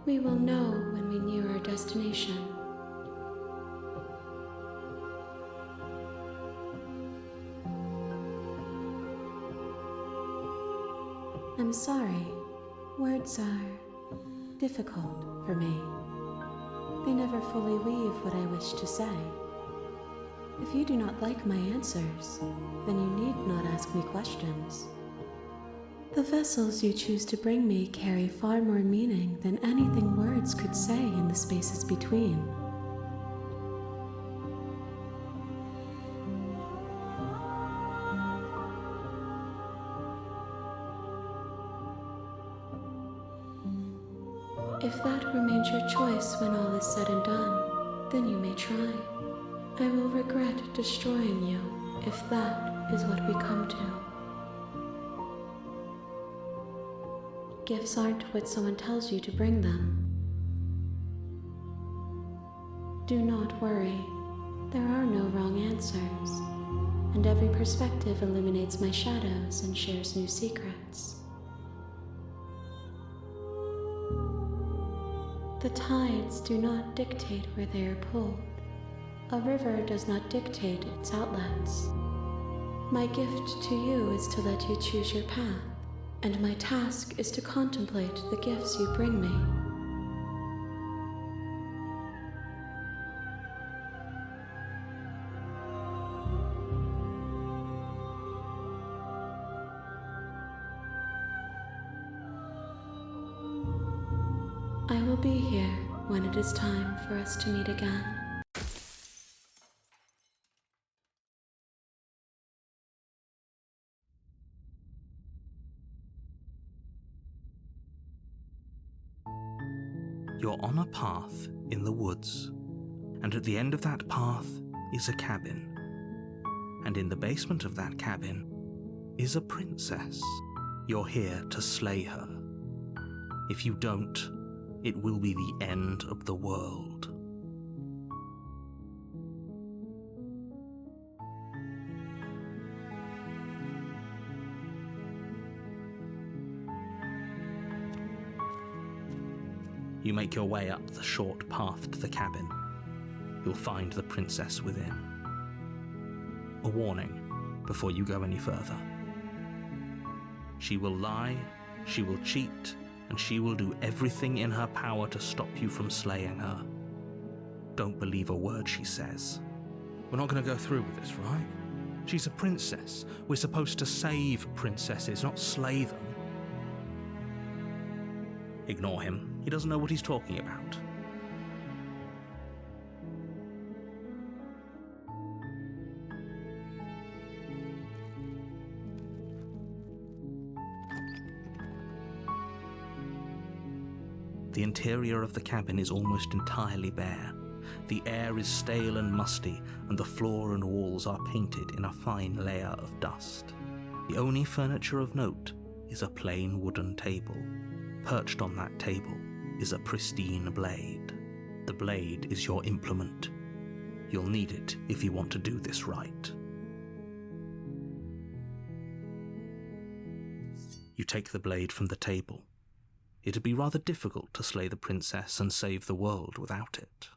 We will know when we near our destination. I'm sorry. Words are difficult for me. They never fully weave what I wish to say. If you do not like my answers, then you need not ask me questions. The vessels you choose to bring me carry far more meaning than anything words could say in the spaces between. If that remains your choice when all is said and done, then you may try. I will regret destroying you if that is what we come to. Gifts aren't what someone tells you to bring them. Do not worry. There are no wrong answers, and every perspective illuminates my shadows and shares new secrets. The tides do not dictate where they are pulled. A river does not dictate its outlets. My gift to you is to let you choose your path, and my task is to contemplate the gifts you bring me. I will be here when it is time for us to meet again. You're on a path in the woods, and at the end of that path is a cabin. And in the basement of that cabin is a princess. You're here to slay her. If you don't, it will be the end of the world. You make your way up the short path to the cabin. You'll find the princess within. A warning before you go any further. She will lie, she will cheat, and she will do everything in her power to stop you from slaying her. Don't believe a word she says. We're not going to go through with this, right? She's a princess. We're supposed to save princesses, not slay them. Ignore him. He doesn't know what he's talking about. The interior of the cabin is almost entirely bare. The air is stale and musty, and the floor and walls are painted in a fine layer of dust. The only furniture of note is a plain wooden table. Perched on that table is a pristine blade. The blade is your implement. You'll need it if you want to do this right. You take the blade from the table. It'd be rather difficult to slay the princess and save the world without it.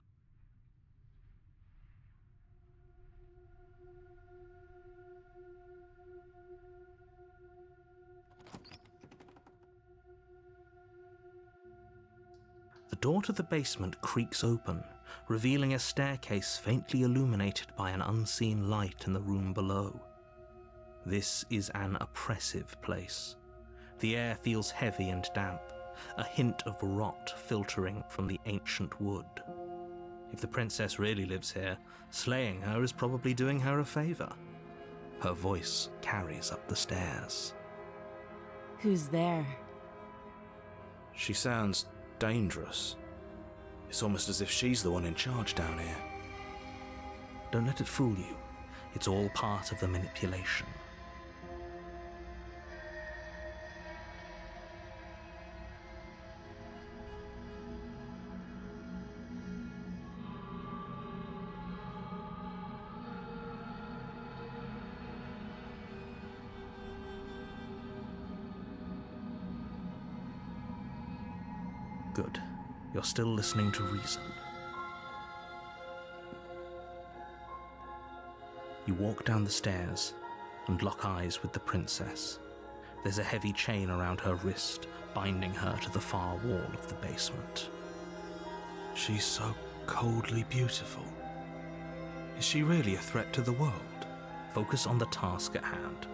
The door to the basement creaks open, revealing a staircase faintly illuminated by an unseen light in the room below. This is an oppressive place. The air feels heavy and damp, a hint of rot filtering from the ancient wood. If the princess really lives here, slaying her is probably doing her a favor. Her voice carries up the stairs. Who's there? She sounds dangerous. It's almost as if she's the one in charge down here. Don't let it fool you. It's all part of the manipulation. Good. you're still listening to reason. You walk down the stairs and lock eyes with the princess. There's a heavy chain around her wrist, binding her to the far wall of the basement. She's so coldly beautiful. Is she really a threat to the world? Focus on the task at hand.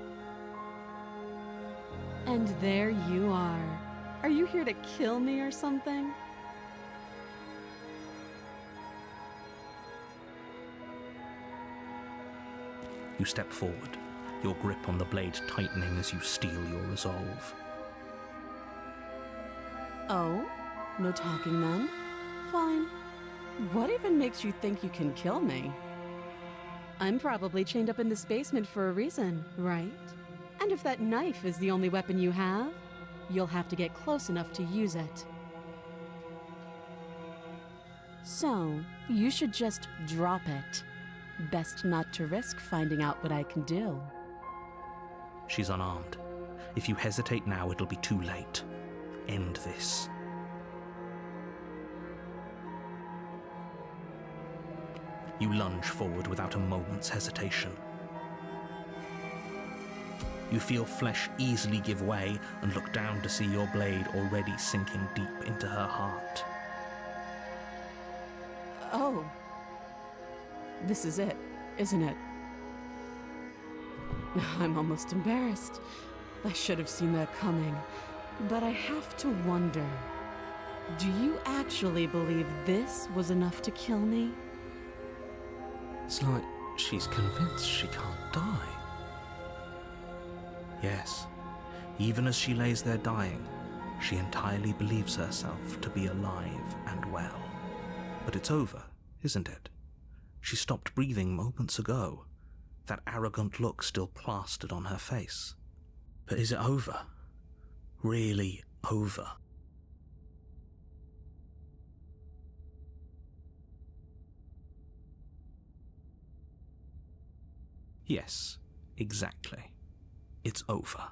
And there you are. Are you here to kill me or something? You step forward, your grip on the blade tightening as you steel your resolve. Oh? No talking then? Fine. What even makes you think you can kill me? I'm probably chained up in this basement for a reason, right? And if that knife is the only weapon you have, you'll have to get close enough to use it. So, you should just drop it. Best not to risk finding out what I can do. She's unarmed. If you hesitate now, it'll be too late. End this. You lunge forward without a moment's hesitation. You feel flesh easily give way and look down to see your blade already sinking deep into her heart. Oh. This is it, isn't it? I'm almost embarrassed. I should have seen that coming. But I have to wonder, do you actually believe this was enough to kill me? It's like she's convinced she can't die. Yes, even as she lays there dying, she entirely believes herself to be alive and well. But it's over, isn't it? She stopped breathing moments ago, that arrogant look still plastered on her face. But is it over? Really over? Yes, exactly. It's over.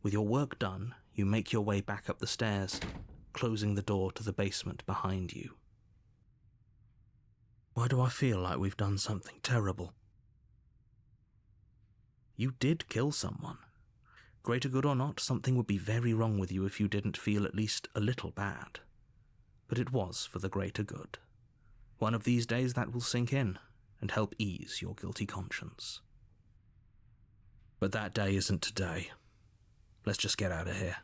With your work done, you make your way back up the stairs, closing the door to the basement behind you. Why do I feel like we've done something terrible? You did kill someone. Greater good or not, something would be very wrong with you if you didn't feel at least a little bad. But it was for the greater good. One of these days that will sink in and help ease your guilty conscience. But that day isn't today. Let's just get out of here.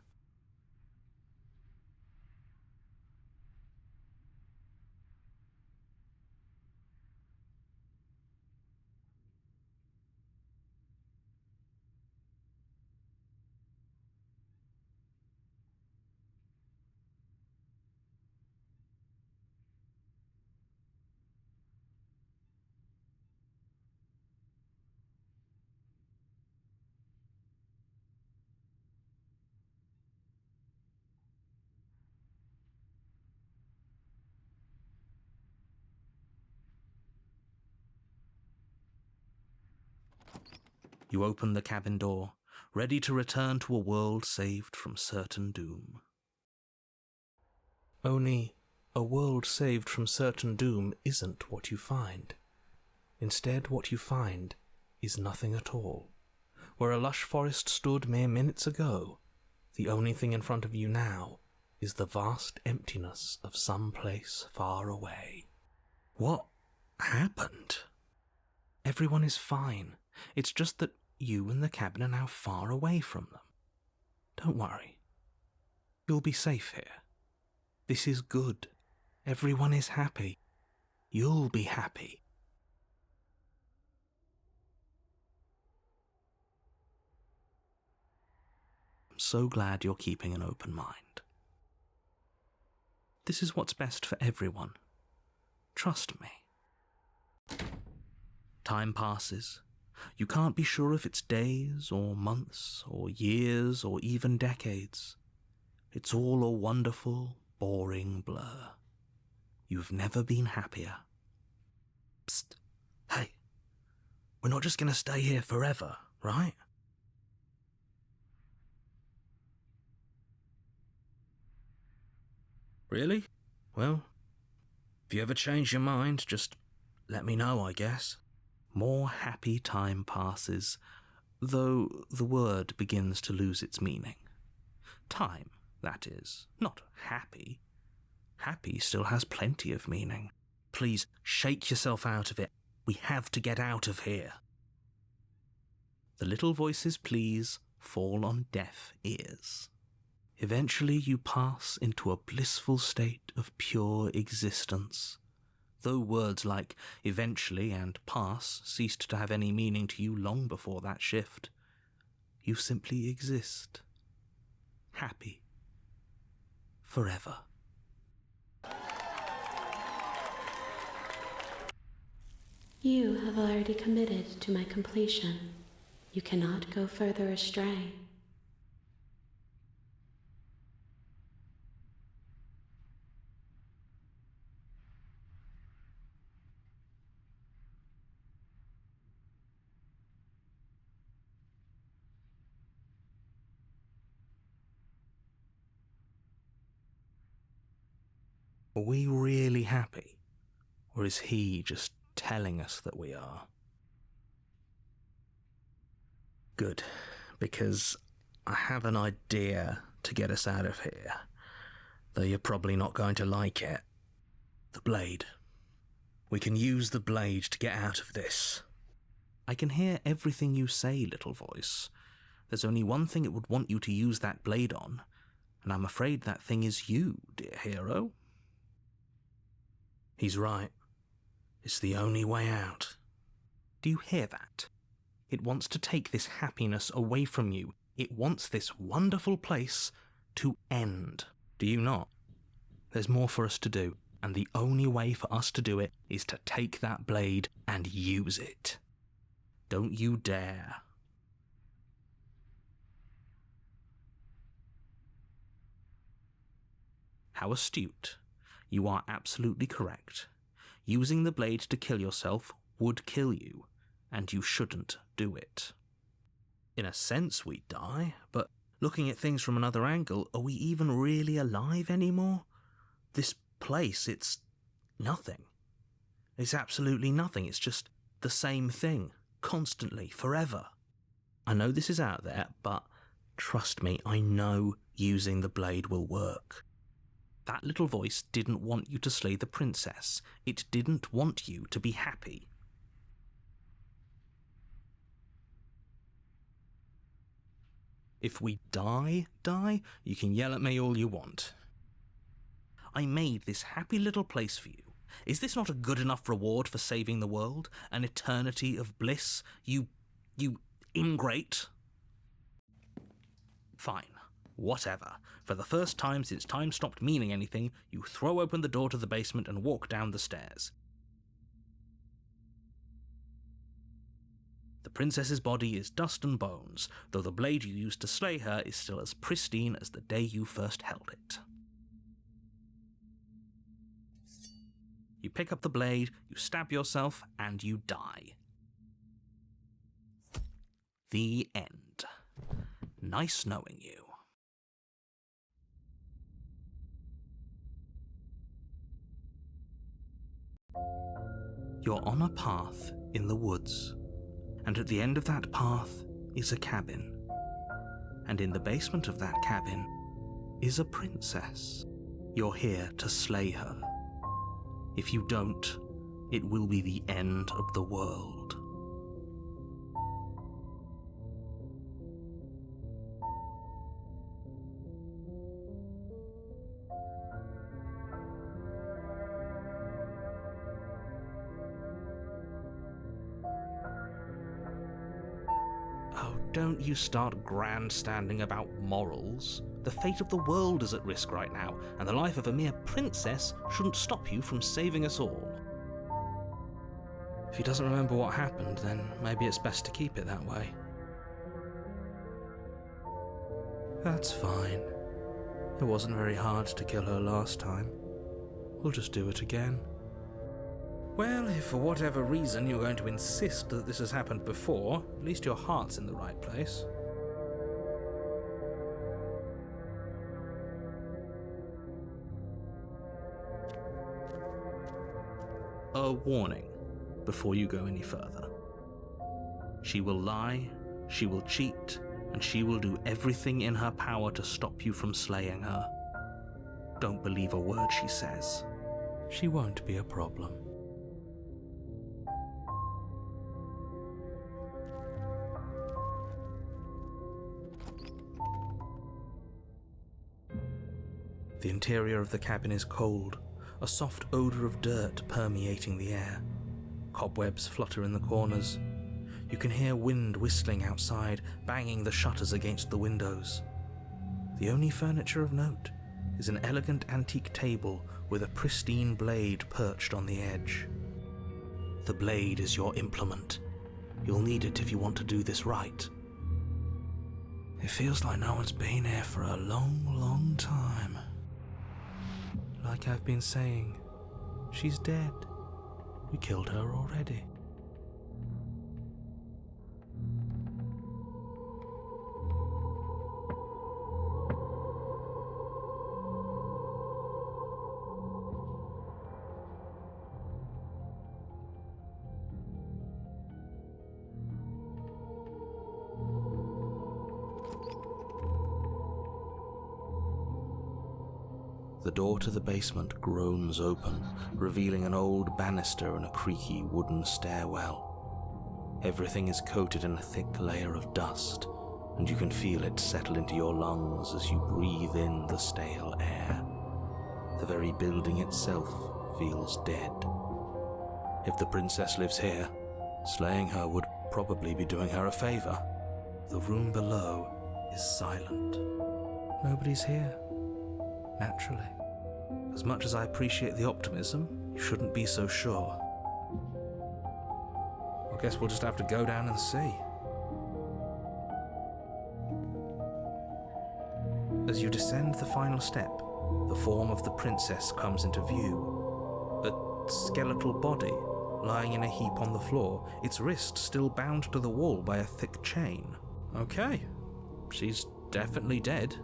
You open the cabin door, ready to return to a world saved from certain doom. Only, a world saved from certain doom isn't what you find. Instead, what you find is nothing at all. Where a lush forest stood mere minutes ago, the only thing in front of you now is the vast emptiness of some place far away. What happened? Everyone is fine. It's just that you and the cabin are now far away from them. Don't worry. You'll be safe here. This is good. Everyone is happy. You'll be happy. I'm so glad you're keeping an open mind. This is what's best for everyone. Trust me. Time passes. You can't be sure if it's days or months or years or even decades. It's all a wonderful, boring blur. You've never been happier. Psst. Hey. We're not just going to stay here forever, right? Really? Well, if you ever change your mind, just let me know, I guess. More happy time passes, though the word begins to lose its meaning. Time, that is, not happy. Happy still has plenty of meaning. Please, shake yourself out of it. We have to get out of here. The little voice's pleas fall on deaf ears. Eventually you pass into a blissful state of pure existence. Though words like eventually and pass ceased to have any meaning to you long before that shift, you simply exist. Happy. Forever. You have already committed to my completion. You cannot go further astray. Are we really happy? Or is he just telling us that we are? Good, because I have an idea to get us out of here, though you're probably not going to like it. The blade. We can use the blade to get out of this. I can hear everything you say, little voice. There's only one thing it would want you to use that blade on, and I'm afraid that thing is you, dear hero. He's right. It's the only way out. Do you hear that? It wants to take this happiness away from you. It wants this wonderful place to end. Do you not? There's more for us to do, and the only way for us to do it is to take that blade and use it. Don't you dare. How astute. You are absolutely correct. Using the blade to kill yourself would kill you, and you shouldn't do it. In a sense, we die, but looking at things from another angle, are we even really alive anymore? This place, it's nothing. It's absolutely nothing. It's just the same thing, constantly, forever. I know this is out there, but trust me, I know using the blade will work. That little voice didn't want you to slay the princess. It didn't want you to be happy. If we die, you can yell at me all you want. I made this happy little place for you. Is this not a good enough reward for saving the world? An eternity of bliss? You ingrate? Fine. Whatever. For the first time since time stopped meaning anything, you throw open the door to the basement and walk down the stairs. The princess's body is dust and bones, though the blade you used to slay her is still as pristine as the day you first held it. You pick up the blade, you stab yourself, and you die. The end. Nice knowing you. You're on a path in the woods, and at the end of that path is a cabin. And in the basement of that cabin is a princess. You're here to slay her. If you don't, it will be the end of the world. Oh, don't you start grandstanding about morals. The fate of the world is at risk right now, and the life of a mere princess shouldn't stop you from saving us all. If he doesn't remember what happened, then maybe it's best to keep it that way. That's fine. It wasn't very hard to kill her last time. We'll just do it again. Well, if for whatever reason you're going to insist that this has happened before, at least your heart's in the right place. A warning before you go any further. She will lie, she will cheat, and she will do everything in her power to stop you from slaying her. Don't believe a word she says. She won't be a problem. The interior of the cabin is cold, a soft odour of dirt permeating the air. Cobwebs flutter in the corners. You can hear wind whistling outside, banging the shutters against the windows. The only furniture of note is an elegant antique table with a pristine blade perched on the edge. The blade is your implement. You'll need it if you want to do this right. It feels like no one's been here for a long, long time. Like I've been saying, she's dead. We killed her already. The door to the basement groans open, revealing an old banister and a creaky wooden stairwell. Everything is coated in a thick layer of dust, and you can feel it settle into your lungs as you breathe in the stale air. The very building itself feels dead. If the princess lives here, slaying her would probably be doing her a favor. The room below is silent. Nobody's here. Naturally. As much as I appreciate the optimism, you shouldn't be so sure. I guess we'll just have to go down and see. As you descend the final step, the form of the princess comes into view. A skeletal body lying in a heap on the floor, its wrist still bound to the wall by a thick chain. Okay, she's definitely dead.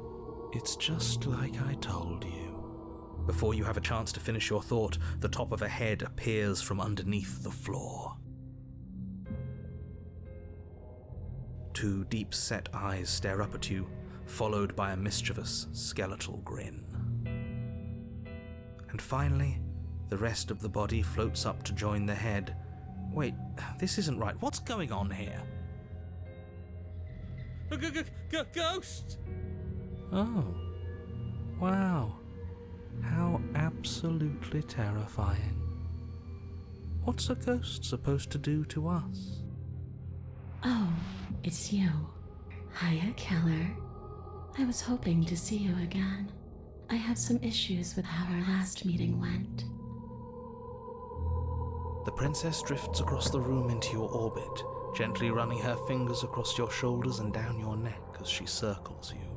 It's just like I told you. Before you have a chance to finish your thought, the top of a head appears from underneath the floor. Two deep-set eyes stare up at you, followed by a mischievous, skeletal grin. And finally, the rest of the body floats up to join the head. Wait, this isn't right. What's going on here? Ghost! Oh, wow. How absolutely terrifying. What's a ghost supposed to do to us? Oh, it's you. Hiya, Keller. I was hoping to see you again. I have some issues with how our last meeting went. The princess drifts across the room into your orbit, gently running her fingers across your shoulders and down your neck as she circles you.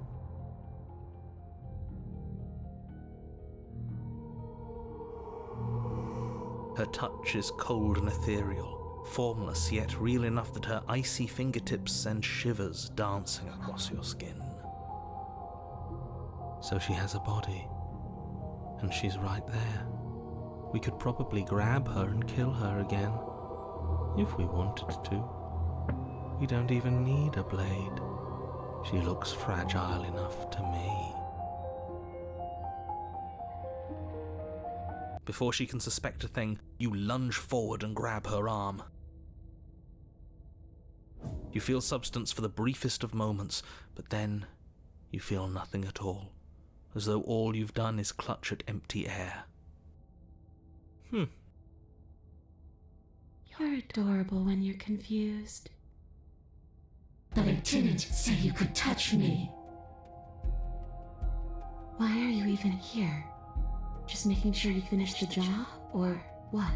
Her touch is cold and ethereal, formless yet real enough that her icy fingertips send shivers dancing across your skin. So she has a body, and she's right there. We could probably grab her and kill her again, if we wanted to. We don't even need a blade. She looks fragile enough to me. Before she can suspect a thing, you lunge forward and grab her arm. You feel substance for the briefest of moments, but then you feel nothing at all, as though all you've done is clutch at empty air. You're adorable when you're confused. But I didn't say you could touch me. Why are you even here? Just making sure you finish the job, or what?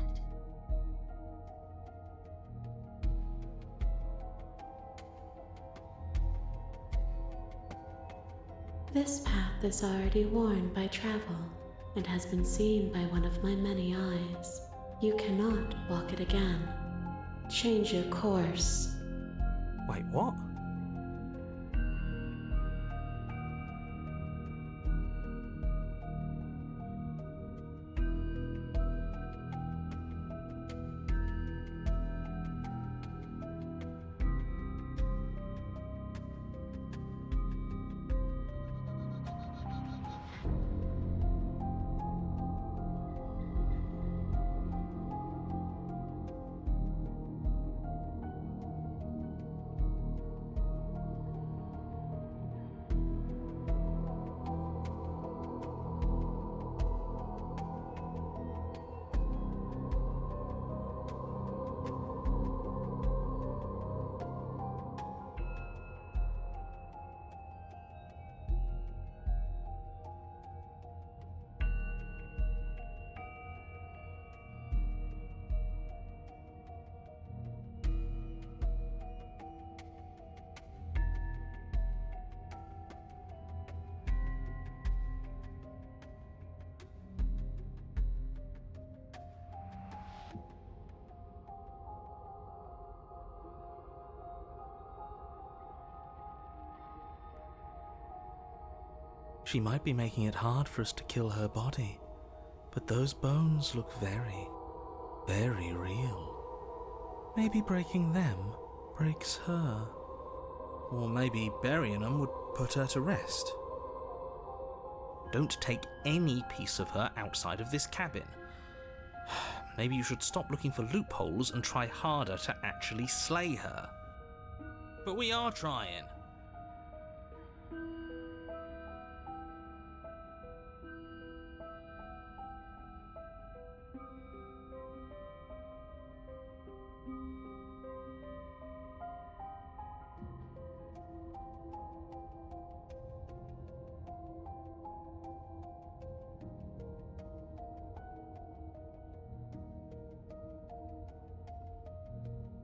This path is already worn by travel, and has been seen by one of my many eyes. You cannot walk it again. Change your course. Wait, what? She might be making it hard for us to kill her body, but those bones look very, very real. Maybe breaking them breaks her. Or maybe burying them would put her to rest. Don't take any piece of her outside of this cabin. Maybe you should stop looking for loopholes and try harder to actually slay her. But we are trying.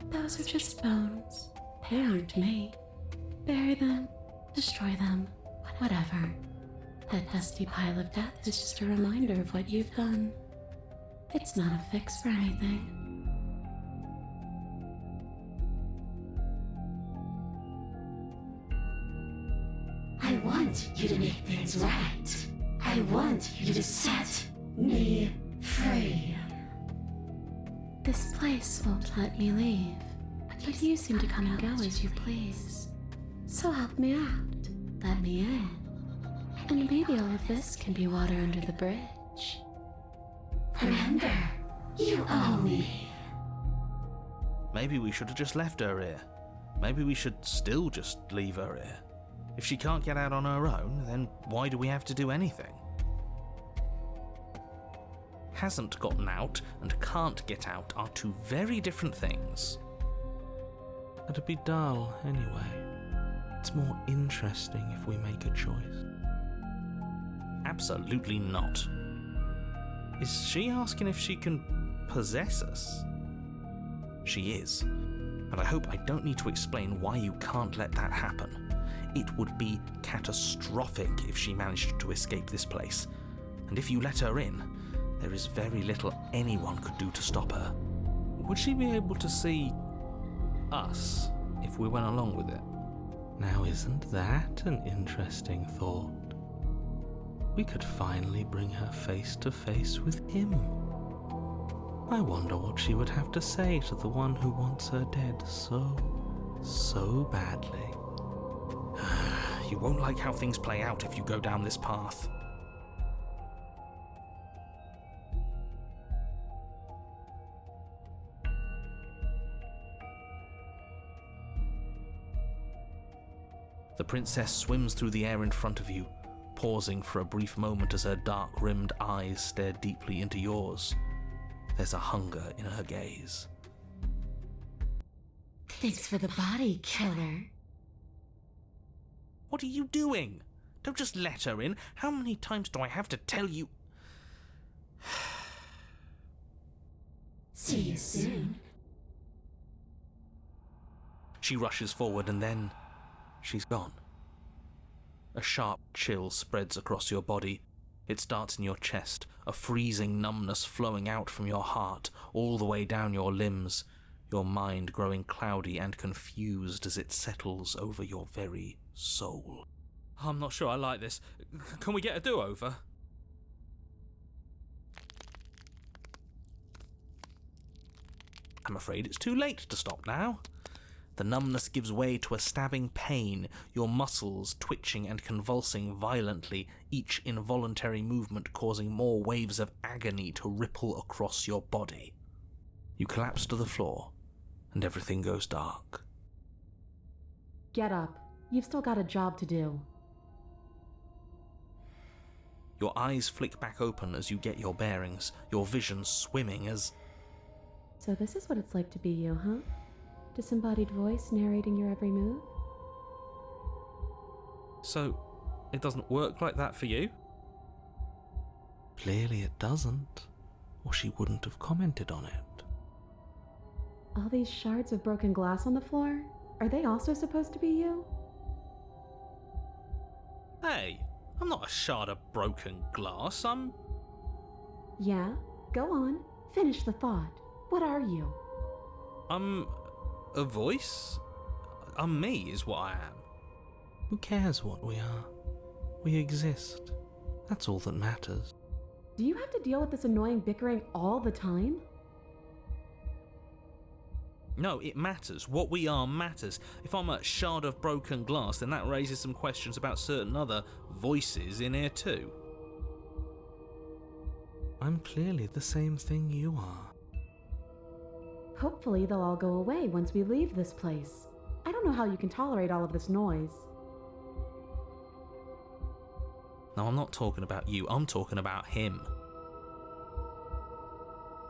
Those are just bones. They aren't me. Bury them, destroy them, whatever. That dusty pile of death is just a reminder of what you've done. It's not a fix for anything. I want you to make things right. I want you to set me free. This place won't let me leave, but you seem to come and go as you please. So help me out, let me in, and maybe all of this can be water under the bridge. Remember, you owe me. Maybe we should have just left her here. Maybe we should still just leave her here. If she can't get out on her own, then why do we have to do anything? Hasn't gotten out and can't get out are two very different things. It'd be dull anyway. It's more interesting if we make a choice. Absolutely not. Is she asking if she can possess us? She is. And I hope I don't need to explain why you can't let that happen. It would be catastrophic if she managed to escape this place. And if you let her in, there is very little anyone could do to stop her. Would she be able to see us if we went along with it? Now isn't that an interesting thought? We could finally bring her face to face with him. I wonder what she would have to say to the one who wants her dead so badly. You won't like how things play out if you go down this path. The princess swims through the air in front of you, pausing for a brief moment as her dark-rimmed eyes stare deeply into yours. There's a hunger in her gaze. Thanks for the body, killer. What are you doing? Don't just let her in. How many times do I have to tell you? See you soon. She rushes forward and then she's gone. A sharp chill spreads across your body. It starts in your chest, a freezing numbness flowing out from your heart, all the way down your limbs, your mind growing cloudy and confused as it settles over your very soul. I'm not sure I like this. Can we get a do-over? I'm afraid it's too late to stop now. The numbness gives way to a stabbing pain, your muscles twitching and convulsing violently, each involuntary movement causing more waves of agony to ripple across your body. You collapse to the floor, and everything goes dark. Get up. You've still got a job to do. Your eyes flick back open as you get your bearings, your vision swimming as... So this is what it's like to be you, huh? Disembodied voice narrating your every move? So, it doesn't work like that for you? Clearly it doesn't, or she wouldn't have commented on it. All these shards of broken glass on the floor? Are they also supposed to be you? Hey, I'm not a shard of broken glass, I'm... Yeah? Go on. Finish the thought. What are you? I'm a voice? I'm me is what I am. Who cares what we are? We exist. That's all that matters. Do you have to deal with this annoying bickering all the time? No, it matters. What we are matters. If I'm a shard of broken glass, then that raises some questions about certain other voices in here too. I'm clearly the same thing you are. Hopefully they'll all go away once we leave this place. I don't know how you can tolerate all of this noise. No, I'm not talking about you. I'm talking about him.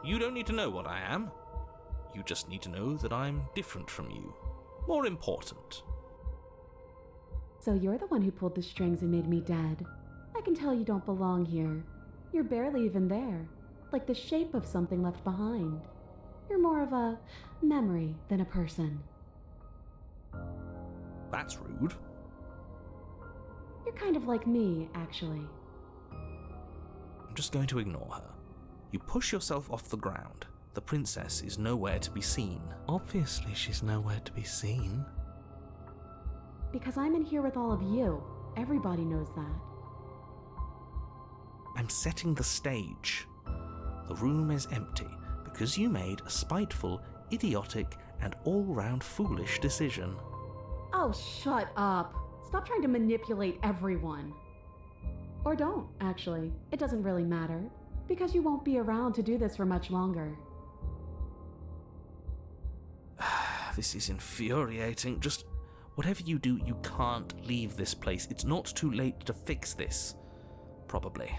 You don't need to know what I am. You just need to know that I'm different from you. More important. So you're the one who pulled the strings and made me dead. I can tell you don't belong here. You're barely even there, like the shape of something left behind. You're more of a memory than a person. That's rude. You're kind of like me, actually. I'm just going to ignore her. You push yourself off the ground. The princess is nowhere to be seen. Obviously, she's nowhere to be seen. Because I'm in here with all of you. Everybody knows that. I'm setting the stage. The room is empty because you made a spiteful, idiotic, and all-round foolish decision. Oh, shut up. Stop trying to manipulate everyone. Or don't, actually. It doesn't really matter. Because you won't be around to do this for much longer. This is infuriating. Just whatever you do, you can't leave this place. It's not too late to fix this. Probably.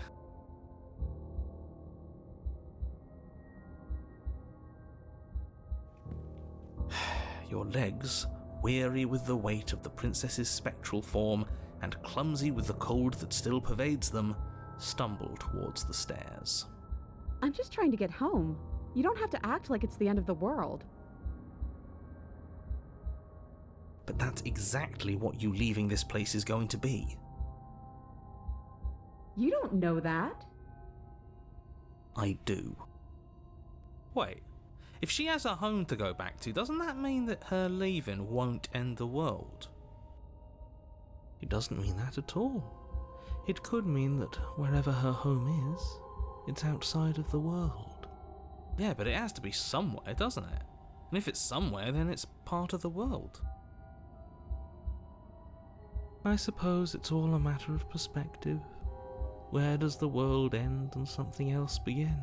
Your legs, weary with the weight of the princess's spectral form and clumsy with the cold that still pervades them, stumble towards the stairs. I'm just trying to get home. You don't have to act like it's the end of the world. But that's exactly what you leaving this place is going to be. You don't know that. I do. Wait, if she has a home to go back to, doesn't that mean that her leaving won't end the world? It doesn't mean that at all. It could mean that wherever her home is, it's outside of the world. Yeah, but it has to be somewhere, doesn't it? And if it's somewhere, then it's part of the world. I suppose it's all a matter of perspective. Where does the world end and something else begin?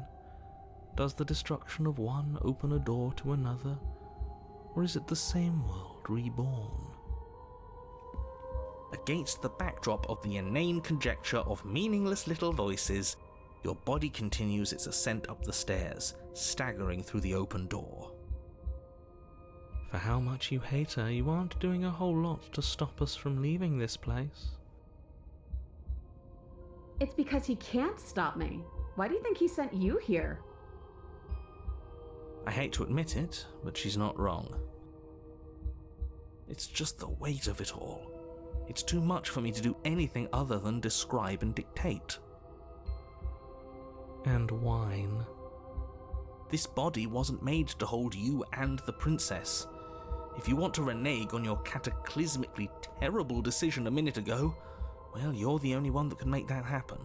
Does the destruction of one open a door to another? Or is it the same world reborn? Against the backdrop of the inane conjecture of meaningless little voices, your body continues its ascent up the stairs, staggering through the open door. For how much you hate her, you aren't doing a whole lot to stop us from leaving this place. It's because he can't stop me. Why do you think he sent you here? I hate to admit it, but she's not wrong. It's just the weight of it all. It's too much for me to do anything other than describe and dictate. And whine. This body wasn't made to hold you and the princess. If you want to renege on your cataclysmically terrible decision a minute ago, well, you're the only one that can make that happen.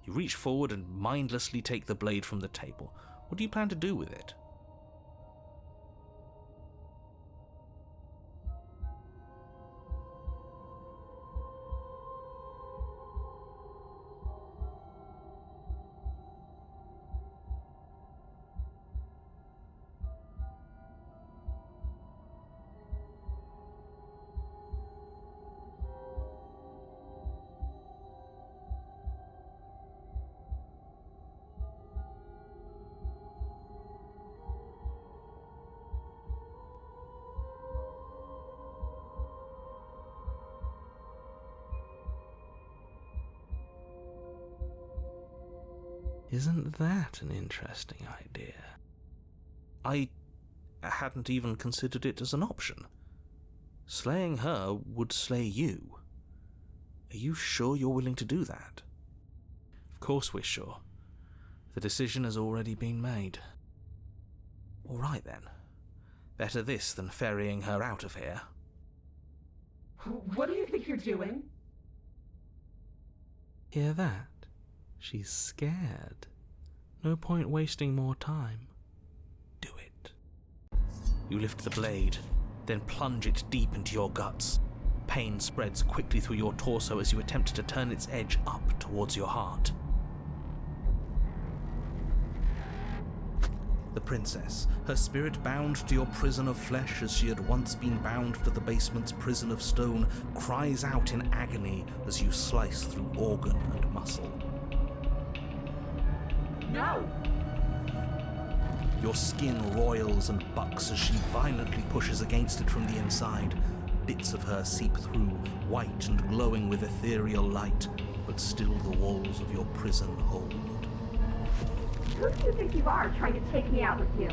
You reach forward and mindlessly take the blade from the table. What do you plan to do with it? Isn't that an interesting idea? I hadn't even considered it as an option. Slaying her would slay you. Are you sure you're willing to do that? Of course we're sure. The decision has already been made. All right then. Better this than ferrying her out of here. What do you think you're doing? Hear that? She's scared. No point wasting more time. Do it. You lift the blade, then plunge it deep into your guts. Pain spreads quickly through your torso as you attempt to turn its edge up towards your heart. The princess, her spirit bound to your prison of flesh as she had once been bound to the basement's prison of stone, cries out in agony as you slice through organ and muscle. No! Your skin roils and bucks as she violently pushes against it from the inside. Bits of her seep through, white and glowing with ethereal light, but still the walls of your prison hold. Who do you think you are, trying to take me out with you?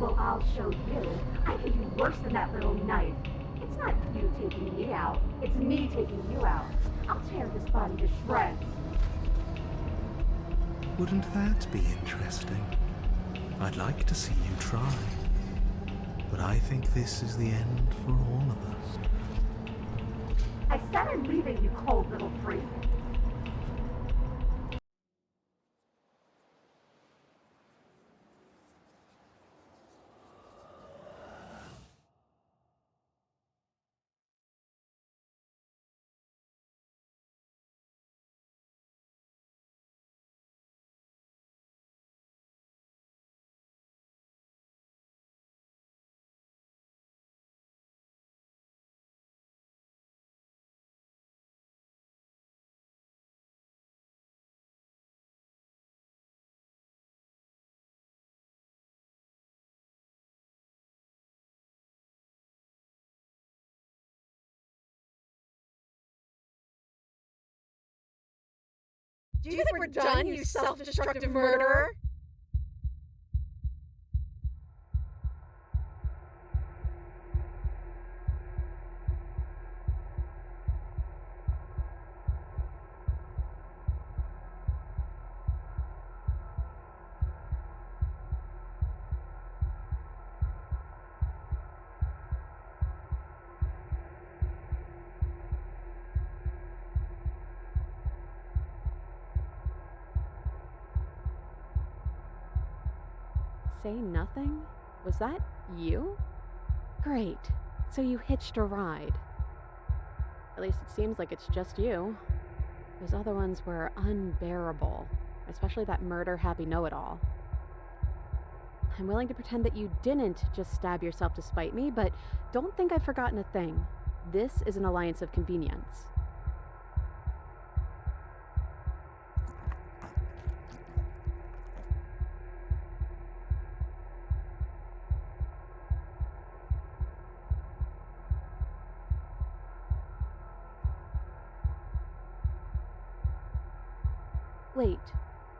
Well, I'll show you. I can do worse than that little knife. It's not you taking me out. It's me taking you out. I'll tear this body to shreds. Wouldn't that be interesting? I'd like to see you try. But I think this is the end for all of us. I said I'm leaving, you cold little freak. Do you think we're done, you self-destructive murderer? Say nothing? Was that you? Great. So you hitched a ride. At least it seems like it's just you. Those other ones were unbearable, especially that murder-happy know-it-all. I'm willing to pretend that you didn't just stab yourself to spite me, but don't think I've forgotten a thing. This is an alliance of convenience. Wait,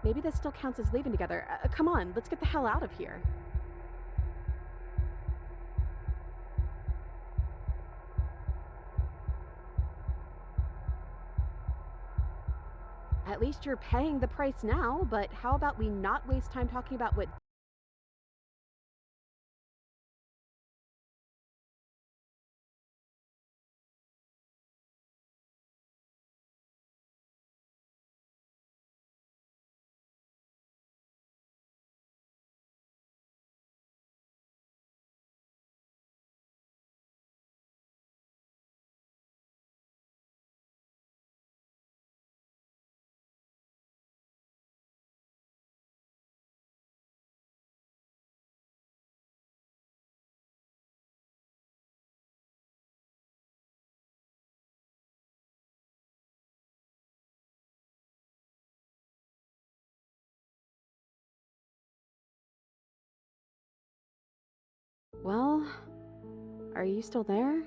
maybe this still counts as leaving together. Come on, let's get the hell out of here. At least you're paying the price now, but how about we not waste time talking about what Well, are you still there?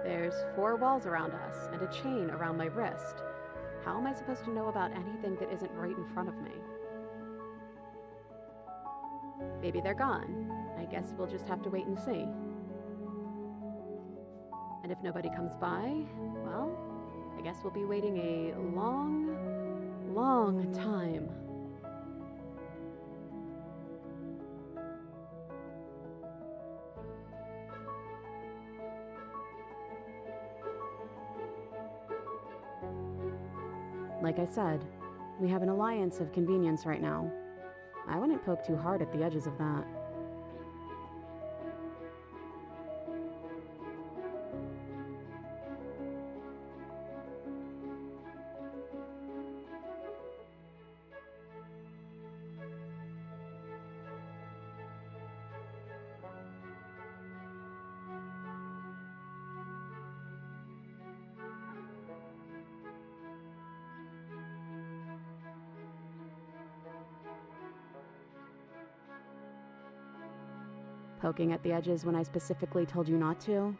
There's 4 walls around us and a chain around my wrist. How am I supposed to know about anything that isn't right in front of me? Maybe they're gone. I guess we'll just have to wait and see. And if nobody comes by, well, I guess we'll be waiting a long, long time. Like I said, we have an alliance of convenience right now. I wouldn't poke too hard at the edges of that. Poking at the edges when I specifically told you not to?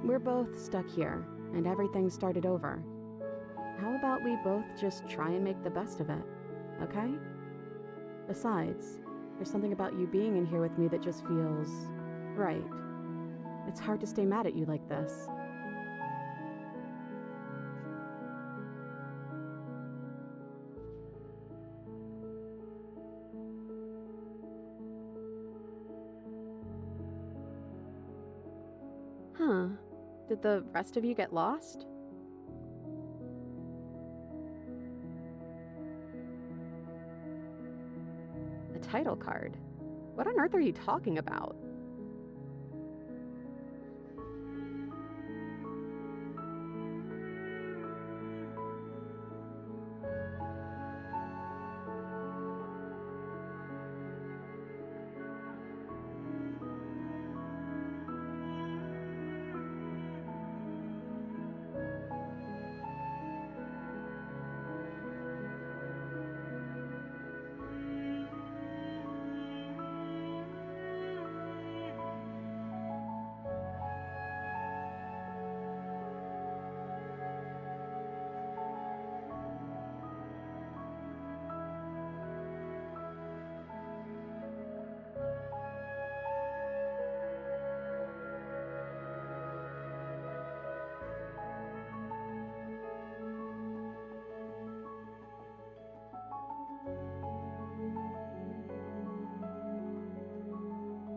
We're both stuck here, and everything started over. How about we both just try and make the best of it, okay? Besides, there's something about you being in here with me that just feels right. It's hard to stay mad at you like this. Huh. Did the rest of you get lost? A title card? What on earth are you talking about?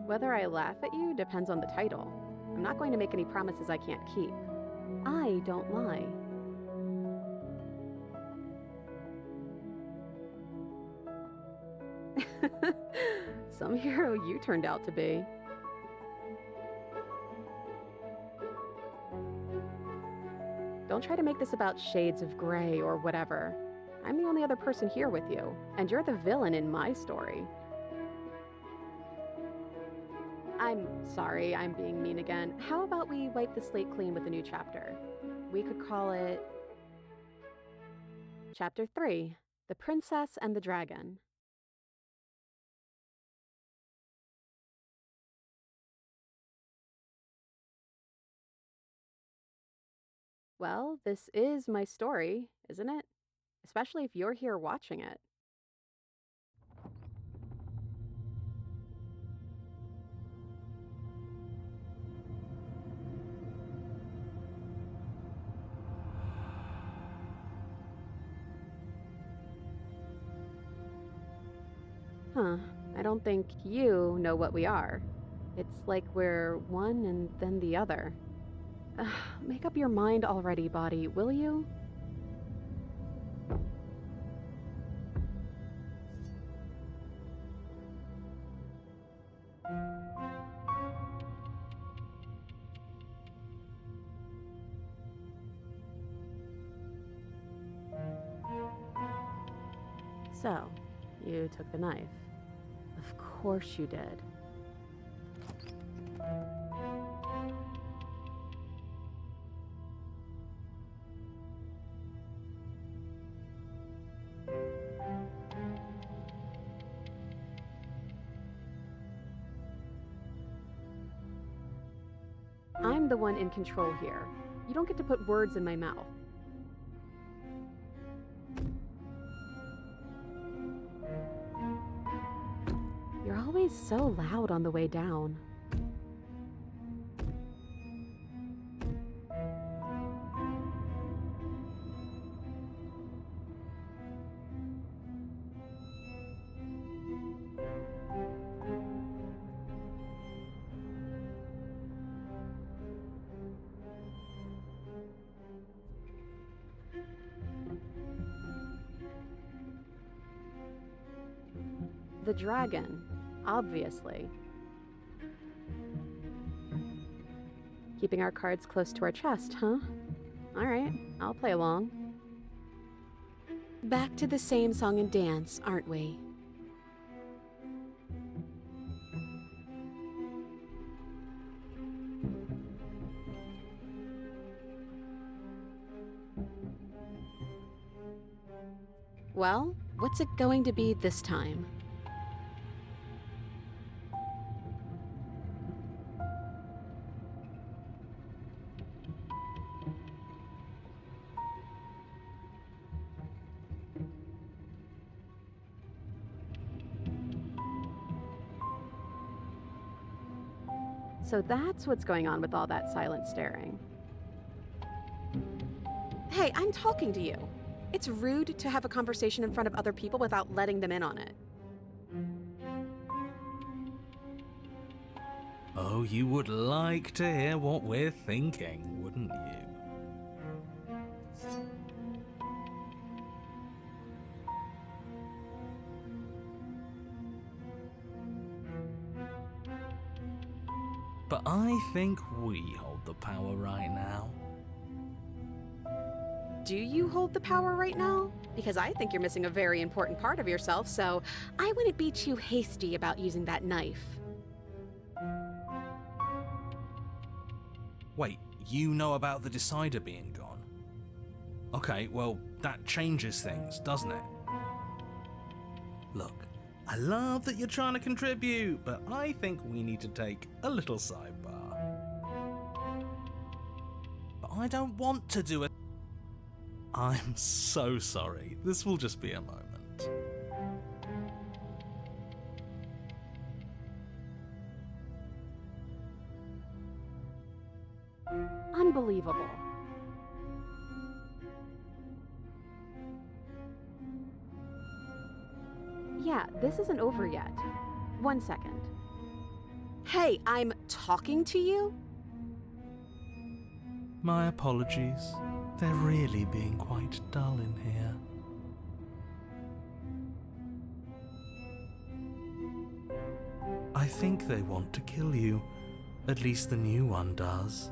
Whether I laugh at you depends on the title. I'm not going to make any promises I can't keep. I don't lie. Some hero you turned out to be. Don't try to make this about shades of gray or whatever. I'm the only other person here with you, and you're the villain in my story. I'm sorry, I'm being mean again. How about we wipe the slate clean with a new chapter? We could call it Chapter 3, The Princess and the Dragon. Well, this is my story, isn't it? Especially if you're here watching it. Huh. I don't think you know what we are. It's like we're one and then the other. Make up your mind already, body, will you? So, you took the knife. Of course you did. I'm the one in control here. You don't get to put words in my mouth. You're always so loud on the way down. The dragon, obviously. Keeping our cards close to our chest, huh? Alright, I'll play along. Back to the same song and dance, aren't we? Well, what's it going to be this time? So that's what's going on with all that silent staring. Hey, I'm talking to you. It's rude to have a conversation in front of other people without letting them in on it. Oh, you would like to hear what we're thinking, wouldn't you? But I think we hold the power right now. Do you hold the power right now? Because I think you're missing a very important part of yourself, so I wouldn't be too hasty about using that knife. Wait, you know about the decider being gone? Okay, well, that changes things, doesn't it? Look, I love that you're trying to contribute, but I think we need to take a little sidebar. But I don't want to do it. I'm so sorry. This will just be a moment. Unbelievable. Yeah, this isn't over yet. 1 second. Hey, I'm talking to you? My apologies. They're really being quite dull in here. I think they want to kill you. At least the new one does.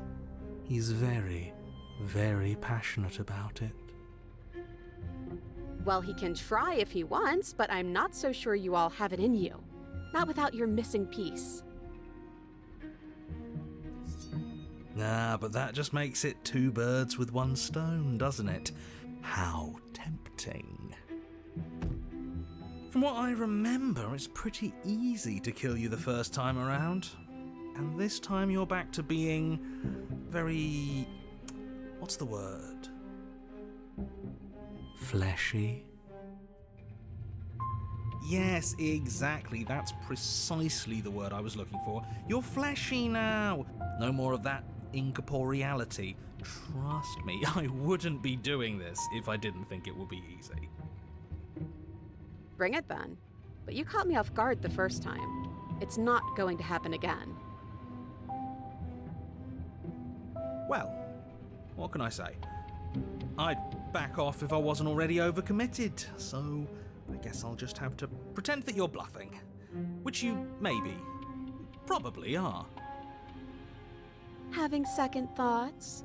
He's very, very passionate about it. Well, he can try if he wants, but I'm not so sure you all have it in you. Not without your missing piece. Nah, but that just makes it two birds with one stone, doesn't it? How tempting. From what I remember, it's pretty easy to kill you the first time around. And this time you're back to being very... what's the word? Fleshy. Yes, exactly. That's precisely the word I was looking for. You're fleshy now. No more of that incorporeality. Trust me, I wouldn't be doing this if I didn't think it would be easy. Bring it then. but you caught me off guard the first time. It's not going to happen again. Well, what can I say? I'd back off if I wasn't already overcommitted, so I guess I'll just have to pretend that you're bluffing. Which you maybe, probably are. Having second thoughts?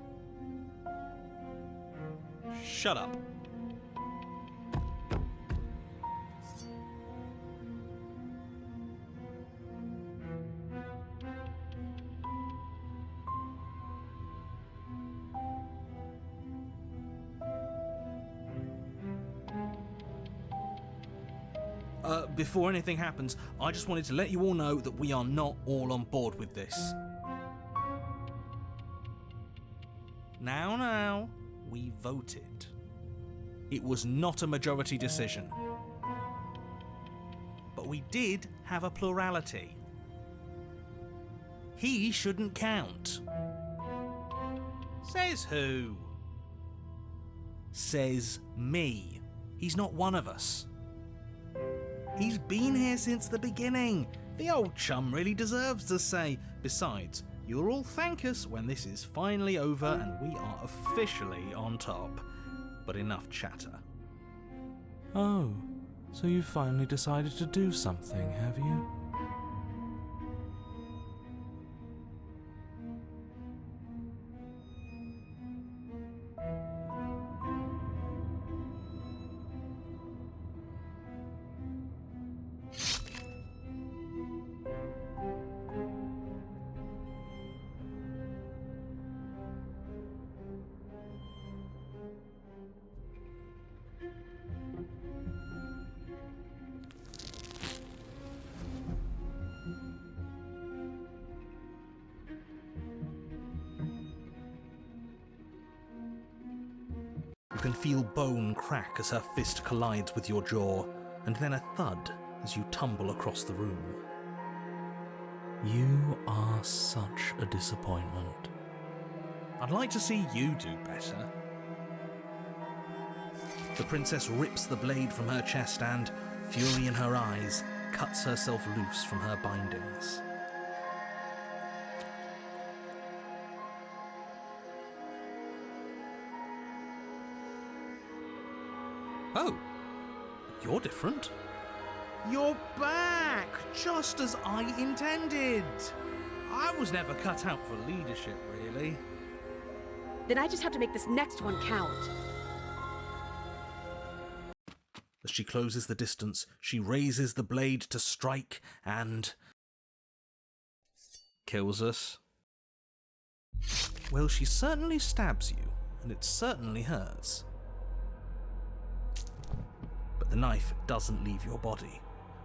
Shut up. Before anything happens, I just wanted to let you all know that we are not all on board with this. Now, we voted. It was not a majority decision. But we did have a plurality. He shouldn't count. Says who? Says me. He's not one of us. He's been here since the beginning. The old chum really deserves a say. Besides, you'll all thank us when this is finally over and we are officially on top. But enough chatter. Oh, so you finally decided to do something, have you? You can feel bone crack as her fist collides with your jaw, and then a thud as you tumble across the room. You are such a disappointment. I'd like to see you do better. The princess rips the blade from her chest and, fury in her eyes, cuts herself loose from her bindings. Oh, you're different. You're back, just as I intended. I was never cut out for leadership, really. Then I just have to make this next one count. As she closes the distance, she raises the blade to strike and kills us. Well, she certainly stabs you, and it certainly hurts. But the knife doesn't leave your body.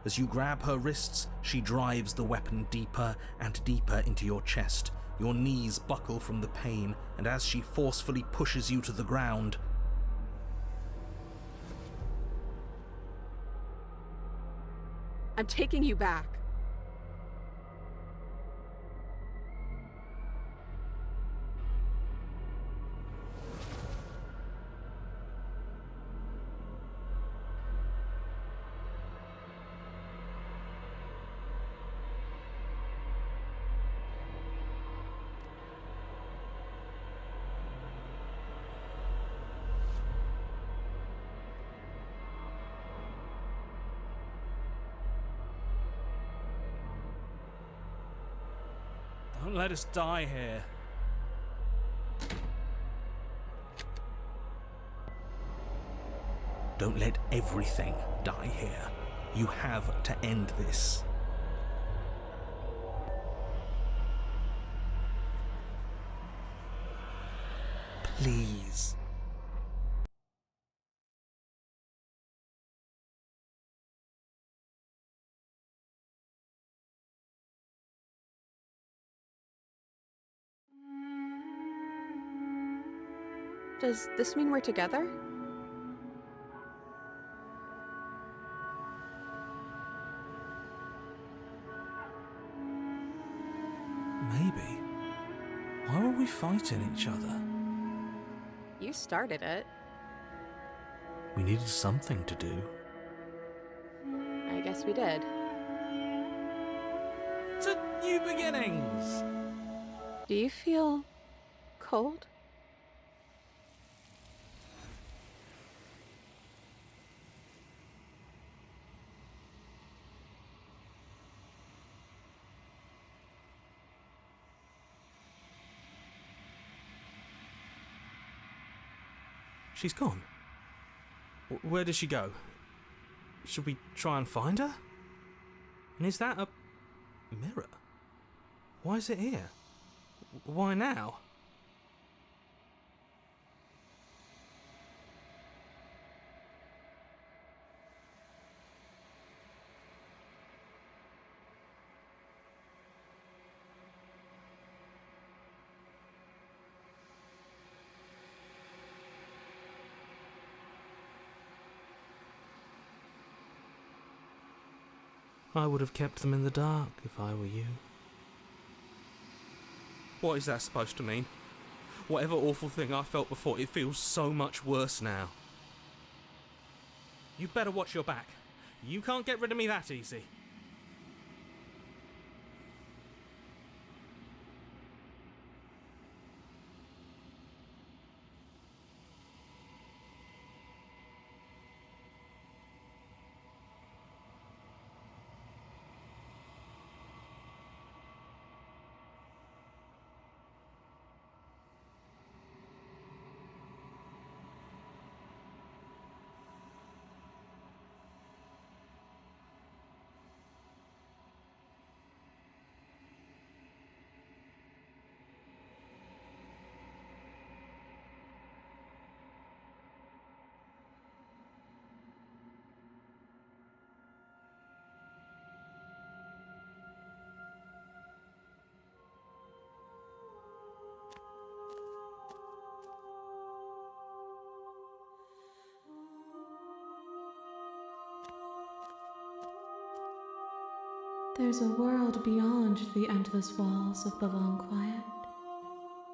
As you grab her wrists, she drives the weapon deeper and deeper into your chest. Your knees buckle from the pain, and as she forcefully pushes you to the ground, I'm taking you back. don't let us die here. Don't let everything die here. You have to end this. Please. Does this mean we're together? Maybe. Why were we fighting each other? You started it. We needed something to do. I guess we did. To new beginnings! Do you feel cold? She's gone. Where did she go? Should we try and find her? And is that a mirror? Why is it here? Why now? I would have kept them in the dark if I were you. What is that supposed to mean? Whatever awful thing I felt before, it feels so much worse now. You better watch your back. You can't get rid of me that easy. There's a world beyond the endless walls of the long quiet.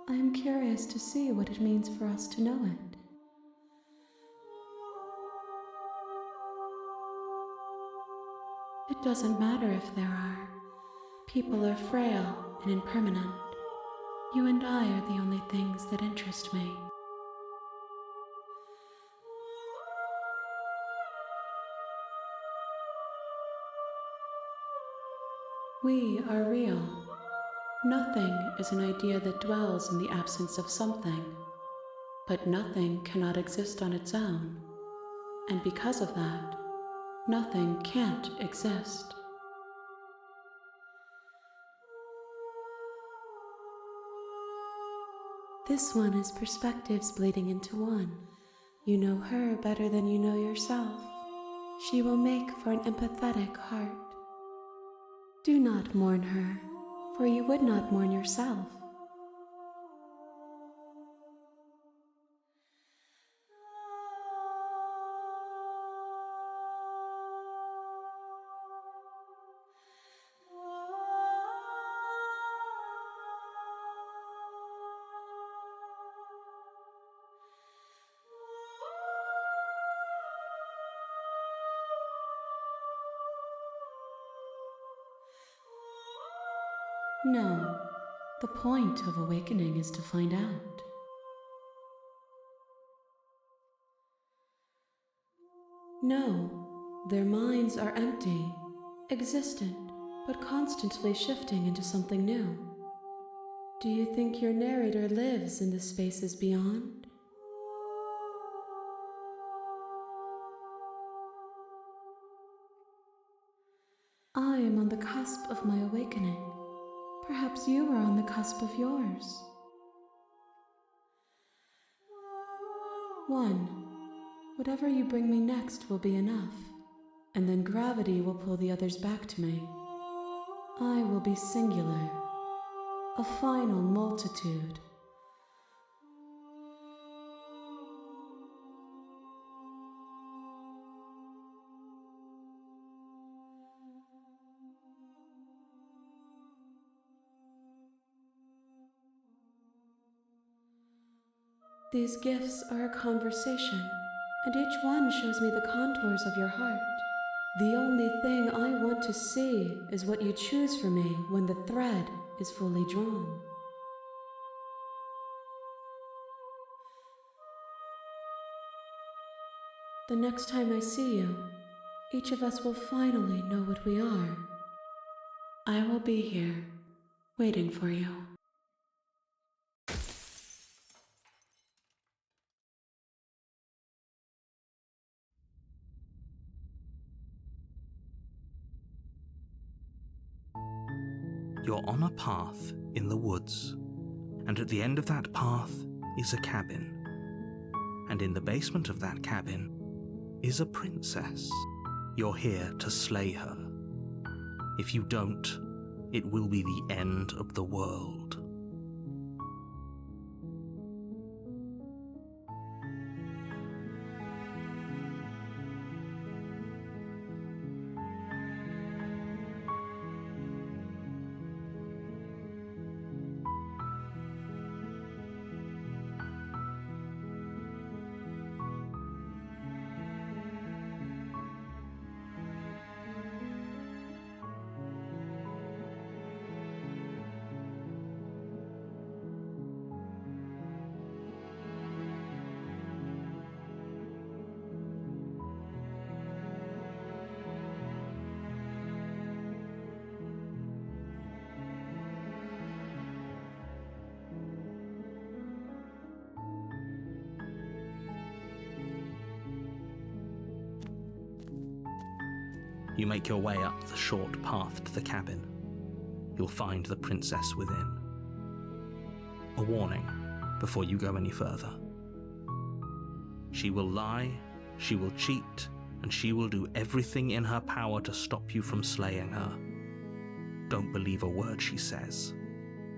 I am curious to see what it means for us to know it. It doesn't matter if there are. People are frail and impermanent. You and I are the only things that interest me. We are real. Nothing is an idea that dwells in the absence of something, but nothing cannot exist on its own, and because of that, nothing can't exist. This one is perspectives bleeding into one. You know her better than you know yourself. She will make for an empathetic heart. Do not mourn her, for you would not mourn yourself. No, the point of awakening is to find out. No, their minds are empty, existent, but constantly shifting into something new. Do you think your narrator lives in the spaces beyond? I am on the cusp of my awakening. Perhaps you are on the cusp of yours. 1. Whatever you bring me next will be enough, and then gravity will pull the others back to me. I will be singular, a final multitude. These gifts are a conversation, and each one shows me the contours of your heart. The only thing I want to see is what you choose for me when the thread is fully drawn. The next time I see you, each of us will finally know what we are. I will be here, waiting for you. You're on a path in the woods, and at the end of that path is a cabin. And in the basement of that cabin is a princess. You're here to slay her. If you don't, it will be the end of the world. You make your way up the short path to the cabin. You'll find the princess within. A warning before you go any further. She will lie, she will cheat, and she will do everything in her power to stop you from slaying her. Don't believe a word she says.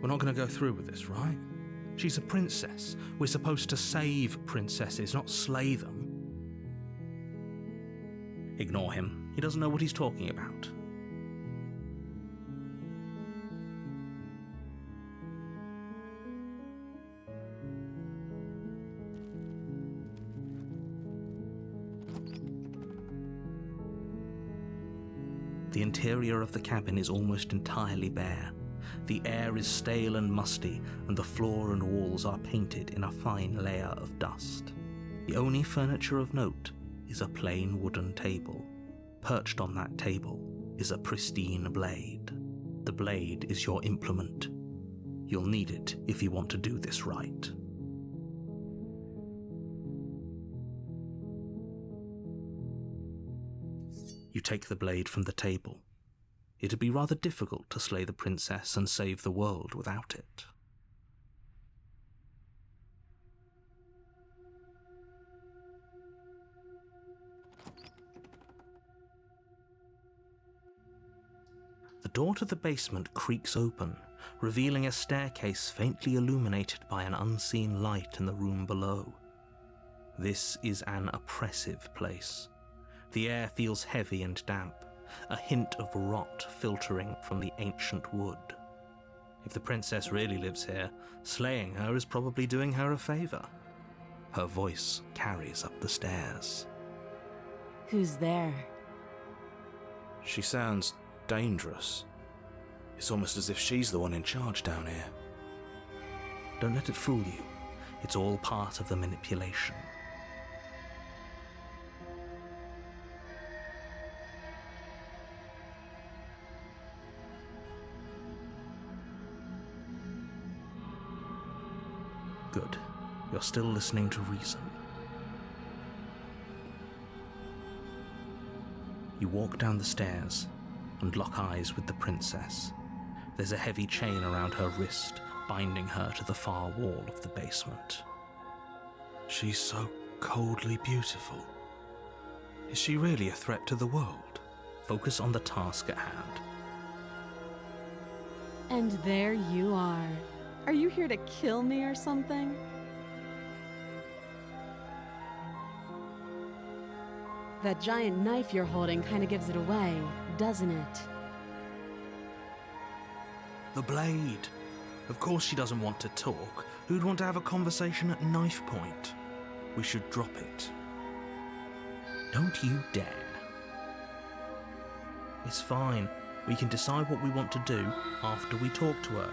We're not going to go through with this, right? She's a princess. We're supposed to save princesses, not slay them. Ignore him. He doesn't know what he's talking about. The interior of the cabin is almost entirely bare. The air is stale and musty, and the floor and walls are painted in a fine layer of dust. The only furniture of note is a plain wooden table. Perched on that table is a pristine blade. The blade is your implement. You'll need it if you want to do this right. You take the blade from the table. It'd be rather difficult to slay the princess and save the world without it. The door to the basement creaks open, revealing a staircase faintly illuminated by an unseen light in the room below. This is an oppressive place. The air feels heavy and damp, a hint of rot filtering from the ancient wood. If the princess really lives here, slaying her is probably doing her a favor. Her voice carries up the stairs. Who's there? She sounds dangerous. It's almost as if she's the one in charge down here. Don't let it fool you. It's all part of the manipulation. Good. You're still listening to reason. You walk down the stairs and lock eyes with the princess. There's a heavy chain around her wrist, binding her to the far wall of the basement. She's so coldly beautiful. Is she really a threat to the world? Focus on the task at hand. And there you are. Are you here to kill me or something? That giant knife you're holding kind of gives it away, doesn't it? The blade. Of course she doesn't want to talk. Who'd want to have a conversation at knife point? We should drop it. Don't you dare. It's fine. We can decide what we want to do after we talk to her.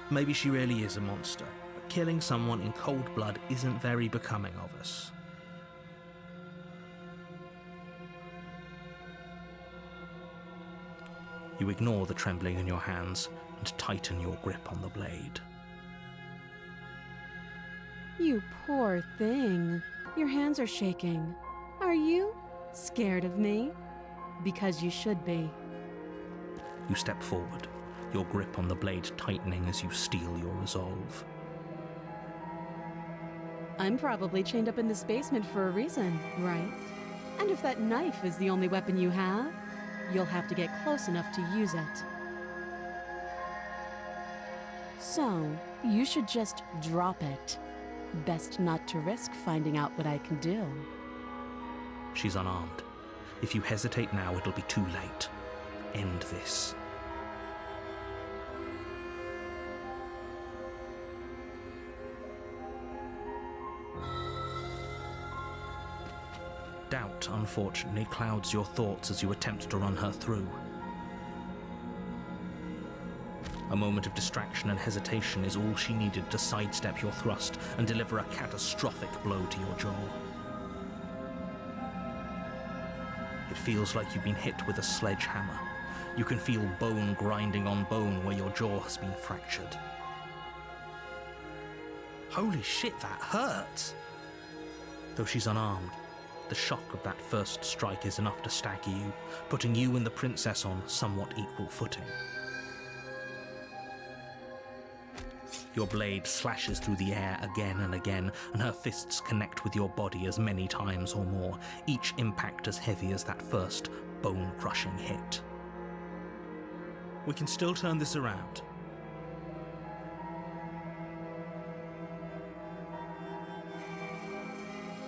Maybe she really is a monster, but killing someone in cold blood isn't very becoming of us. You ignore the trembling in your hands and tighten your grip on the blade. You poor thing. Your hands are shaking. Are you scared of me? Because you should be. You step forward, your grip on the blade tightening as you steel your resolve. I'm probably chained up in this basement for a reason, right? And if that knife is the only weapon you have, you'll have to get close enough to use it. So, you should just drop it. Best not to risk finding out what I can do. She's unarmed. If you hesitate now, it'll be too late. End this. Doubt, unfortunately, clouds your thoughts as you attempt to run her through. A moment of distraction and hesitation is all she needed to sidestep your thrust and deliver a catastrophic blow to your jaw. It feels like you've been hit with a sledgehammer. You can feel bone grinding on bone where your jaw has been fractured. Holy shit, that hurts! Though she's unarmed, the shock of that first strike is enough to stagger you, putting you and the princess on somewhat equal footing. Your blade slashes through the air again and again, and her fists connect with your body as many times or more, each impact as heavy as that first bone-crushing hit. We can still turn this around.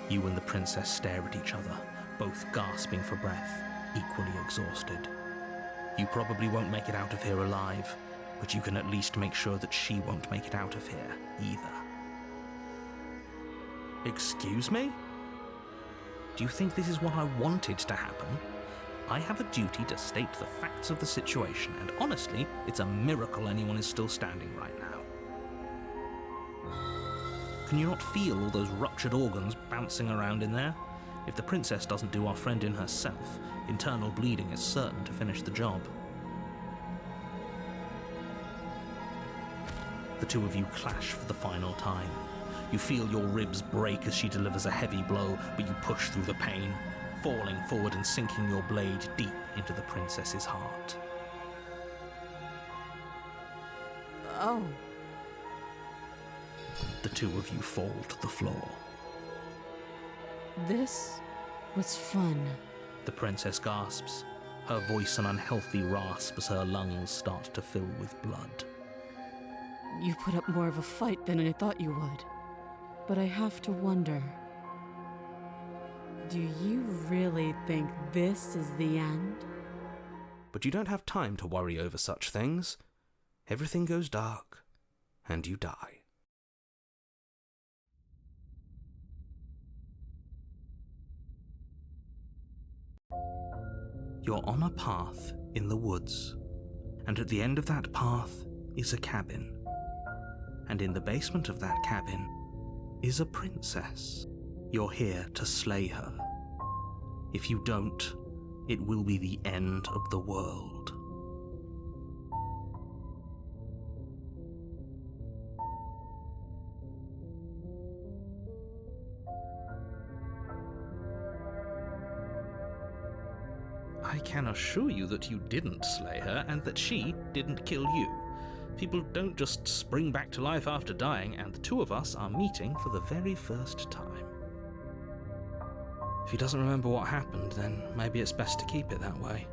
You and the princess stare at each other, both gasping for breath, equally exhausted. You probably won't make it out of here alive, but you can at least make sure that she won't make it out of here either. Excuse me? Do you think this is what I wanted to happen? I have a duty to state the facts of the situation, and honestly, it's a miracle anyone is still standing right now. Can you not feel all those ruptured organs bouncing around in there? If the princess doesn't do our friend in herself, internal bleeding is certain to finish the job. The two of you clash for the final time. You feel your ribs break as she delivers a heavy blow, but you push through the pain, falling forward and sinking your blade deep into the princess's heart. Oh. The two of you fall to the floor. This was fun. The princess gasps, her voice an unhealthy rasp as her lungs start to fill with blood. You put up more of a fight than I thought you would. But I have to wonder, do you really think this is the end? But you don't have time to worry over such things. Everything goes dark, and you die. You're on a path in the woods, and at the end of that path is a cabin. And in the basement of that cabin is a princess. You're here to slay her. If you don't, it will be the end of the world. I can assure you that you didn't slay her and that she didn't kill you. People don't just spring back to life after dying, and the two of us are meeting for the very first time. If he doesn't remember what happened, then maybe it's best to keep it that way.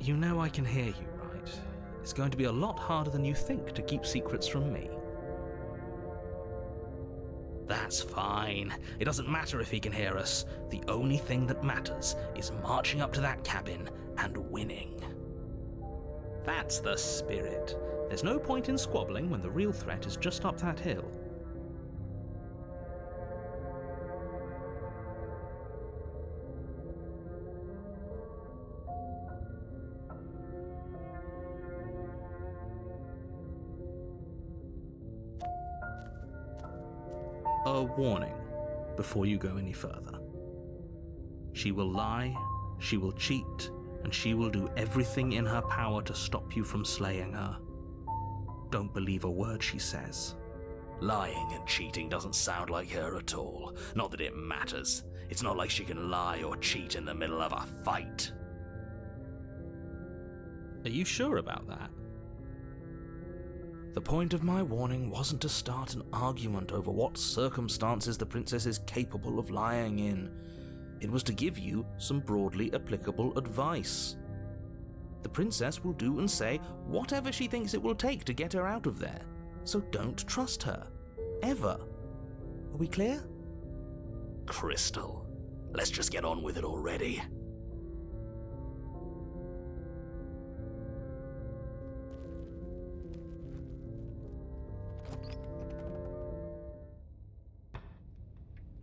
You know I can hear you, right? It's going to be a lot harder than you think to keep secrets from me. That's fine. It doesn't matter if he can hear us. The only thing that matters is marching up to that cabin and winning. That's the spirit. There's no point in squabbling when the real threat is just up that hill. A warning before you go any further. She will lie, she will cheat, and she will do everything in her power to stop you from slaying her. Don't believe a word she says. Lying and cheating doesn't sound like her at all. Not that it matters. It's not like she can lie or cheat in the middle of a fight. Are you sure about that? The point of my warning wasn't to start an argument over what circumstances the princess is capable of lying in. It was to give you some broadly applicable advice. The princess will do and say whatever she thinks it will take to get her out of there, so don't trust her. Ever. Are we clear? Crystal, let's just get on with it already.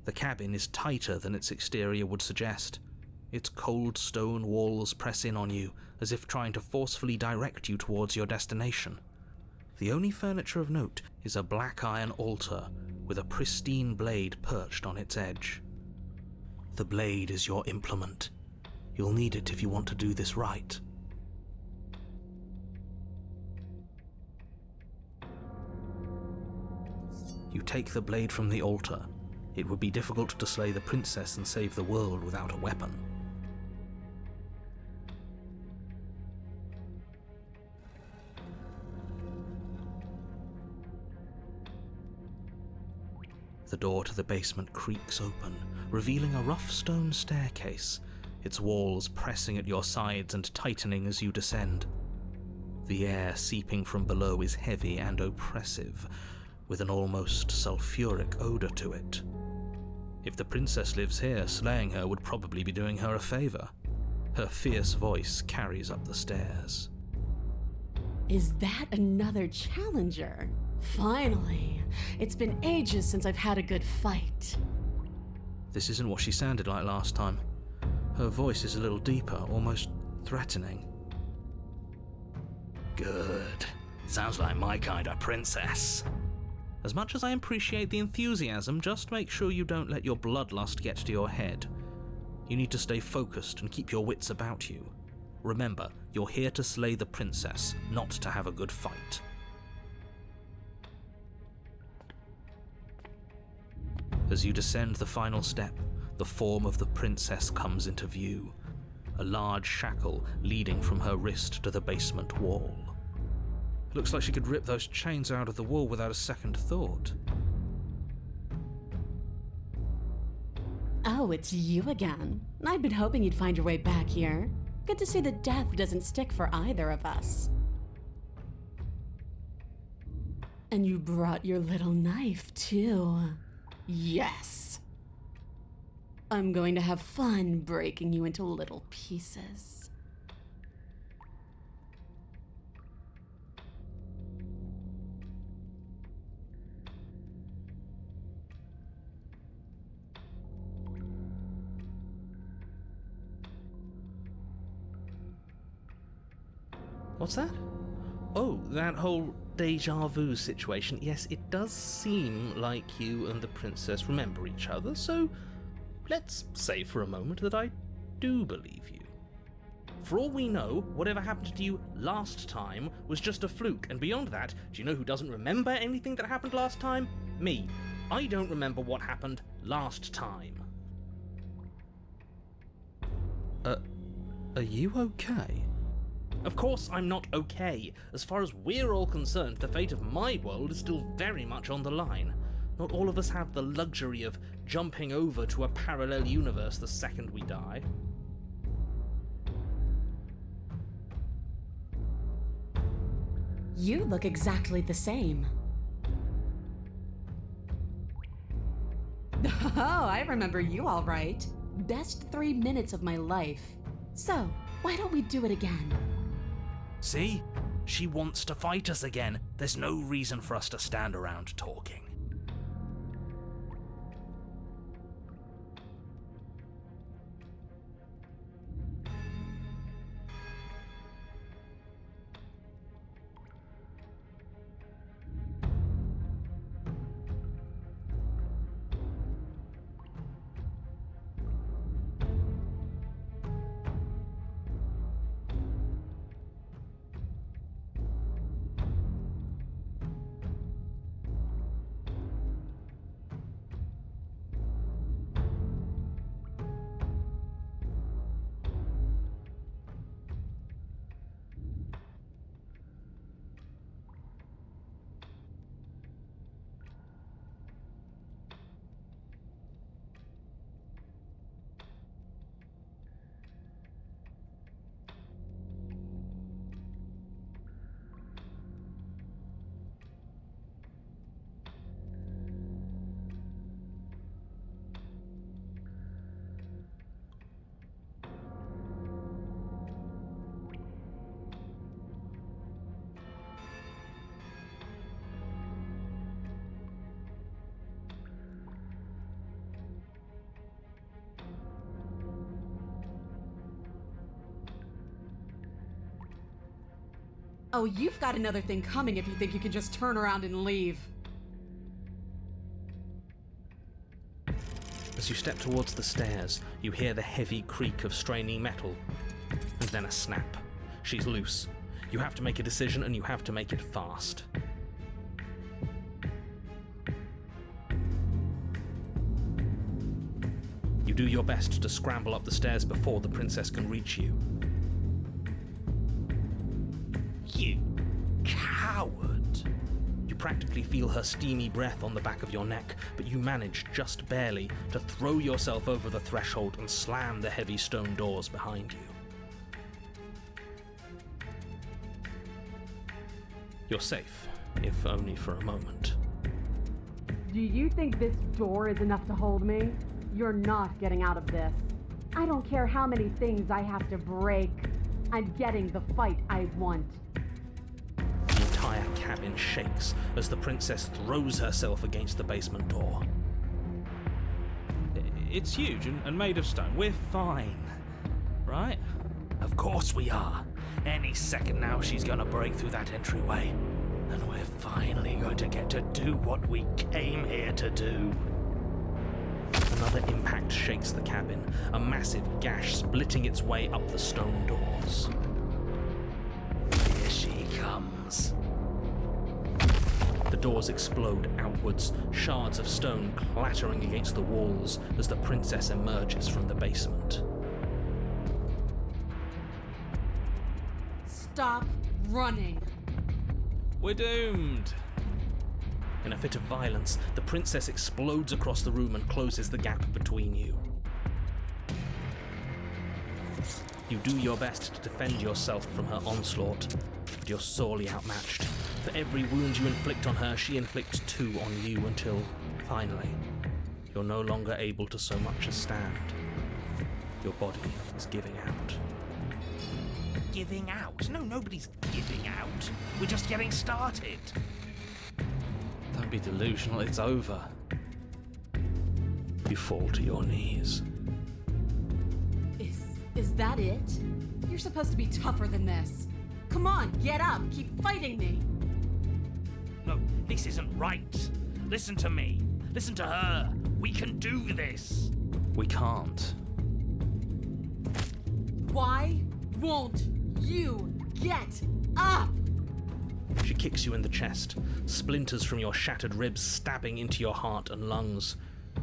The cabin is tighter than its exterior would suggest. Its cold stone walls press in on you, as if trying to forcefully direct you towards your destination. The only furniture of note is a black iron altar with a pristine blade perched on its edge. The blade is your implement. You'll need it if you want to do this right. You take the blade from the altar. It would be difficult to slay the princess and save the world without a weapon. The door to the basement creaks open, revealing a rough stone staircase, its walls pressing at your sides and tightening as you descend. The air seeping from below is heavy and oppressive, with an almost sulphuric odor to it. If the princess lives here, slaying her would probably be doing her a favor. Her fierce voice carries up the stairs. Is that another challenger? Finally! It's been ages since I've had a good fight. This isn't what she sounded like last time. Her voice is a little deeper, almost threatening. Good. Sounds like my kind of princess. As much as I appreciate the enthusiasm, just make sure you don't let your bloodlust get to your head. You need to stay focused and keep your wits about you. Remember, you're here to slay the princess, not to have a good fight. As you descend the final step, the form of the princess comes into view, a large shackle leading from her wrist to the basement wall. Looks like she could rip those chains out of the wall without a second thought. Oh, it's you again. I'd been hoping you'd find your way back here. Good to see that death doesn't stick for either of us. And you brought your little knife, too. Yes! I'm going to have fun breaking you into little pieces. What's that? Oh, that whole deja vu situation. Yes, it does seem like you and the princess remember each other, so let's say for a moment that I do believe you. For all we know, whatever happened to you last time was just a fluke, and beyond that, do you know who doesn't remember anything that happened last time? Me. I don't remember what happened last time. Are you okay? Of course I'm not okay. As far as we're all concerned, the fate of my world is still very much on the line. Not all of us have the luxury of jumping over to a parallel universe the second we die. You look exactly the same. Oh, I remember you all right. Best 3 minutes of my life. So, why don't we do it again? See? She wants to fight us again. There's no reason for us to stand around talking. Oh, you've got another thing coming if you think you can just turn around and leave. As you step towards the stairs, you hear the heavy creak of straining metal, and then a snap. She's loose. You have to make a decision, and you have to make it fast. You do your best to scramble up the stairs before the princess can reach you. You coward! You practically feel her steamy breath on the back of your neck, but you manage, just barely, to throw yourself over the threshold and slam the heavy stone doors behind you. You're safe, if only for a moment. Do you think this door is enough to hold me? You're not getting out of this. I don't care how many things I have to break. I'm getting the fight I want. The entire cabin shakes as the princess throws herself against the basement door. It's huge and made of stone. We're fine, right? Of course we are. Any second now she's gonna break through that entryway. And we're finally going to get to do what we came here to do. Another impact shakes the cabin, a massive gash splitting its way up the stone doors. Here she comes. The doors explode outwards, shards of stone clattering against the walls as the princess emerges from the basement. Stop running. We're doomed! In a fit of violence, the princess explodes across the room and closes the gap between you. You do your best to defend yourself from her onslaught, but you're sorely outmatched. For every wound you inflict on her, she inflicts 2 on you until, finally, you're no longer able to so much as stand. Your body is giving out. Giving out? No, nobody's giving out. We're just getting started. Don't be delusional, it's over. You fall to your knees. Is that it? You're supposed to be tougher than this. Come on, get up, keep fighting me. No, this isn't right. Listen to me. Listen to her. We can do this. We can't. Why won't you get up? She kicks you in the chest, splinters from your shattered ribs stabbing into your heart and lungs.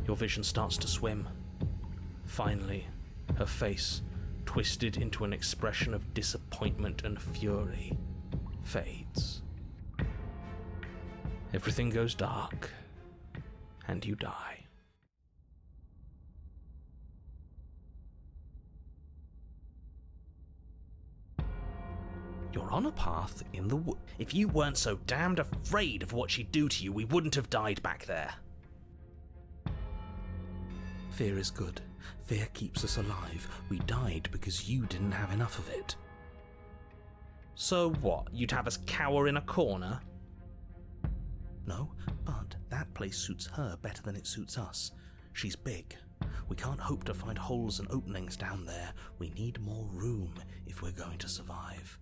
Your vision starts to swim. Finally, her face, twisted into an expression of disappointment and fury, fades. Everything goes dark, and you die. You're on a path in the wood. If you weren't so damned afraid of what she'd do to you, we wouldn't have died back there. Fear is good. Fear keeps us alive. We died because you didn't have enough of it. So what? You'd have us cower in a corner? No, but that place suits her better than it suits us. She's big. We can't hope to find holes and openings down there. We need more room if we're going to survive.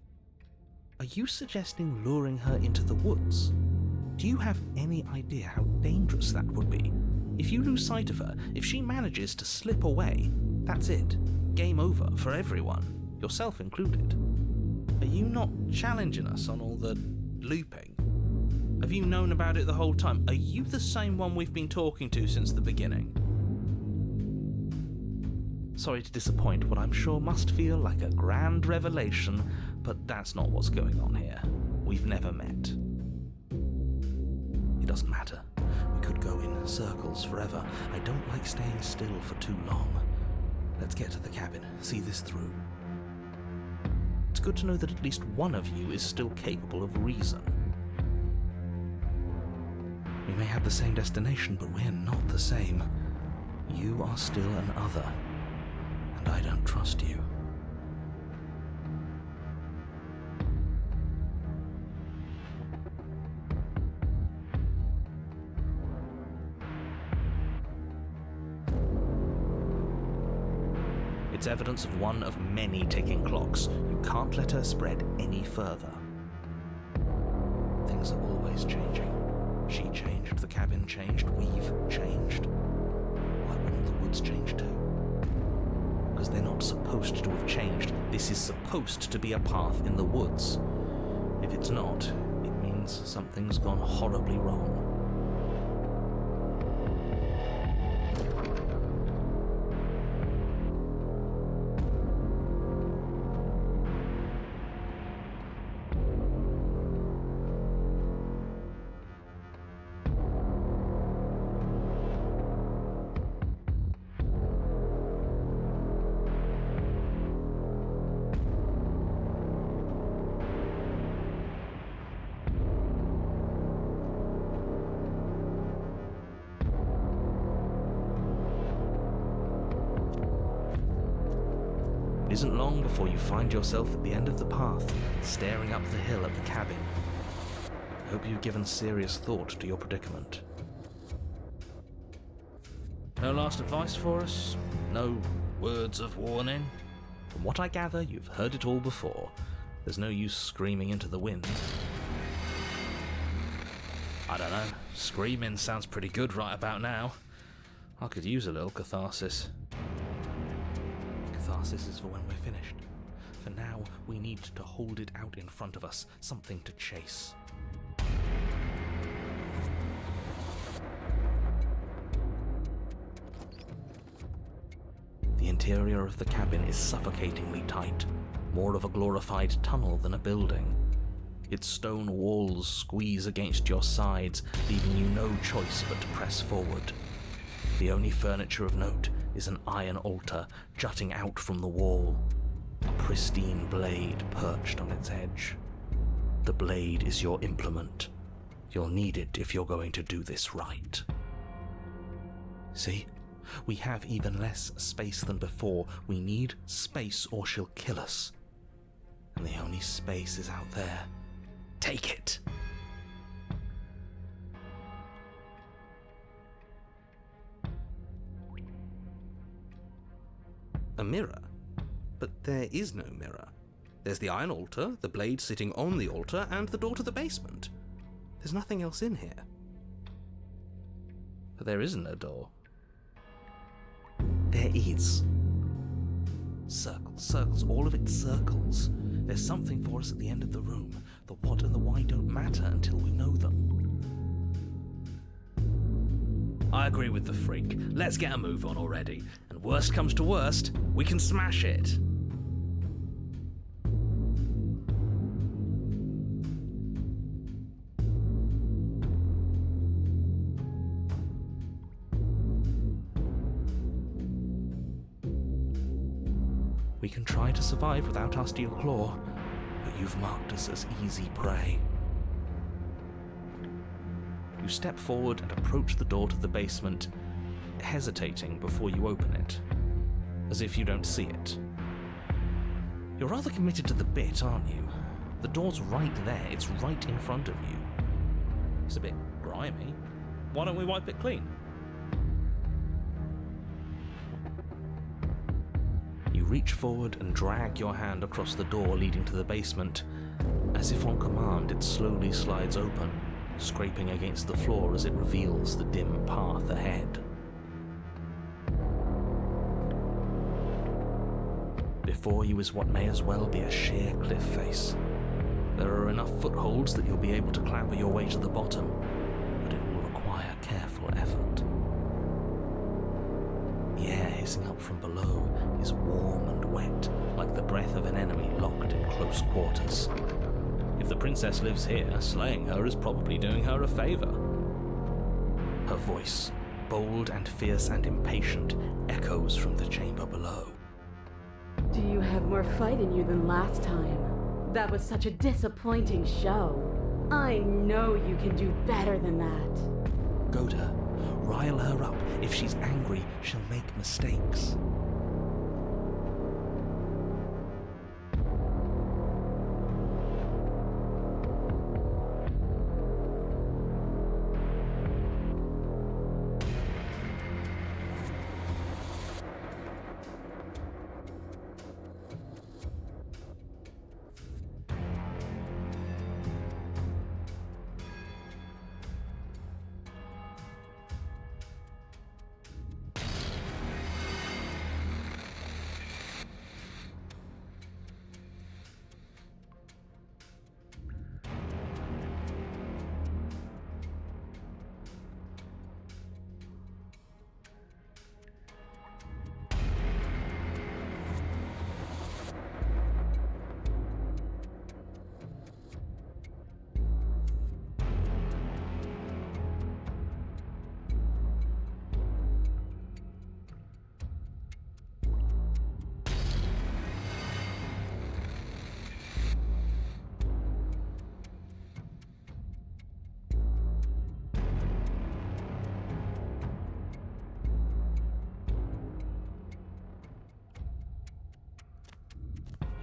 Are you suggesting luring her into the woods? Do you have any idea how dangerous that would be? If you lose sight of her, if she manages to slip away, that's it. Game over for everyone, yourself included. Are you not challenging us on all the looping? Have you known about it the whole time? Are you the same one we've been talking to since the beginning? Sorry to disappoint what I'm sure must feel like a grand revelation, but that's not what's going on here. We've never met. It doesn't matter. We could go in circles forever. I don't like staying still for too long. Let's get to the cabin, see this through. It's good to know that at least one of you is still capable of reason. We may have the same destination, but we're not the same. You are still an other, and I don't trust you. It's evidence of one of many ticking clocks. You can't let her spread any further. things are always changing. She changed, the cabin changed, we've changed. Why wouldn't the woods change too? Because they're not supposed to have changed. This is supposed to be a path in the woods. If it's not, it means something's gone horribly wrong. It isn't long before you find yourself at the end of the path, staring up the hill at the cabin. I hope you've given serious thought to your predicament. No last advice for us? No words of warning? From what I gather, you've heard it all before. There's no use screaming into the wind. I don't know. Screaming sounds pretty good right about now. I could use a little catharsis. Catharsis is for when we're finished. For now, we need to hold it out in front of us, something to chase. The interior of the cabin is suffocatingly tight, more of a glorified tunnel than a building. Its stone walls squeeze against your sides, leaving you no choice but to press forward. The only furniture of note is an iron altar jutting out from the wall, a pristine blade perched on its edge. The blade is your implement. You'll need it if you're going to do this right. See? We have even less space than before. We need space or she'll kill us. And the only space is out there. Take it! A mirror? But there is no mirror. There's the iron altar, the blade sitting on the altar, and the door to the basement. There's nothing else in here. But there isn't a door. There is. Circles, circles, all of it circles. There's something for us at the end of the room. The what and the why don't matter until we know them. I agree with the freak. Let's get a move on already. And worst comes to worst, we can smash it. We can try to survive without our steel claw, but you've marked us as easy prey. You step forward and approach the door to the basement, hesitating before you open it, as if you don't see it. You're rather committed to the bit, aren't you? The door's right there, it's right in front of you. It's a bit grimy. Why don't we wipe it clean? You reach forward and drag your hand across the door leading to the basement. As if on command, it slowly slides open, scraping against the floor as it reveals the dim path ahead. Before you is what may as well be a sheer cliff face. There are enough footholds that you'll be able to clamber your way to the bottom, but it will require careful effort. The air hissing up from below is warm and wet, like the breath of an enemy locked in close quarters. If the princess lives here, slaying her is probably doing her a favor. Her voice, bold and fierce and impatient, echoes from the chamber below. Do you have more fight in you than last time? That was such a disappointing show. I know you can do better than that. Goad her. Rile her up. If she's angry, she'll make mistakes.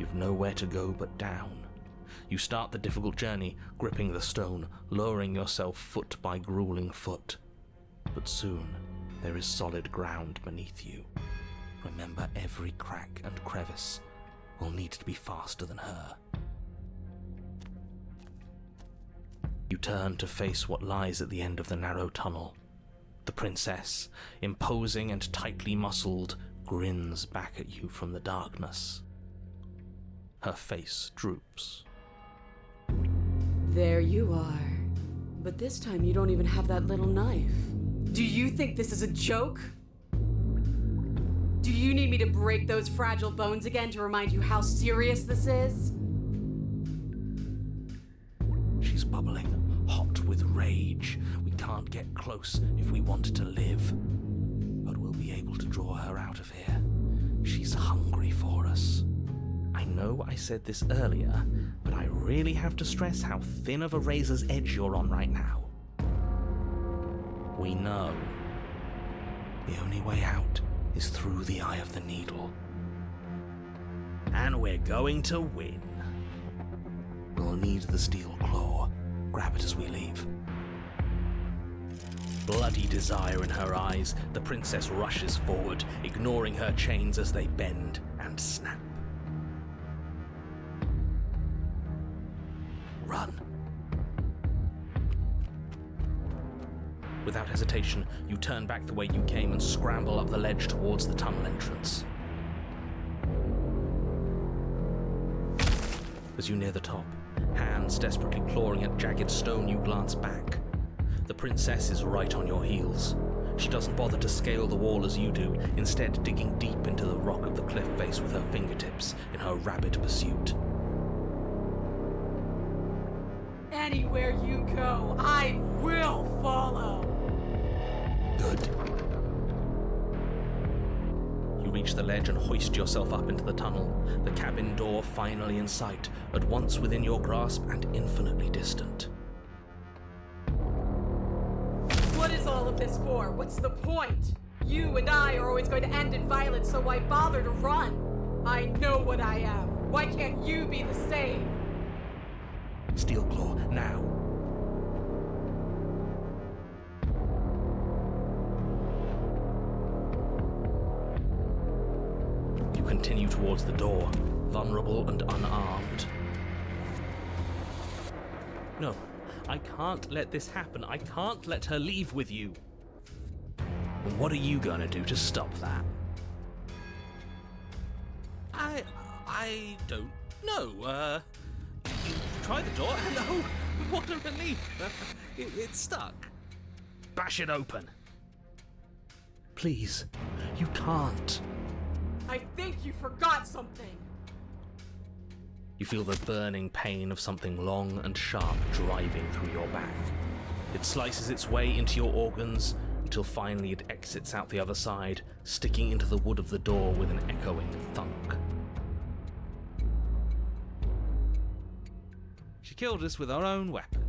You've nowhere to go but down. You start the difficult journey, gripping the stone, lowering yourself foot by grueling foot. But soon, there is solid ground beneath you. Remember, every crack and crevice will need to be faster than her. You turn to face what lies at the end of the narrow tunnel. The princess, imposing and tightly muscled, grins back at you from the darkness. Her face droops. There you are. But this time you don't even have that little knife. Do you think this is a joke? Do you need me to break those fragile bones again to remind you how serious this is? She's bubbling, hot with rage. We can't get close if we want to live. But we'll be able to draw her out of here. She's hungry for us. I know I said this earlier, but I really have to stress how thin of a razor's edge you're on right now. We know. The only way out is through the eye of the needle. And we're going to win. We'll need the steel claw. Grab it as we leave. Bloody desire in her eyes, the princess rushes forward, ignoring her chains as they bend and snap. Run. Without hesitation, you turn back the way you came and scramble up the ledge towards the tunnel entrance. As you near the top, hands desperately clawing at jagged stone, you glance back. The princess is right on your heels. She doesn't bother to scale the wall as you do, instead digging deep into the rock of the cliff face with her fingertips in her rabid pursuit. Anywhere you go, I will follow. Good. You reach the ledge and hoist yourself up into the tunnel, the cabin door finally in sight, at once within your grasp and infinitely distant. What is all of this for? What's the point? You and I are always going to end in violence, so why bother to run? I know what I am. Why can't you be the same? Steel claw, now. You continue towards the door, vulnerable and unarmed. No, I can't let this happen. I can't let her leave with you. And what are you gonna do to stop that? I don't know. You try the door and oh, what a relief. It's stuck. Bash it open. Please, you can't. I think you forgot something. You feel the burning pain of something long and sharp driving through your back. It slices its way into your organs until finally it exits out the other side, sticking into the wood of the door with an echoing thunk. She killed us with our own weapon.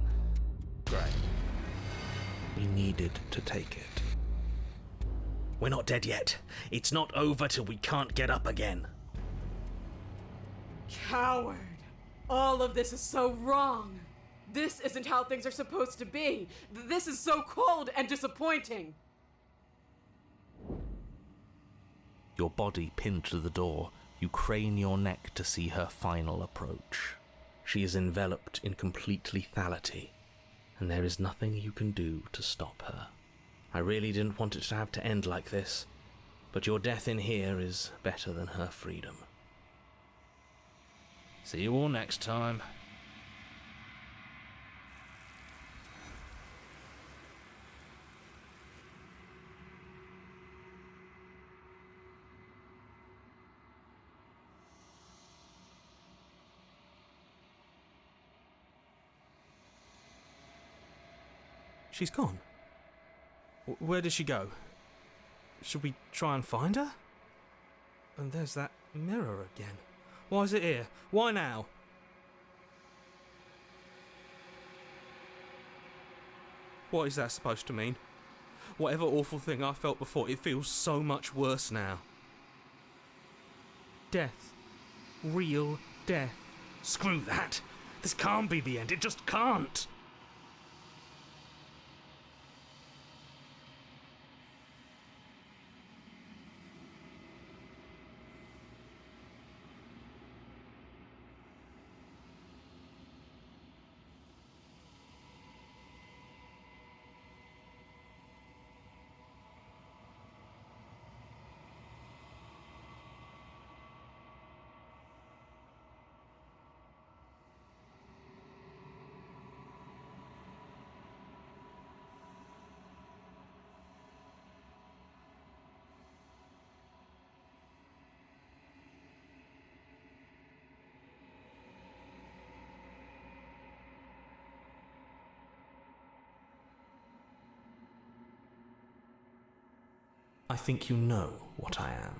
Great. We needed to take it. We're not dead yet. It's not over till we can't get up again. Coward. All of this is so wrong. This isn't how things are supposed to be. This is so cold and disappointing. Your body pinned to the door, you crane your neck to see her final approach. She is enveloped in complete lethality, and there is nothing you can do to stop her. I really didn't want it to have to end like this, but your death in here is better than her freedom. See you all next time. She's gone. Where did she go? Should we try and find her? And there's that mirror again. Why is it here? Why now? What is that supposed to mean? Whatever awful thing I felt before, it feels so much worse now. Death. Real Death. Screw that. This can't be the end. It just can't. I think you know what I am.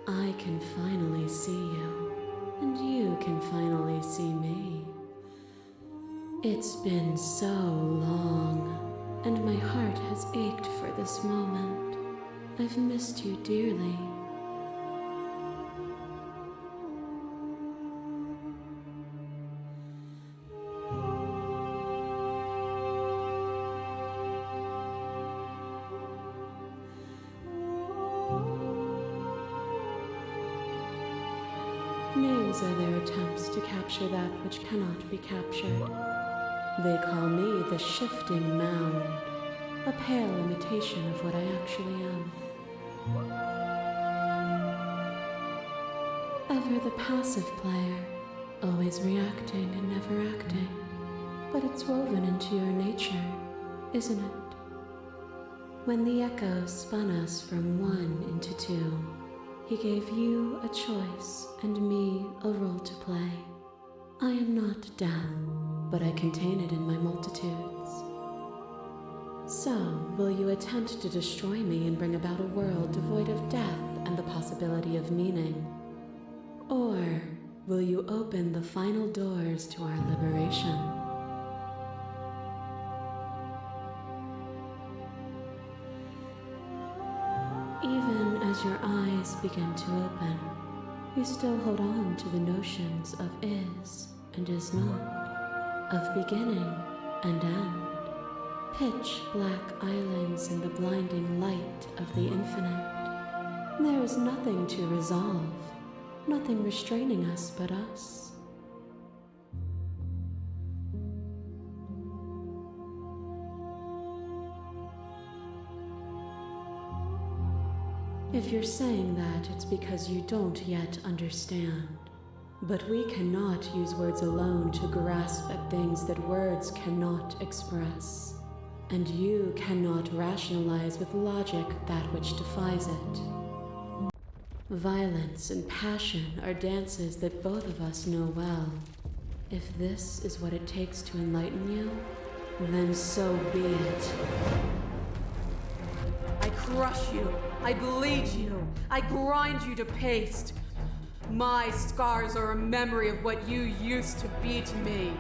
I can finally see you, and you can finally see me. It's been so long, and my heart has ached for this moment. I've missed you dearly. Names are their attempts to capture that which cannot be captured. They call me the shifting mound, a pale imitation of what I actually am. Ever the passive player, always reacting and never acting. But it's woven into your nature, isn't it? When the echo spun us from one into two, he gave you a choice and me a role to play. I am not death, but I contain it in my multitudes. So, will you attempt to destroy me and bring about a world devoid of death and the possibility of meaning? Or will you open the final doors to our liberation? Even as your eyes begin to open, you still hold on to the notions of is and is not, of beginning and end, pitch black islands in the blinding light of the infinite. There is nothing to resolve, nothing restraining us but us. If you're saying that, it's because you don't yet understand. But we cannot use words alone to grasp at things that words cannot express. And you cannot rationalize with logic that which defies it. Violence and passion are dances that both of us know well. If this is what it takes to enlighten you, then so be it. I crush you. I bleed you. I grind you to paste. My scars are a memory of what you used to be to me.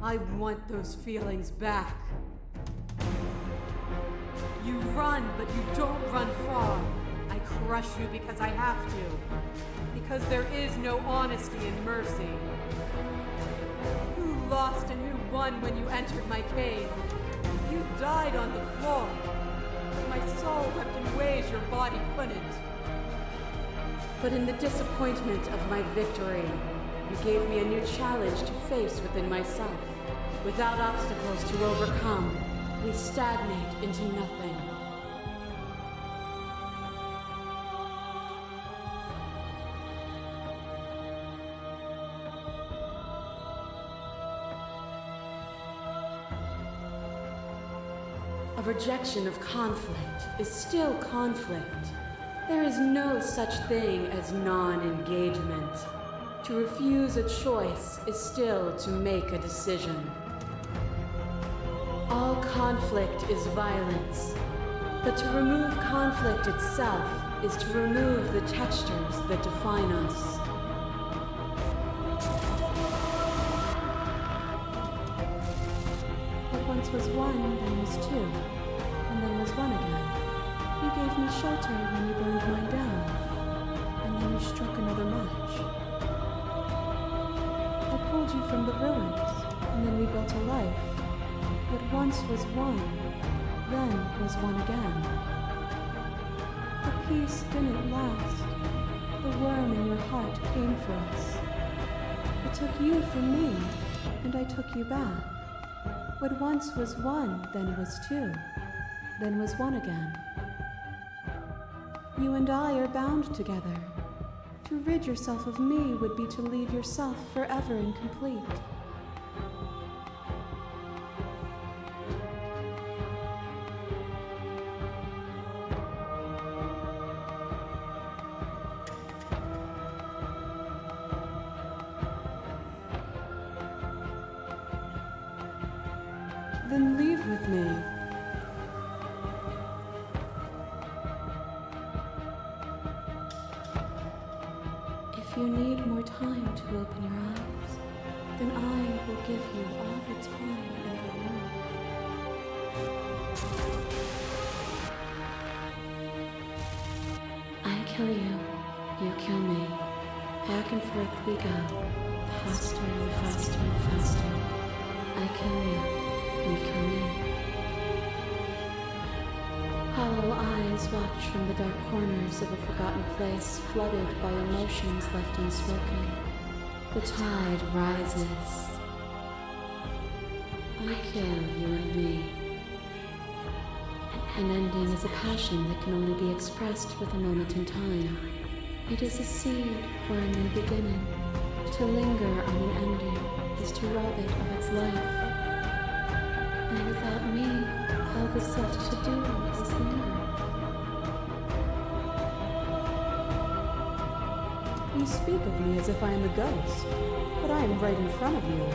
I want those feelings back. You run, but you don't run far. I crush you because I have to. Because there is no honesty in mercy. Who lost and who won when you entered my cave? You died on the floor. My soul wept in ways your body couldn't. But in the disappointment of my victory, you gave me a new challenge to face within myself. Without obstacles to overcome, we stagnate into nothing. A rejection of conflict is still conflict. There is no such thing as non-engagement. To refuse a choice is still to make a decision. All conflict is violence, but to remove conflict itself is to remove the textures that define us. What once was one, then was two, and then was one again. You gave me shelter when you burned mine down, and then you struck another match. I pulled you from the ruins, and then we built a life. What once was one, then was one again. The peace didn't last. The worm in your heart came for us. It took you from me, and I took you back. What once was one, then was two, then was one again. You and I are bound together. To rid yourself of me would be to leave yourself forever incomplete. Then leave with me. If you need more time to open your eyes, then I will give you all the time in the world. I kill you, you kill me. Back and forth we go, faster and faster and faster. I kill you, you kill me. Hollow eyes watch from the dark corners of a forgotten place flooded by emotions left unspoken. The tide rises. I kill you and me. An ending is a passion that can only be expressed with a moment in time. It is a seed for a new beginning. To linger on an ending is to rob it of its life. And without me, all that's left to do is linger. You speak of me as if I am a ghost, but I am right in front of you.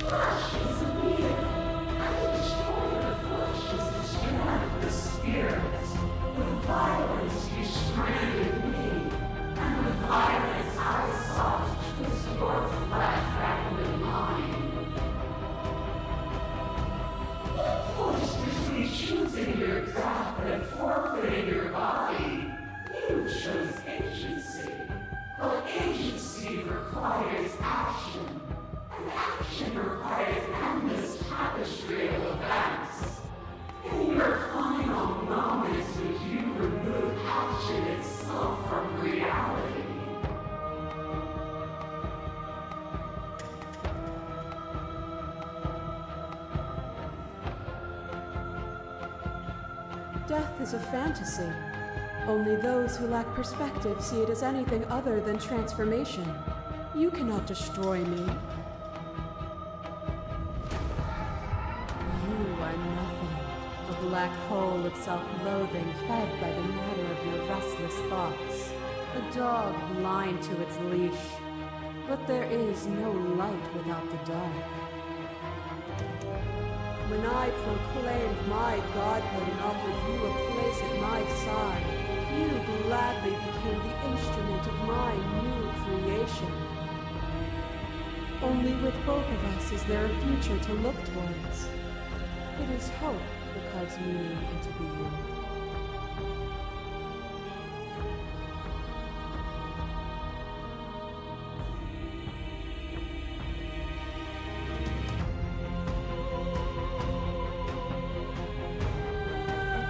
Flesh is weird. I can destroy the flesh is destroyed the spirit. With violence you stranded me, and with violence I sought to twist your flesh back into mine. What forced you to choosing your death and forfeiting your body? You chose agency. But agency requires action. And action requires endless tapestry of events. In your final moments would you remove action itself from reality? Death is a fantasy. Only those who lack perspective see it as anything other than transformation. You cannot destroy me. You are nothing. A black hole of self-loathing fed by the matter of your restless thoughts. A dog blind to its leash. But there is no light without the dark. when I proclaimed my godhood and offered you a place at my side, you gladly became the instrument of my new creation. Only with both of us is there a future to look towards. It is hope that carves meaning into being.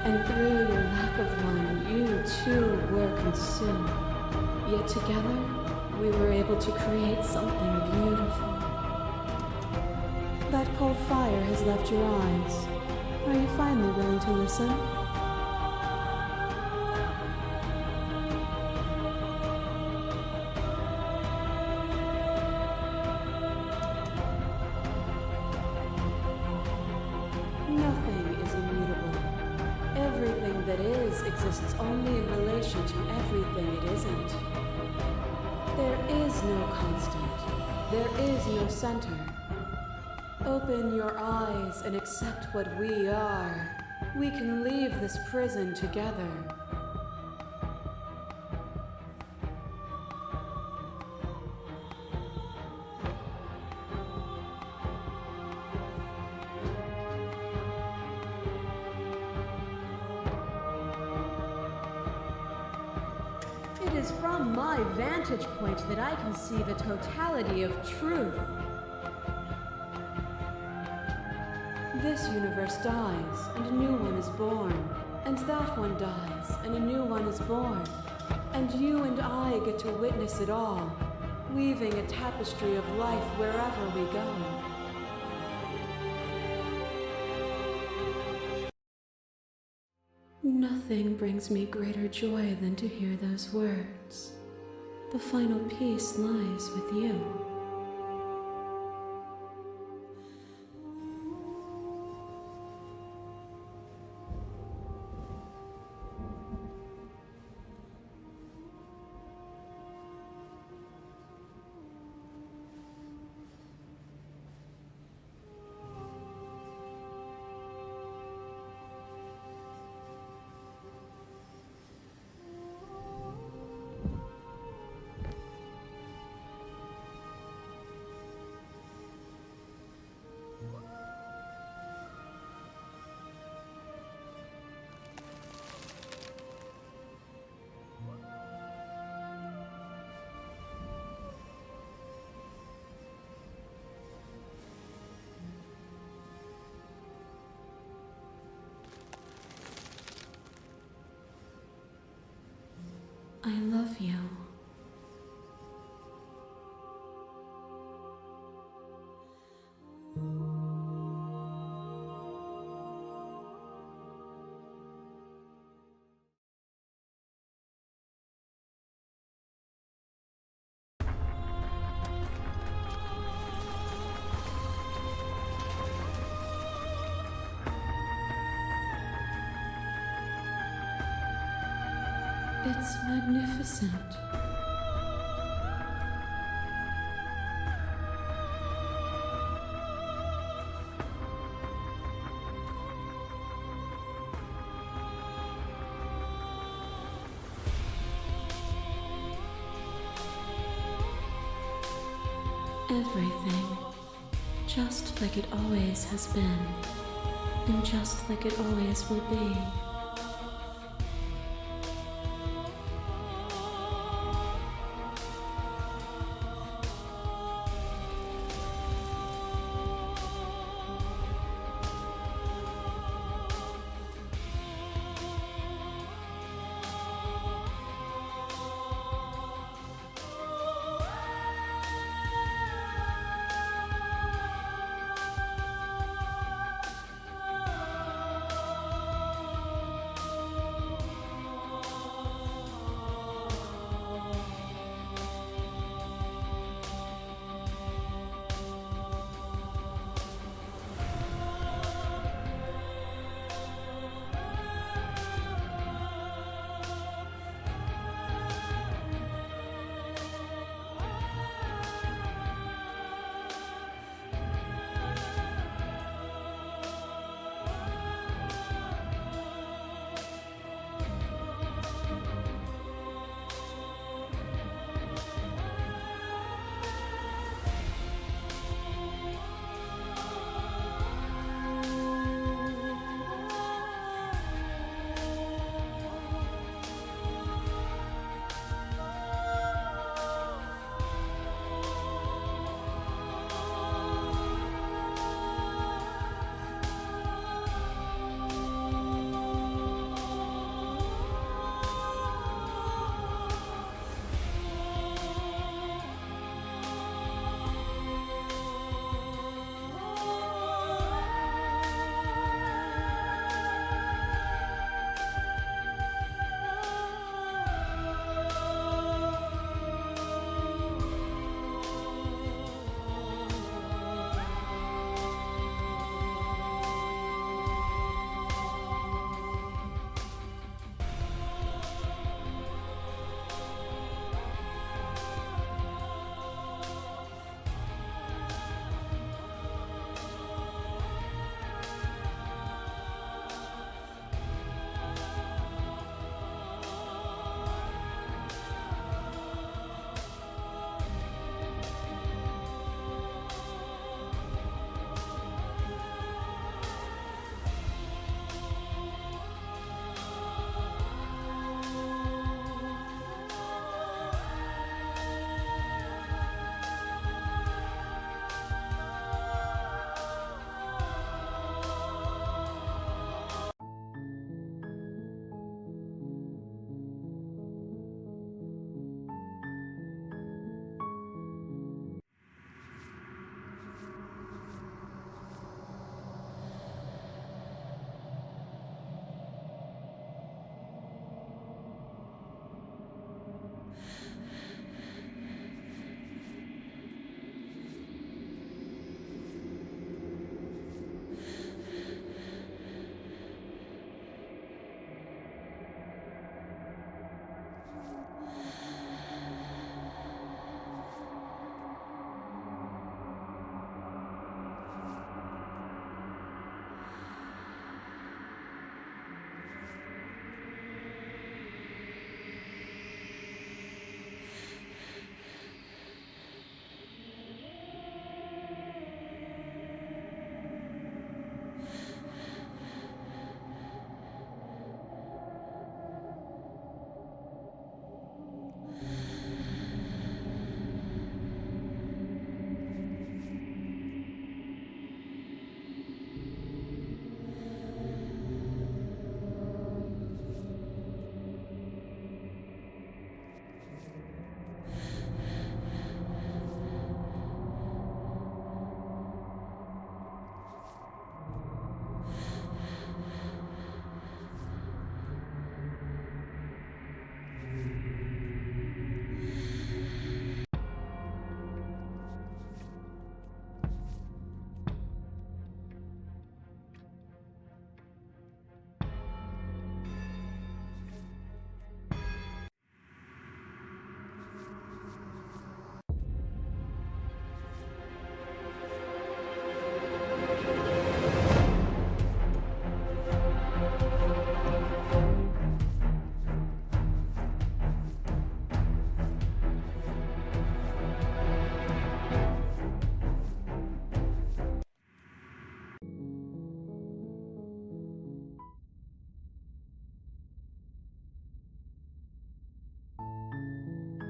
And through your lack of one, you too were consumed. Yet together, we were able to create something beautiful. That cold fire has left your eyes. Are you finally willing to listen? Nothing is immutable. Everything that is exists only in relation to everything it isn't. There is no constant. There is no center. Open your eyes and accept what we are. We can leave this prison together. It is from my vantage point that I can see the totality of truth. This universe dies, and a new one is born. And that one dies, and a new one is born. And you and I get to witness it all, weaving a tapestry of life wherever we go. Nothing brings me greater joy than to hear those words. The final peace lies with you. I love you. It's magnificent. Everything, just like it always has been, and just like it always will be.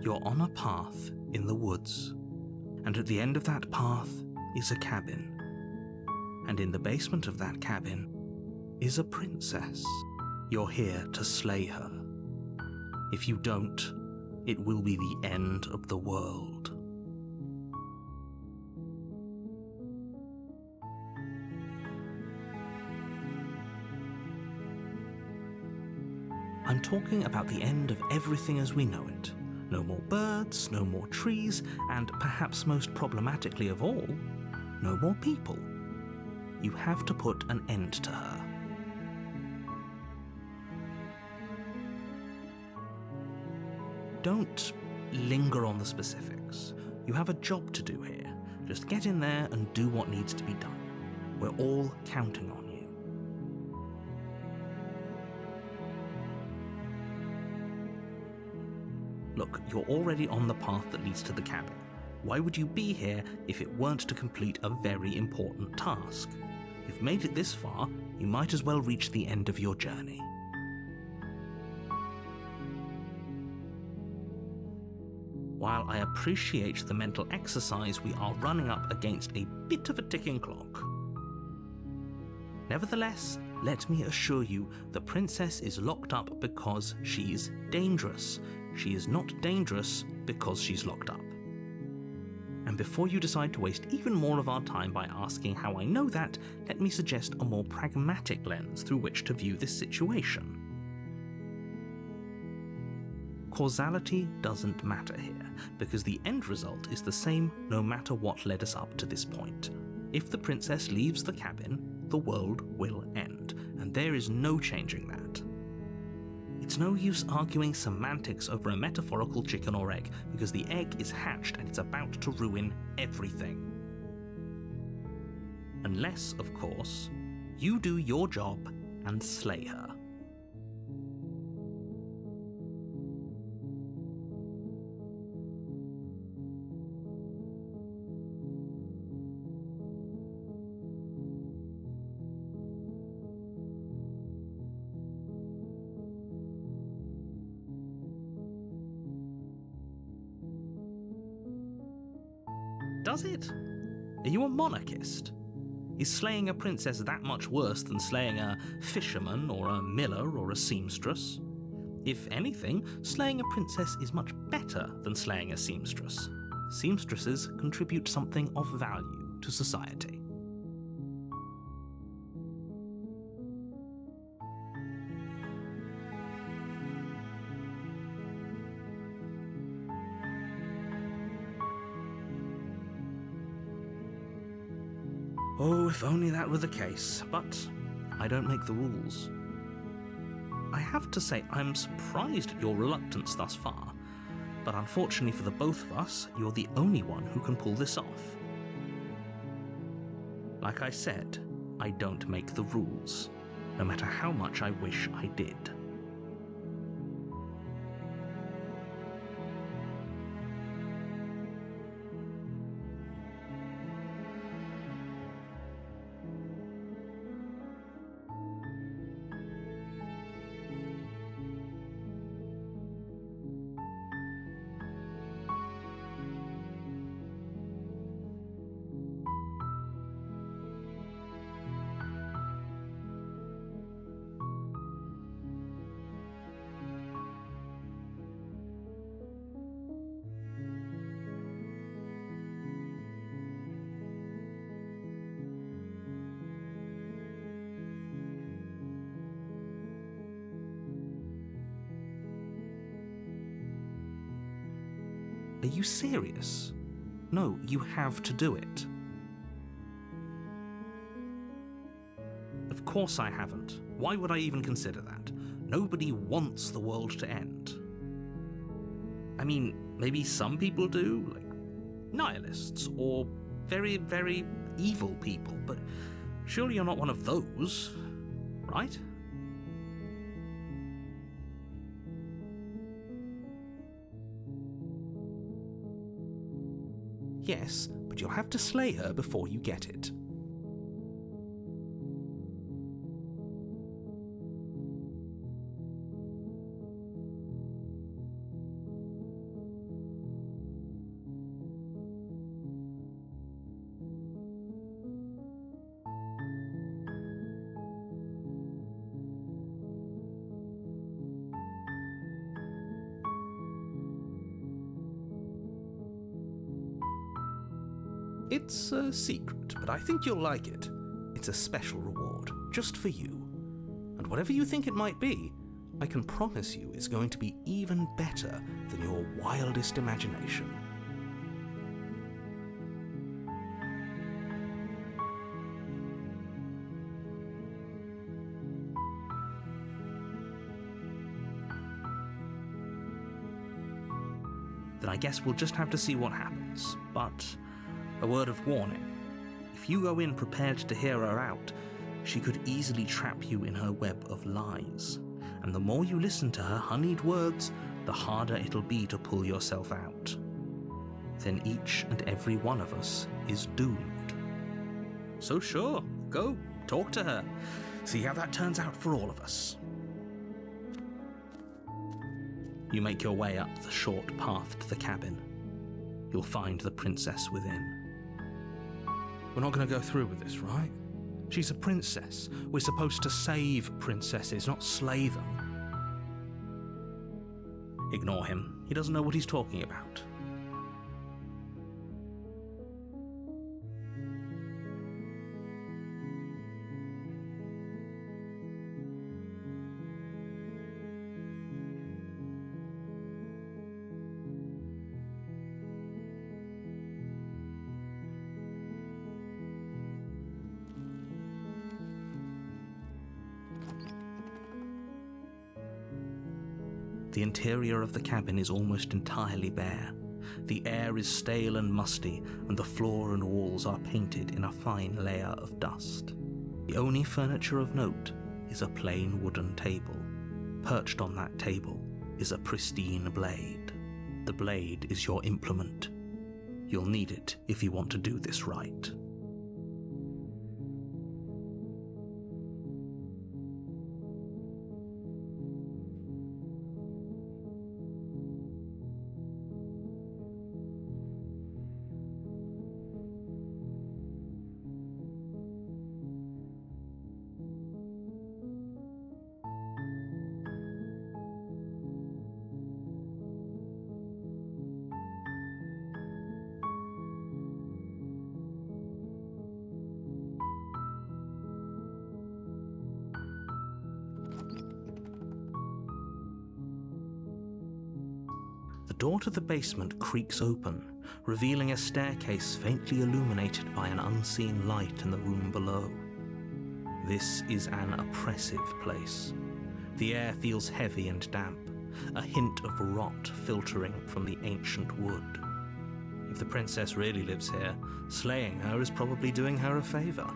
You're on a path in the woods, and at the end of that path is a cabin. And in the basement of that cabin is a princess. You're here to slay her. If you don't, it will be the end of the world. I'm talking about the end of everything as we know it. No more birds, no more trees, and perhaps most problematically of all, no more people. You have to put an end to her. Don't linger on the specifics. You have a job to do here. Just get in there and do what needs to be done. We're all counting on you. Look, you're already on the path that leads to the cabin. Why would you be here if it weren't to complete a very important task? You've made it this far, you might as well reach the end of your journey. While I appreciate the mental exercise, we are running up against a bit of a ticking clock. Nevertheless, let me assure you, the princess is locked up because she's dangerous. She is not dangerous because she's locked up. And before you decide to waste even more of our time by asking how I know that, let me suggest a more pragmatic lens through which to view this situation. Causality doesn't matter here, because the end result is the same no matter what led us up to this point. If the princess leaves the cabin, the world will end, and there is no changing that. It's no use arguing semantics over a metaphorical chicken or egg, because the egg is hatched and it's about to ruin everything. Unless, of course, you do your job and slay her. Does it? Are you a monarchist? Is slaying a princess that much worse than slaying a fisherman or a miller or a seamstress? If anything, slaying a princess is much better than slaying a seamstress. Seamstresses contribute something of value to society. Oh, if only that were the case, but I don't make the rules. I have to say, I'm surprised at your reluctance thus far, but unfortunately for the both of us, you're the only one who can pull this off. Like I said, I don't make the rules, no matter how much I wish I did. Are you serious? No, you have to do it. Of course I haven't. Why would I even consider that? Nobody wants the world to end. I mean, maybe some people do, like nihilists, or very, very evil people, but surely you're not one of those, right? Yes, but you'll have to slay her before you get it. It's a secret, but I think you'll like it. It's a special reward, just for you. And whatever you think it might be, I can promise you it's going to be even better than your wildest imagination. Then I guess we'll just have to see what happens. But a word of warning. If you go in prepared to hear her out, she could easily trap you in her web of lies. And the more you listen to her honeyed words, the harder it'll be to pull yourself out. Then each and every one of us is doomed. So sure, go, talk to her. See how that turns out for all of us. You make your way up the short path to the cabin. You'll find the princess within. We're not going to go through with this, right? She's a princess. We're supposed to save princesses, not slay them. Ignore him. He doesn't know what he's talking about. The interior of the cabin is almost entirely bare. The air is stale and musty, and the floor and walls are painted in a fine layer of dust. The only furniture of note is a plain wooden table. Perched on that table is a pristine blade. The blade is your implement. You'll need it if you want to do this right. The door to the basement creaks open, revealing a staircase faintly illuminated by an unseen light in the room below. This is an oppressive place. The air feels heavy and damp, a hint of rot filtering from the ancient wood. If the princess really lives here, slaying her is probably doing her a favor.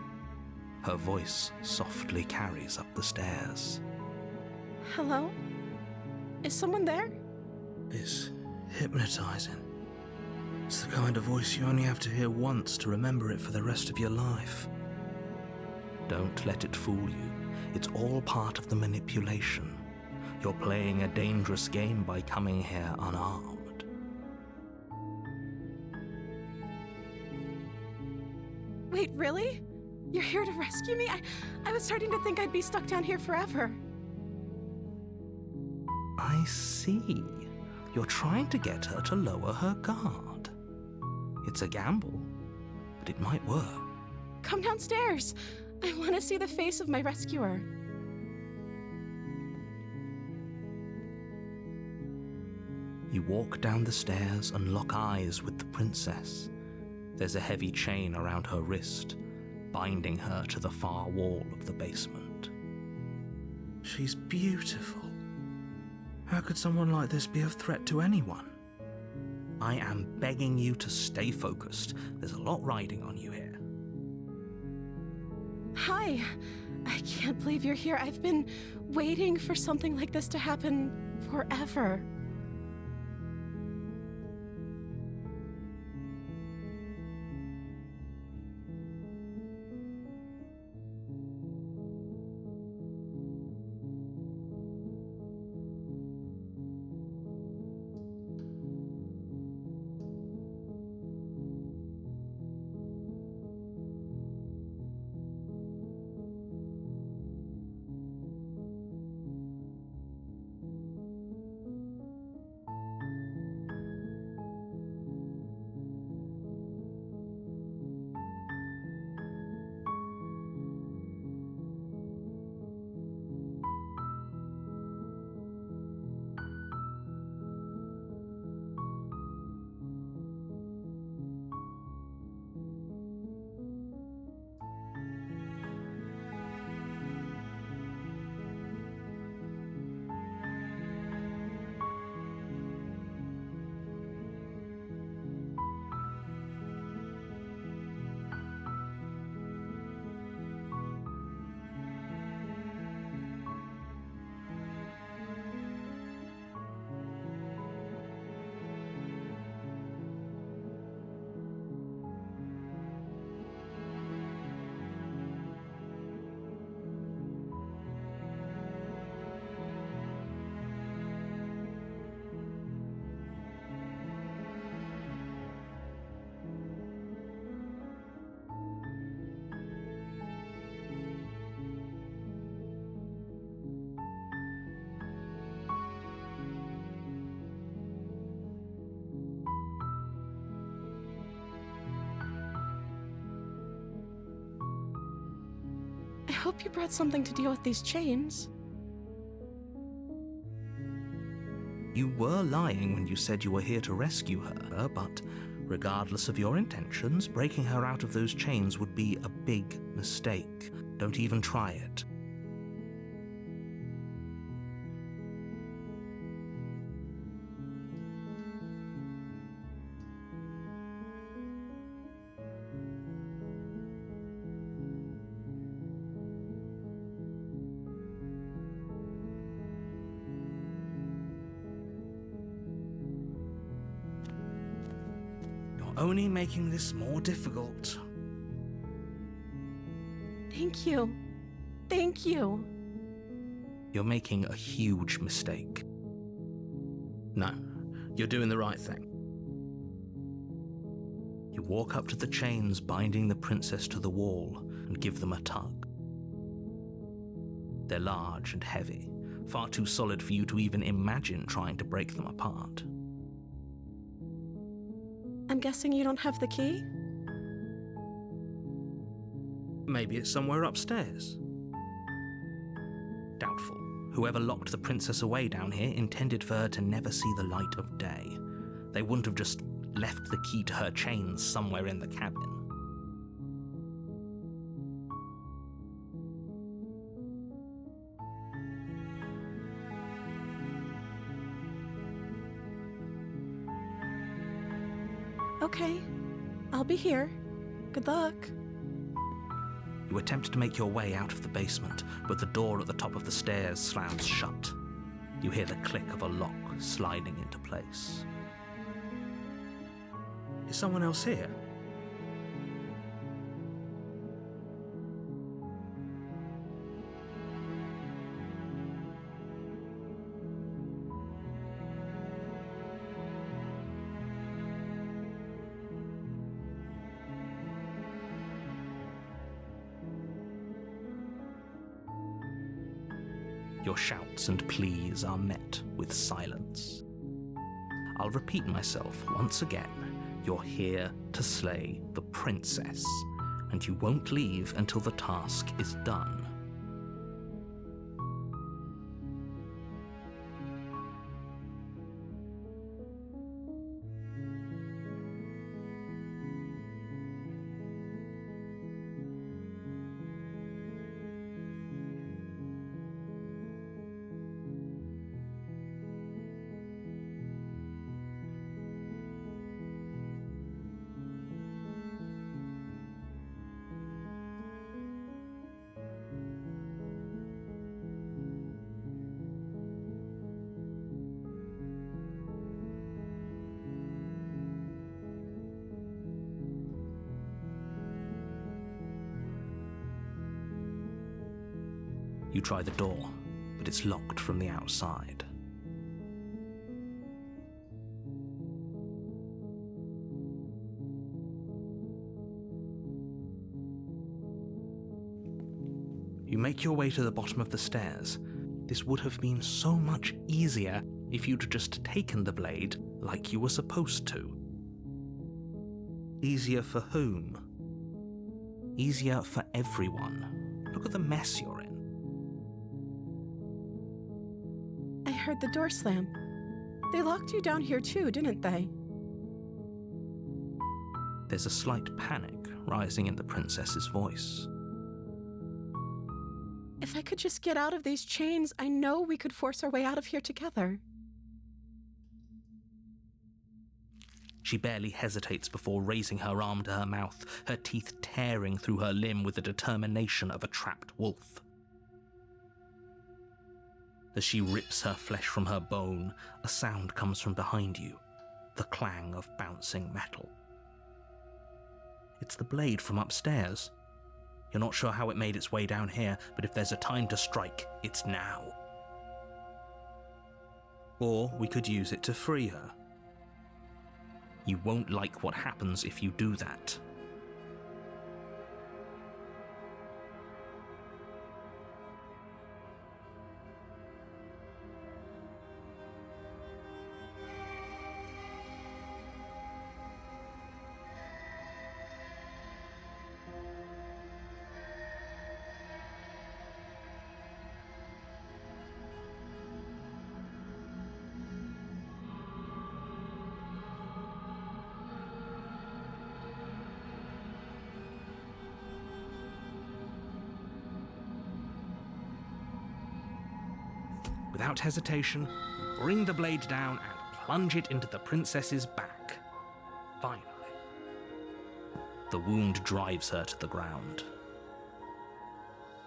Her voice softly carries up the stairs. Hello? Is someone there? It's hypnotizing. It's the kind of voice you only have to hear once to remember it for the rest of your life. Don't let it fool you. It's all part of the manipulation. You're playing a dangerous game by coming here unarmed. Wait, really? You're here to rescue me? I was starting to think I'd be stuck down here forever. I see. You're trying to get her to lower her guard. It's a gamble, but it might work. Come downstairs. I want to see the face of my rescuer. You walk down the stairs and lock eyes with the princess. There's a heavy chain around her wrist, binding her to the far wall of the basement. She's beautiful. How could someone like this be of threat to anyone? I am begging you to stay focused. There's a lot riding on you here. Hi. I can't believe you're here. I've been waiting for something like this to happen forever. hope you brought something to deal with these chains. You were lying when you said you were here to rescue her, but regardless of your intentions, breaking her out of those chains would be a big mistake. Don't even try it. Only making this more difficult. Thank you. Thank you. You're making a huge mistake. No, you're doing the right thing. You walk up to the chains binding the princess to the wall and give them a tug. They're large and heavy, far too solid for you to even imagine trying to break them apart. I'm guessing you don't have the key? Maybe it's somewhere upstairs. Doubtful. Whoever locked the princess away down here intended for her to never see the light of day. They wouldn't have just left the key to her chains somewhere in the cabin. Okay, I'll be here. Good luck. You attempt to make your way out of the basement, but the door at the top of the stairs slams shut. You hear the click of a lock sliding into place. Is someone else here? Your shouts and pleas are met with silence. I'll repeat myself once again. You're here to slay the princess, and you won't leave until the task is done. You try the door, but it's locked from the outside. You make your way to the bottom of the stairs. This would have been so much easier if you'd just taken the blade like you were supposed to. Easier for whom? Easier for everyone. Look at the mess you're in. I heard the door slam. They locked you down here too, didn't they? There's a slight panic rising in the princess's voice. If I could just get out of these chains, I know we could force our way out of here together. She barely hesitates before raising her arm to her mouth, her teeth tearing through her limb with the determination of a trapped wolf. As she rips her flesh from her bone, a sound comes from behind you, the clang of bouncing metal. It's the blade from upstairs. You're not sure how it made its way down here, but if there's a time to strike, it's now. Or we could use it to free her. You won't like what happens if you do that. Without hesitation, bring the blade down and plunge it into the princess's back. Finally. The wound drives her to the ground.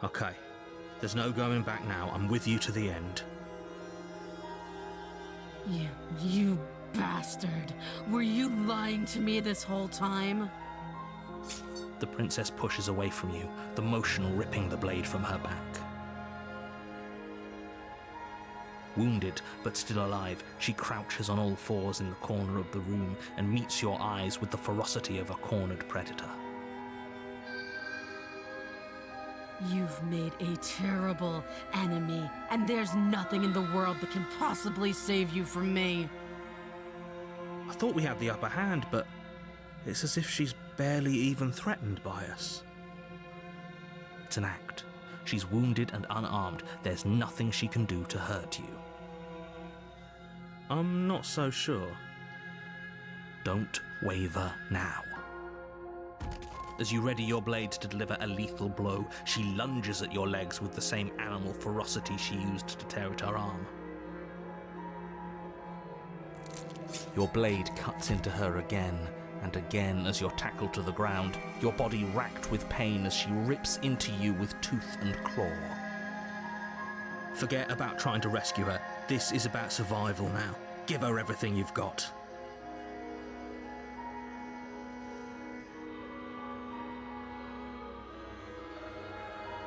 Okay, there's no going back now. I'm with you to the end. You bastard! Were you lying to me this whole time? The princess pushes away from you, the motion ripping the blade from her back. Wounded, but still alive, she crouches on all fours in the corner of the room and meets your eyes with the ferocity of a cornered predator. You've made a terrible enemy, and there's nothing in the world that can possibly save you from me. I thought we had the upper hand, but it's as if she's barely even threatened by us. It's an act. She's wounded and unarmed. There's nothing she can do to hurt you. I'm not so sure. Don't waver now. As you ready your blade to deliver a lethal blow, she lunges at your legs with the same animal ferocity she used to tear at her arm. Your blade cuts into her again and again as you're tackled to the ground, your body racked with pain as she rips into you with tooth and claw. Forget about trying to rescue her. This is about survival now. Give her everything you've got.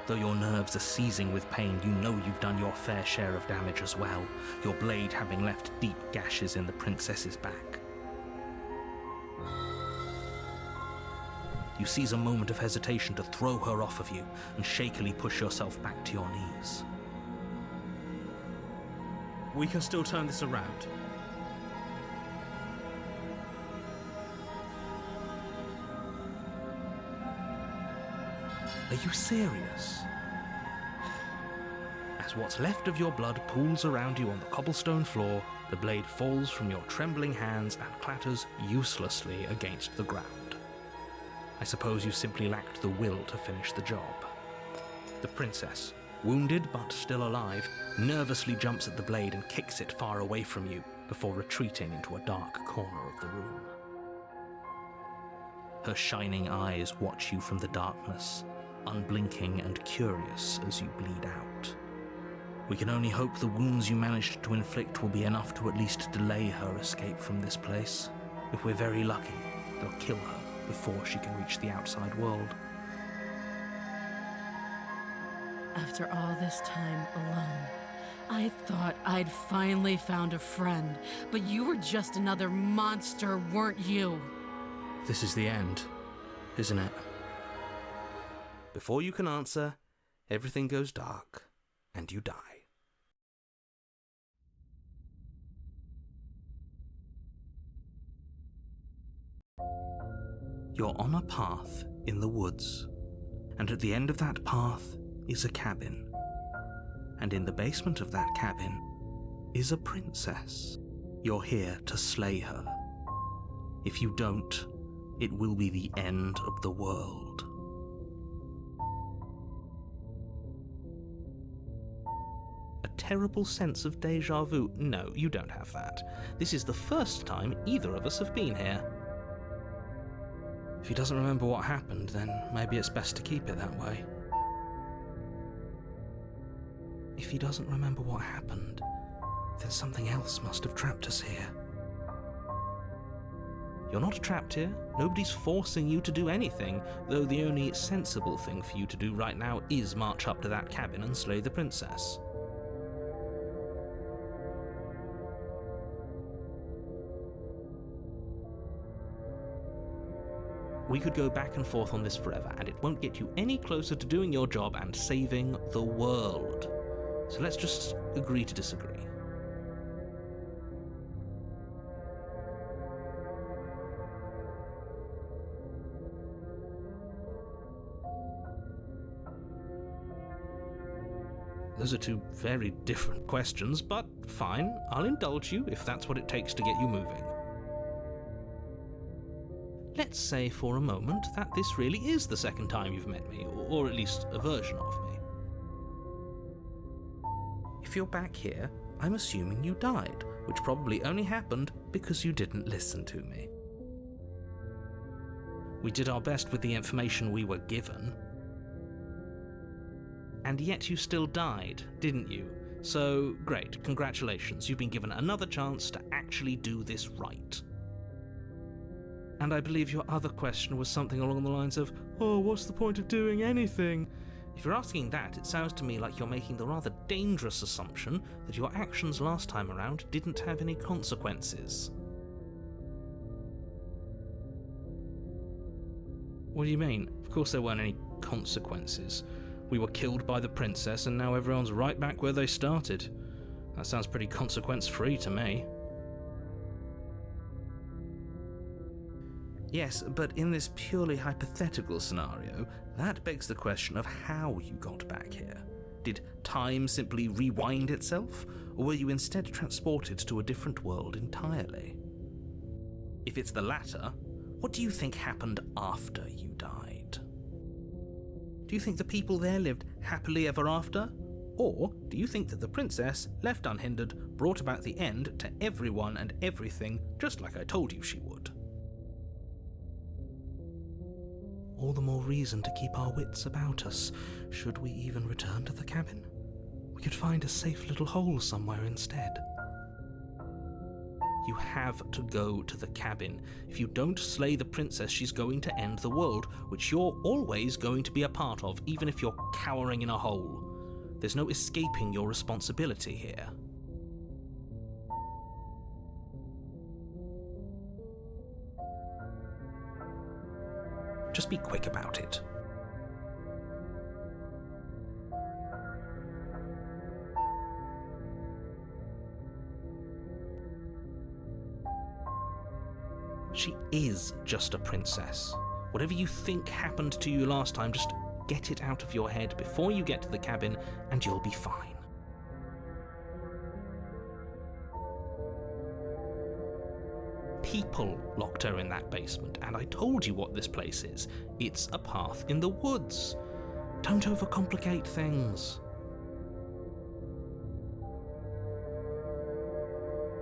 Though your nerves are seizing with pain, you know you've done your fair share of damage as well, your blade having left deep gashes in the princess's back. You seize a moment of hesitation to throw her off of you and shakily push yourself back to your knees. We can still turn this around. Are you serious? As what's left of your blood pools around you on the cobblestone floor, the blade falls from your trembling hands and clatters uselessly against the ground. I suppose you simply lacked the will to finish the job. The princess, wounded but still alive, nervously jumps at the blade and kicks it far away from you before retreating into a dark corner of the room. Her shining eyes watch you from the darkness, unblinking and curious as you bleed out. We can only hope the wounds you managed to inflict will be enough to at least delay her escape from this place. If we're very lucky, they'll kill her before she can reach the outside world. After all this time alone, I thought I'd finally found a friend, but you were just another monster, weren't you? This is the end, isn't it? Before you can answer, everything goes dark, and you die. You're on a path in the woods, and at the end of that path is a cabin. And in the basement of that cabin is a princess. You're here to slay her. If you don't, it will be the end of the world. A terrible sense of déjà vu. No, you don't have that. This is the first time either of us have been here. If he doesn't remember what happened, then maybe it's best to keep it that way. If he doesn't remember what happened, then something else must have trapped us here. You're not trapped here. Nobody's forcing you to do anything, though the only sensible thing for you to do right now is march up to that cabin and slay the princess. We could go back and forth on this forever, and it won't get you any closer to doing your job and saving the world. So let's just agree to disagree. Those are two very different questions, but fine, I'll indulge you if that's what it takes to get you moving. Let's say for a moment that this really is the second time you've met me, or at least a version of me. If you're back here, I'm assuming you died, which probably only happened because you didn't listen to me. We did our best with the information we were given. And yet you still died, didn't you? So, great, congratulations, you've been given another chance to actually do this right. And I believe your other question was something along the lines of, oh, what's the point of doing anything? If you're asking that, it sounds to me like you're making the rather dangerous assumption that your actions last time around didn't have any consequences. What do you mean? Of course there weren't any consequences. We were killed by the princess and now everyone's right back where they started. That sounds pretty consequence-free to me. Yes, but in this purely hypothetical scenario, that begs the question of how you got back here. Did time simply rewind itself, or were you instead transported to a different world entirely? If it's the latter, what do you think happened after you died? Do you think the people there lived happily ever after? Or do you think that the princess, left unhindered, brought about the end to everyone and everything just like I told you she would? All the more reason to keep our wits about us. Should we even return to the cabin? We could find a safe little hole somewhere instead. You have to go to the cabin. If you don't slay the princess, she's going to end the world, which you're always going to be a part of, even if you're cowering in a hole. There's no escaping your responsibility here. Just be quick about it. She is just a princess. Whatever you think happened to you last time, just get it out of your head before you get to the cabin and you'll be fine. People locked her in that basement, and I told you what this place is. It's a path in the woods. Don't overcomplicate things.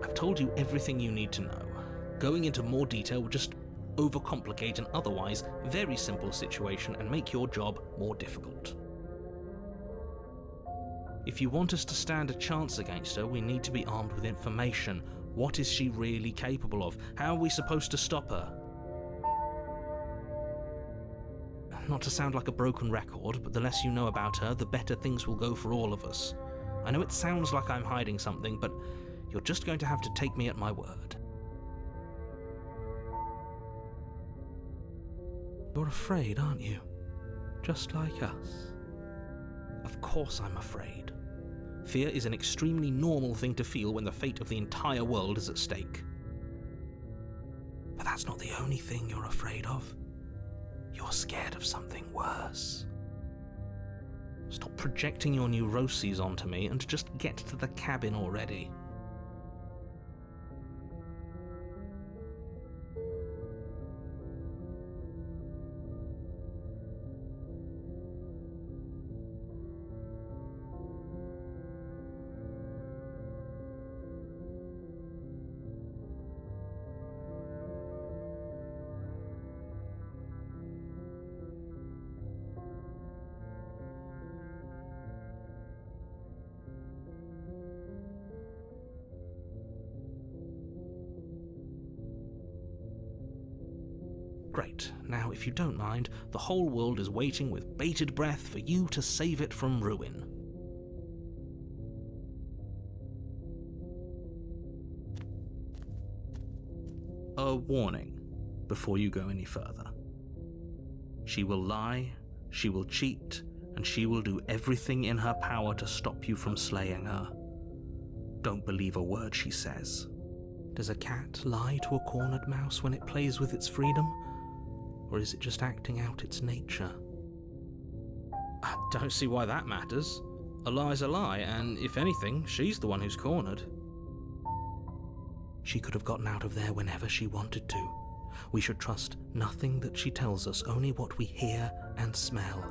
I've told you everything you need to know. Going into more detail would just overcomplicate an otherwise very simple situation and make your job more difficult. If you want us to stand a chance against her, we need to be armed with information. What is she really capable of? How are we supposed to stop her? Not to sound like a broken record, but the less you know about her, the better things will go for all of us. I know it sounds like I'm hiding something, but you're just going to have to take me at my word. You're afraid, aren't you? Just like us. Of course I'm afraid. Fear is an extremely normal thing to feel when the fate of the entire world is at stake. But that's not the only thing you're afraid of. You're scared of something worse. Stop projecting your neuroses onto me and just get to the cabin already. Great. Now, if you don't mind, the whole world is waiting with bated breath for you to save it from ruin. A warning before you go any further. She will lie, she will cheat, and she will do everything in her power to stop you from slaying her. Don't believe a word she says. Does a cat lie to a cornered mouse when it plays with its freedom? Or is it just acting out its nature? I don't see why that matters. A lie's a lie, and if anything, she's the one who's cornered. She could have gotten out of there whenever she wanted to. We should trust nothing that she tells us, only what we hear and smell.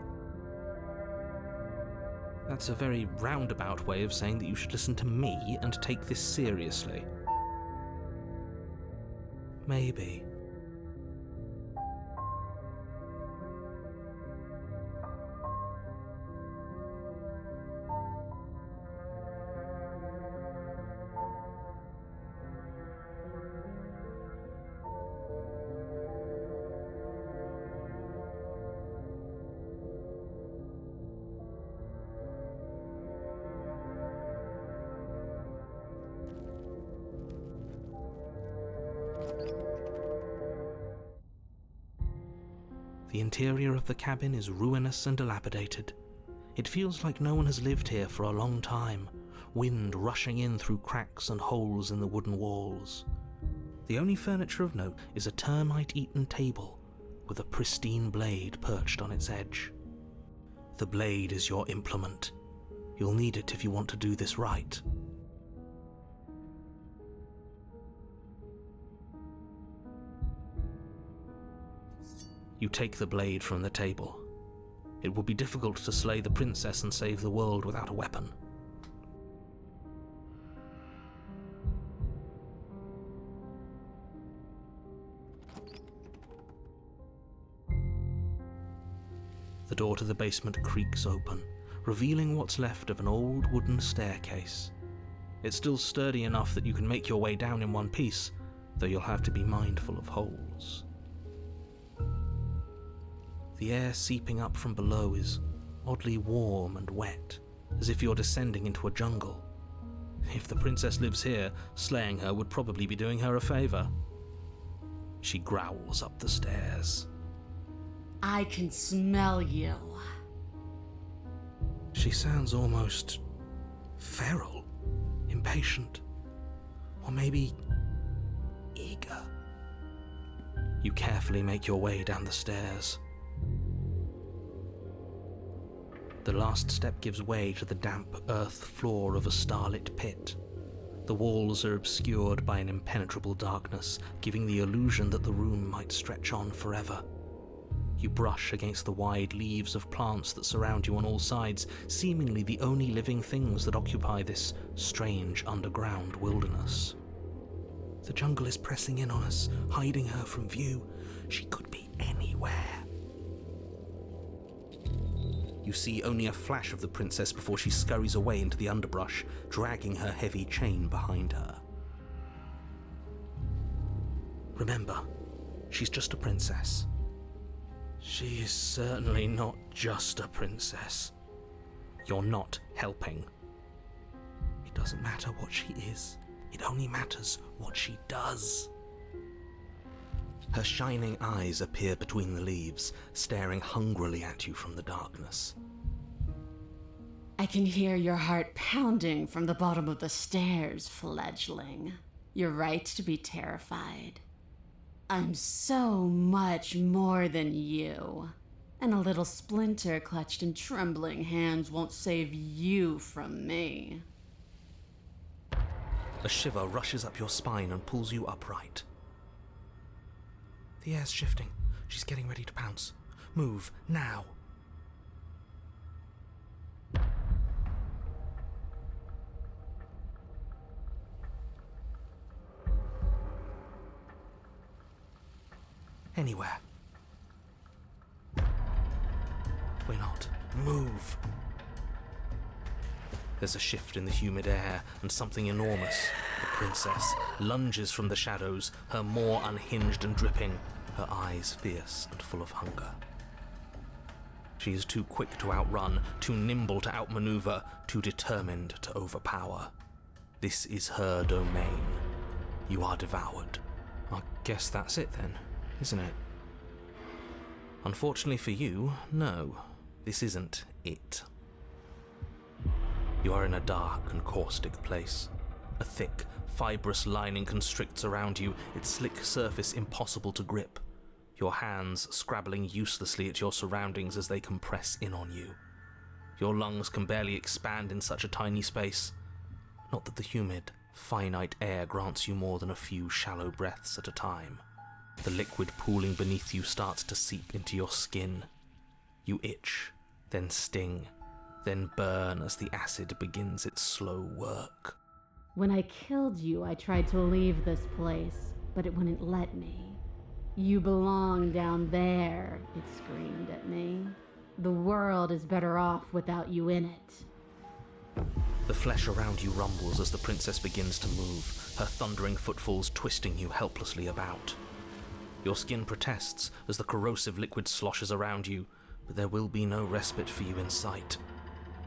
That's a very roundabout way of saying that you should listen to me and take this seriously. Maybe. The interior of the cabin is ruinous and dilapidated. It feels like no one has lived here for a long time, wind rushing in through cracks and holes in the wooden walls. The only furniture of note is a termite-eaten table with a pristine blade perched on its edge. The blade is your implement. You'll need it if you want to do this right. You take the blade from the table. It would be difficult to slay the princess and save the world without a weapon. The door to the basement creaks open, revealing what's left of an old wooden staircase. It's still sturdy enough that you can make your way down in one piece, though you'll have to be mindful of holes. The air seeping up from below is oddly warm and wet, as if you're descending into a jungle. If the princess lives here, slaying her would probably be doing her a favor. She growls up the stairs. I can smell you. She sounds almost feral, impatient, or maybe eager. You carefully make your way down the stairs. The last step gives way to the damp earth floor of a starlit pit. The walls are obscured by an impenetrable darkness, giving the illusion that the room might stretch on forever. You brush against the wide leaves of plants that surround you on all sides, seemingly the only living things that occupy this strange underground wilderness. The jungle is pressing in on us, hiding her from view. She could be anywhere. You see only a flash of the princess before she scurries away into the underbrush, dragging her heavy chain behind her. Remember, she's just a princess. She is certainly not just a princess. You're not helping. It doesn't matter what she is. It only matters what she does. Her shining eyes appear between the leaves, staring hungrily at you from the darkness. I can hear your heart pounding from the bottom of the stairs, fledgling. You're right to be terrified. I'm so much more than you. And a little splinter clutched in trembling hands won't save you from me. A shiver rushes up your spine and pulls you upright. The air's shifting. She's getting ready to pounce. Move, now. Anywhere. We're not. Move. There's a shift in the humid air, and something enormous, the princess, lunges from the shadows, her maw unhinged and dripping, her eyes fierce and full of hunger. She is too quick to outrun, too nimble to outmaneuver, too determined to overpower. This is her domain. You are devoured. I guess that's it then, isn't it? Unfortunately for you, no, this isn't it. You are in a dark and caustic place. A thick, fibrous lining constricts around you, its slick surface impossible to grip. Your hands scrabbling uselessly at your surroundings as they compress in on you. Your lungs can barely expand in such a tiny space. Not that the humid, finite air grants you more than a few shallow breaths at a time. The liquid pooling beneath you starts to seep into your skin. You itch, then sting, then burn as the acid begins its slow work. When I killed you, I tried to leave this place, but it wouldn't let me. You belong down there, it screamed at me. The world is better off without you in it. The flesh around you rumbles as the princess begins to move, her thundering footfalls twisting you helplessly about. Your skin protests as the corrosive liquid sloshes around you, but there will be no respite for you in sight.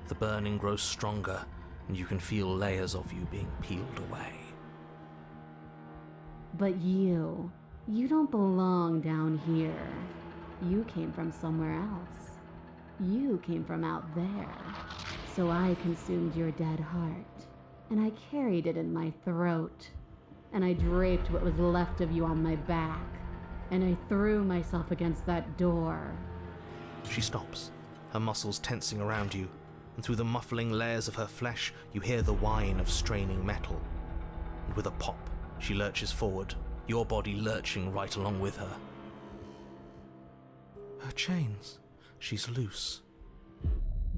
The burning grows stronger, and you can feel layers of you being peeled away. But you don't belong down here. You came from somewhere else. You came from out there. So I consumed your dead heart, and I carried it in my throat, and I draped what was left of you on my back, and I threw myself against that door. She stops, her muscles tensing around you, and through the muffling layers of her flesh, you hear the whine of straining metal. And with a pop, she lurches forward, your body lurching right along with her. Her chains. She's loose.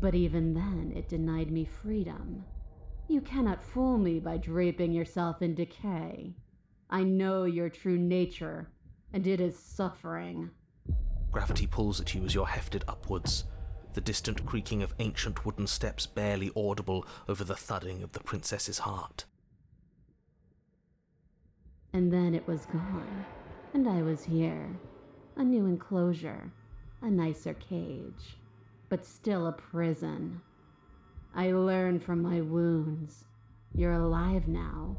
But even then, it denied me freedom. You cannot fool me by draping yourself in decay. I know your true nature, and it is suffering. Gravity pulls at you as you're hefted upwards, the distant creaking of ancient wooden steps barely audible over the thudding of the princess's heart. And then it was gone, and I was here. A new enclosure, a nicer cage, but still a prison. I learned from my wounds. You're alive now.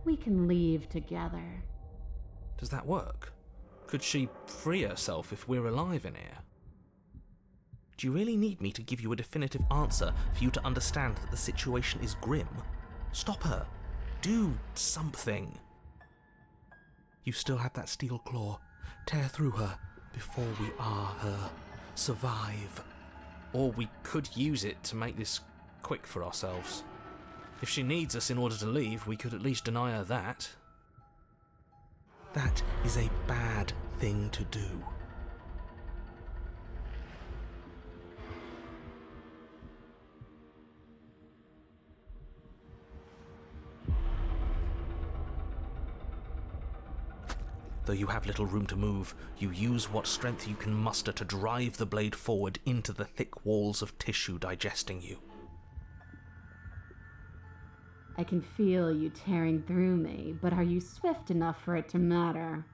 We can leave together. Does that work? Could she free herself if we're alive in here? Do you really need me to give you a definitive answer for you to understand that the situation is grim? Stop her. Do something. You still have that steel claw. Tear through her before we are her. Survive. Or we could use it to make this quick for ourselves. If she needs us in order to leave, we could at least deny her that. That is a bad thing to do. Though you have little room to move, you use what strength you can muster to drive the blade forward into the thick walls of tissue digesting you. I can feel you tearing through me, but are you swift enough for it to matter?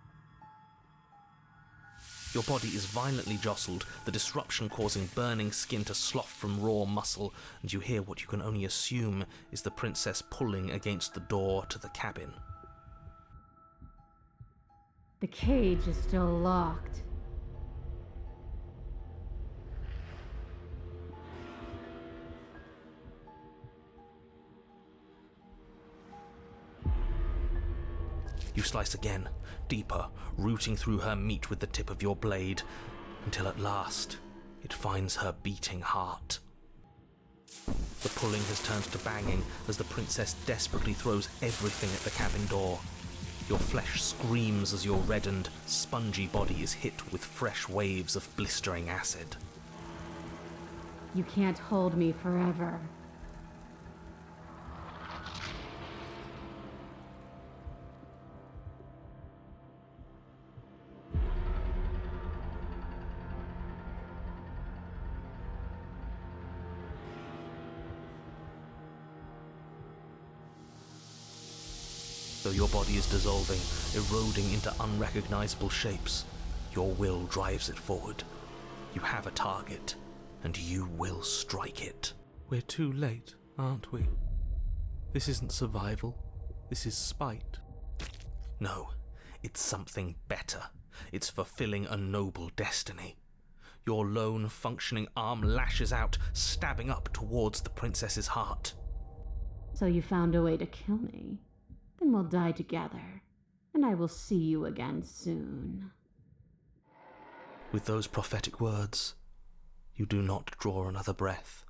Your body is violently jostled, the disruption causing burning skin to slough from raw muscle, and you hear what you can only assume is the princess pulling against the door to the cabin. The cage is still locked. You slice again, deeper, rooting through her meat with the tip of your blade, until at last it finds her beating heart. The pulling has turned to banging as the princess desperately throws everything at the cabin door. Your flesh screams as your reddened, spongy body is hit with fresh waves of blistering acid. You can't hold me forever. Though your body is dissolving, eroding into unrecognizable shapes, your will drives it forward. You have a target, and you will strike it. We're too late, aren't we? This isn't survival. This is spite. No, it's something better. It's fulfilling a noble destiny. Your lone, functioning arm lashes out, stabbing up towards the princess's heart. So you found a way to kill me? Then we'll die together, and I will see you again soon. With those prophetic words, you do not draw another breath,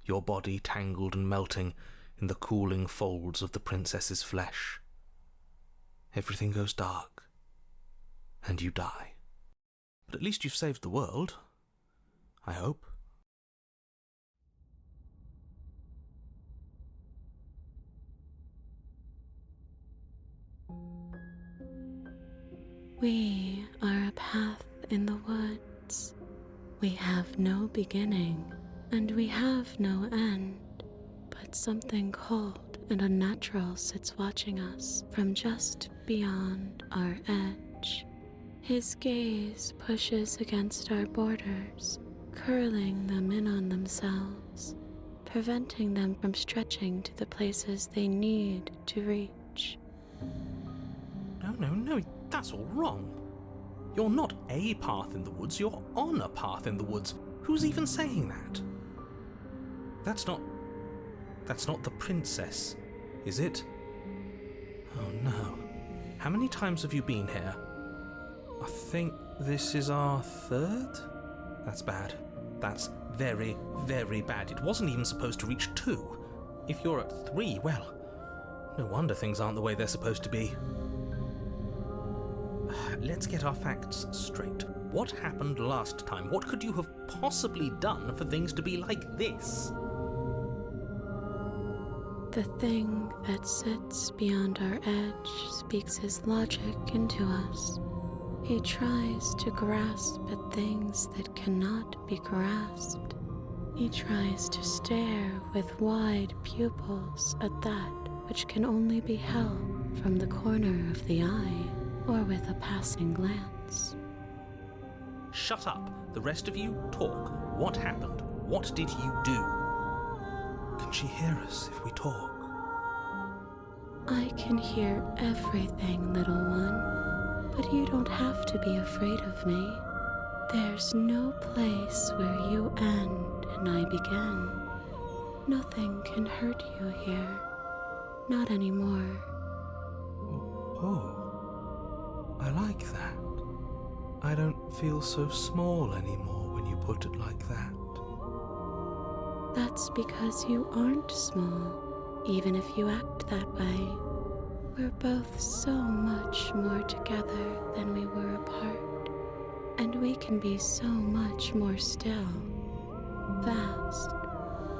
your body tangled and melting in the cooling folds of the princess's flesh. Everything goes dark, and you die. But at least you've saved the world, I hope. We are a path in the woods. We have no beginning, and we have no end. But something cold and unnatural sits watching us from just beyond our edge. His gaze pushes against our borders, curling them in on themselves, preventing them from stretching to the places they need to reach. No, that's all wrong. You're not a path in the woods, you're on a path in the woods. Who's even saying that? That's not the princess, is it? Oh no. How many times have you been here? I think this is our third? That's bad. That's very, very bad. It wasn't even supposed to reach 2. If you're at 3, well, no wonder things aren't the way they're supposed to be. Let's get our facts straight. What happened last time? What could you have possibly done for things to be like this? The thing that sits beyond our edge speaks his logic into us. He tries to grasp at things that cannot be grasped. He tries to stare with wide pupils at that which can only be held from the corner of the eye or with a passing glance. Shut up. The rest of you, talk. What happened? What did you do? Can she hear us if we talk? I can hear everything, little one, but you don't have to be afraid of me. There's no place where you end and I begin. Nothing can hurt you here. Not anymore. Oh, I like that. I don't feel so small anymore when you put it like that. That's because you aren't small, even if you act that way. We're both so much more together than we were apart, and we can be so much more still, vast,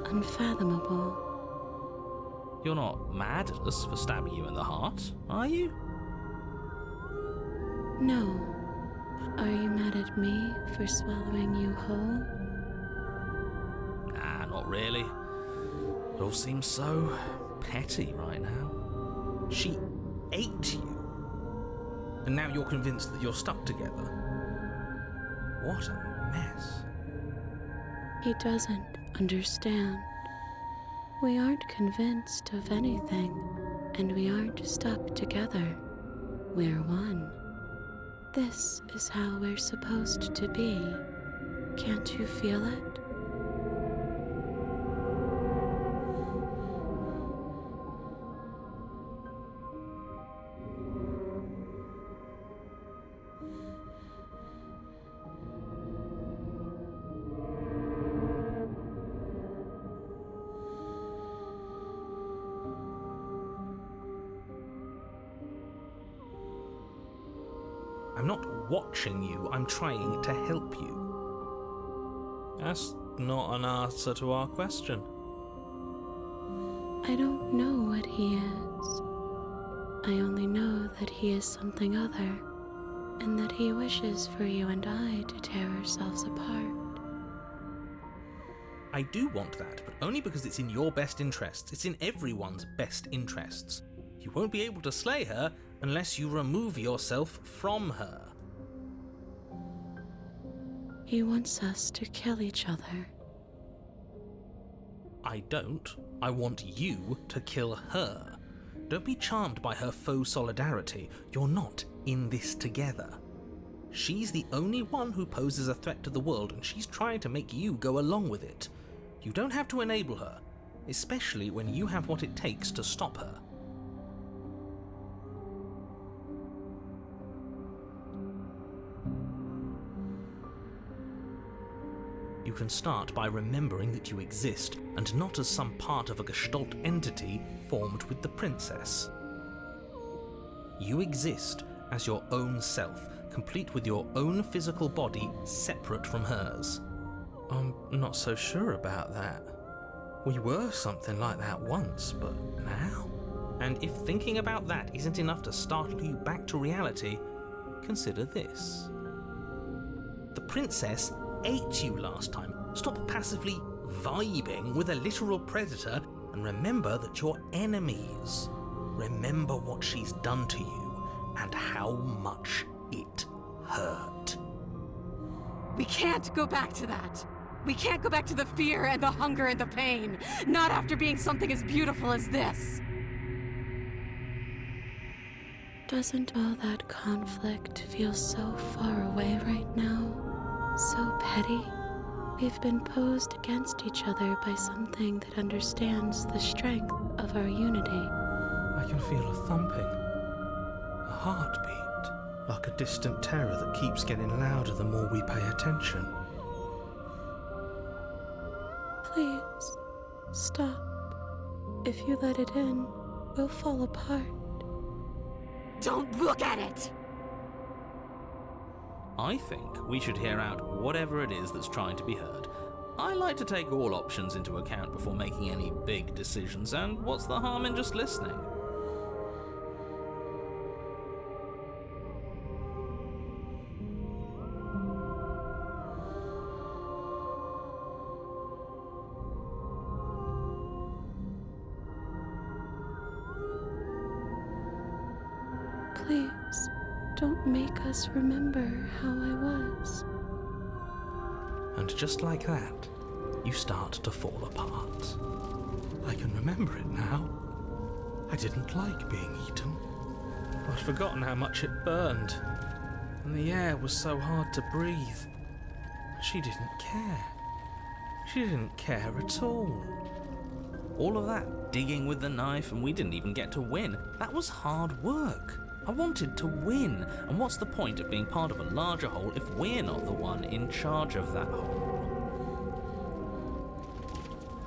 unfathomable. You're not mad at us for stabbing you in the heart, are you? No. Are you mad at me for swallowing you whole? Nah, not really. It all seems so petty right now. She ate you, and now you're convinced that you're stuck together. What a mess. He doesn't understand. We aren't convinced of anything, and we aren't stuck together. We're one. This is how we're supposed to be. Can't you feel it? I'm not watching you, I'm trying to help you. That's not an answer to our question. I don't know what he is. I only know that he is something other, and that he wishes for you and I to tear ourselves apart. I do want that, but only because it's in your best interests. It's in everyone's best interests. You won't be able to slay her unless you remove yourself from her. He wants us to kill each other. I don't. I want you to kill her. Don't be charmed by her faux solidarity. You're not in this together. She's the only one who poses a threat to the world, and she's trying to make you go along with it. You don't have to enable her, especially when you have what it takes to stop her. You can start by remembering that you exist, and not as some part of a Gestalt entity formed with the princess. You exist as your own self, complete with your own physical body separate from hers. I'm not so sure about that. We were something like that once, but now? And if thinking about that isn't enough to startle you back to reality, consider this. The princess ate you last time. Stop passively vibing with a literal predator and remember that you're enemies. Remember what she's done to you and how much it hurt. We can't go back to that. We can't go back to the fear and the hunger and the pain. Not after being something as beautiful as this. Doesn't all that conflict feel so far away right now? So petty? We've been posed against each other by something that understands the strength of our unity. I can feel a thumping, a heartbeat, like a distant terror that keeps getting louder the more we pay attention. Please, stop. If you let it in, we'll fall apart. Don't look at it! I think we should hear out whatever it is that's trying to be heard. I like to take all options into account before making any big decisions, and what's the harm in just listening? Please, don't make us remember how I was. And just like that, you start to fall apart. I can remember it now. I didn't like being eaten. I'd forgotten how much it burned. And the air was so hard to breathe. She didn't care. She didn't care at all. All of that digging with the knife, and we didn't even get to win. That was hard work. I wanted to win, and what's the point of being part of a larger whole if we're not the one in charge of that whole?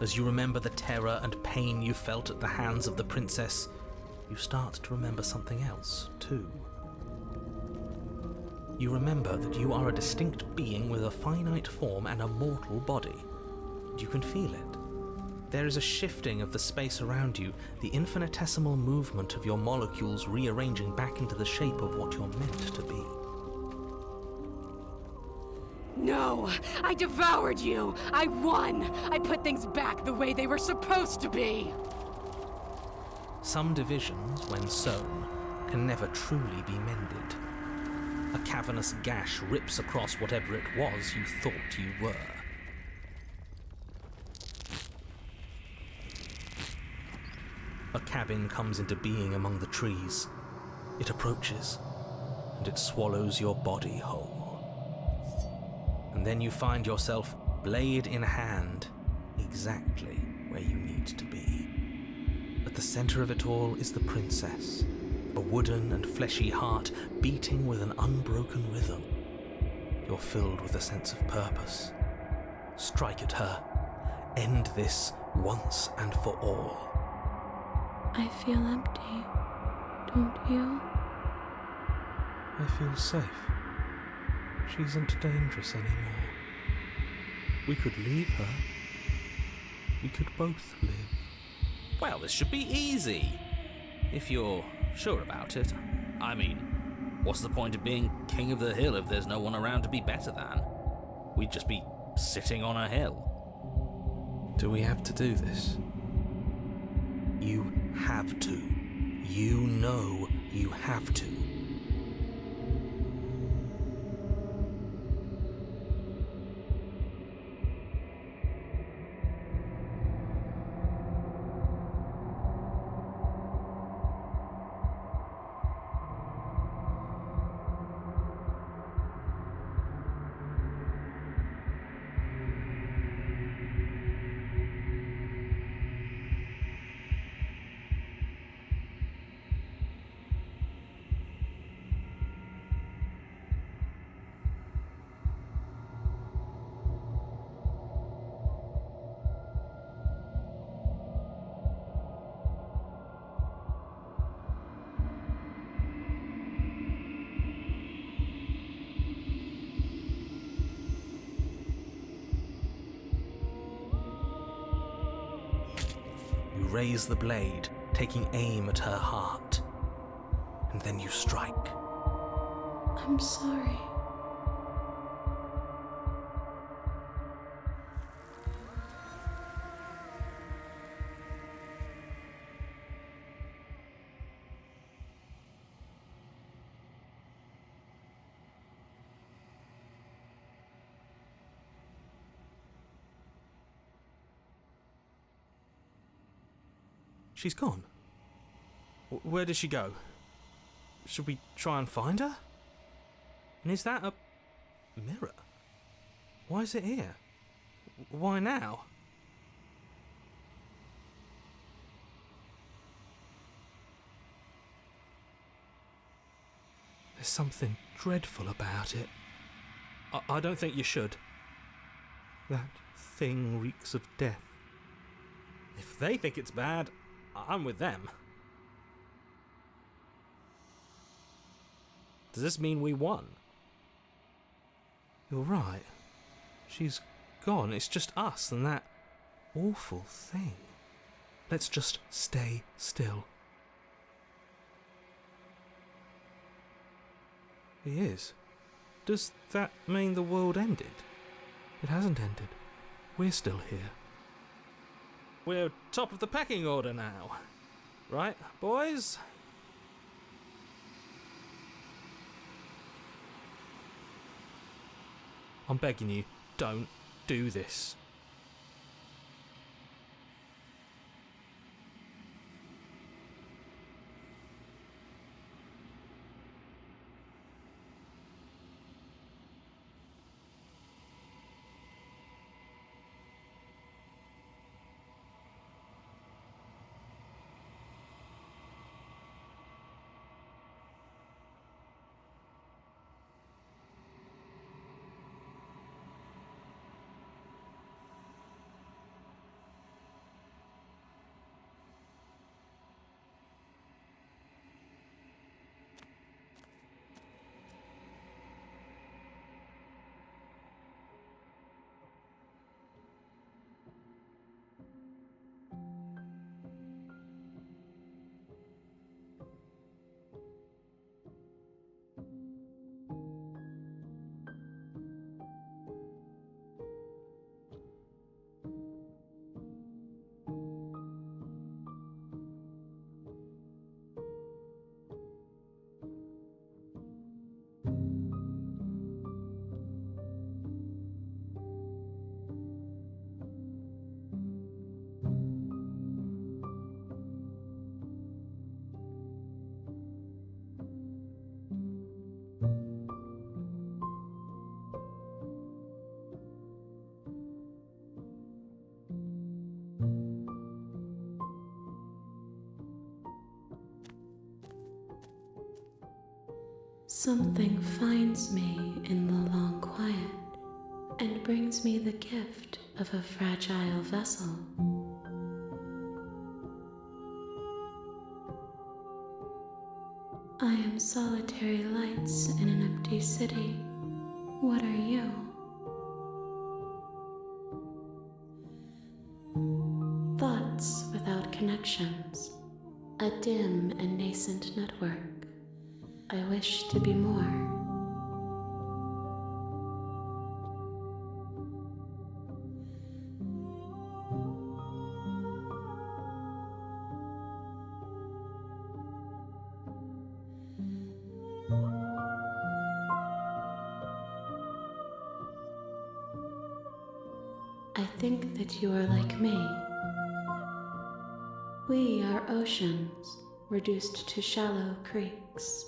As you remember the terror and pain you felt at the hands of the princess, you start to remember something else, too. You remember that you are a distinct being with a finite form and a mortal body. And you can feel it. There is a shifting of the space around you, the infinitesimal movement of your molecules rearranging back into the shape of what you're meant to be. No! I devoured you! I won! I put things back the way they were supposed to be! Some divisions, when sown, can never truly be mended. A cavernous gash rips across whatever it was you thought you were. A cabin comes into being among the trees. It approaches, and it swallows your body whole. And then you find yourself, blade in hand, exactly where you need to be. At the center of it all is the princess, a wooden and fleshy heart beating with an unbroken rhythm. You're filled with a sense of purpose. Strike at her. End this once and for all. I feel empty, don't you? I feel safe. She isn't dangerous anymore. We could leave her. We could both live. Well, this should be easy. If you're sure about it. I mean, what's the point of being king of the hill if there's no one around to be better than? We'd just be sitting on a hill. Do we have to do this? You have to. You know you have to. You raise the blade, taking aim at her heart. And then you strike. I'm sorry. She's gone. Where did she go? Should we try and find her? And is that a mirror? Why is it here? Why now? There's something dreadful about it. I don't think you should. That thing reeks of death. If they think it's bad, I'm with them. Does this mean we won? You're right. She's gone. It's just us and that awful thing. Let's just stay still. He is. Does that mean the world ended? It hasn't ended. We're still here. We're top of the pecking order now. Right, boys? I'm begging you, don't do this. Something finds me in the long quiet and brings me the gift of a fragile vessel. I am solitary lights in an empty city. What are you? Thoughts without connections, a dim and nascent network. I wish to be more. I think that you are like me. We are oceans reduced to shallow creeks.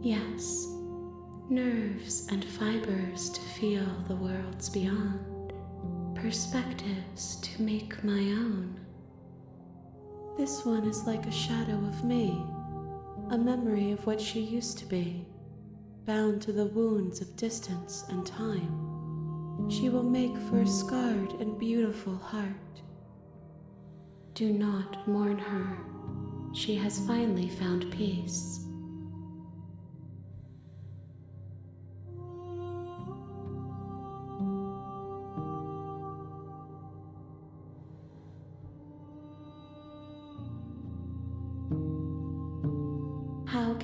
Yes, nerves and fibers to feel the worlds beyond, perspectives to make my own. This one is like a shadow of me, a memory of what she used to be, bound to the wounds of distance and time. She will make for a scarred and beautiful heart. Do not mourn her. She has finally found peace.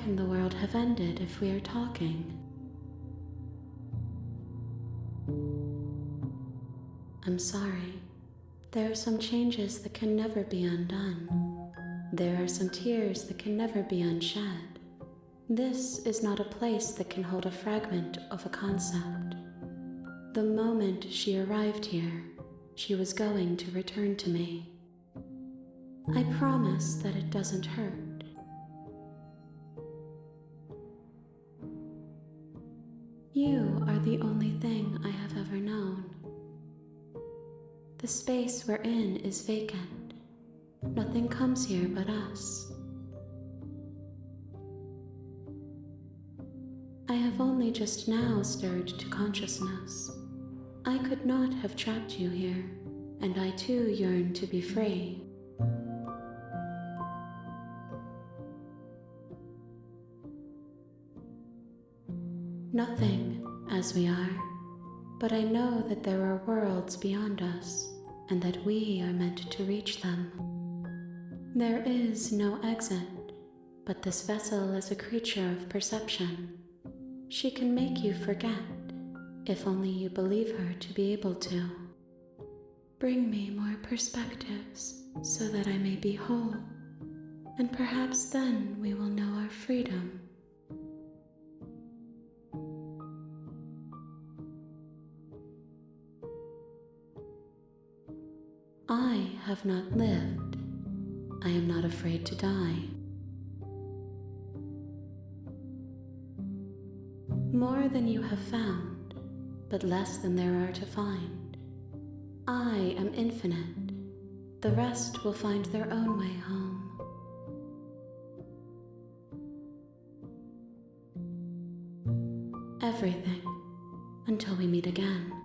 can the world have ended if we are talking? I'm sorry. There are some changes that can never be undone. There are some tears that can never be unshed. This is not a place that can hold a fragment of a concept. The moment she arrived here, she was going to return to me. I promise that it doesn't hurt. You are the only thing I have ever known. The space we're in is vacant. Nothing comes here but us. I have only just now stirred to consciousness. I could not have trapped you here, and I too yearn to be free. Nothing, as we are, but I know that there are worlds beyond us, and that we are meant to reach them. There is no exit, but this vessel is a creature of perception. She can make you forget, if only you believe her to be able to. Bring me more perspectives, so that I may be whole, and perhaps then we will know our freedom. I have not lived. I am not afraid to die. More than you have found, but less than there are to find. I am infinite. The rest will find their own way home. Everything, until we meet again.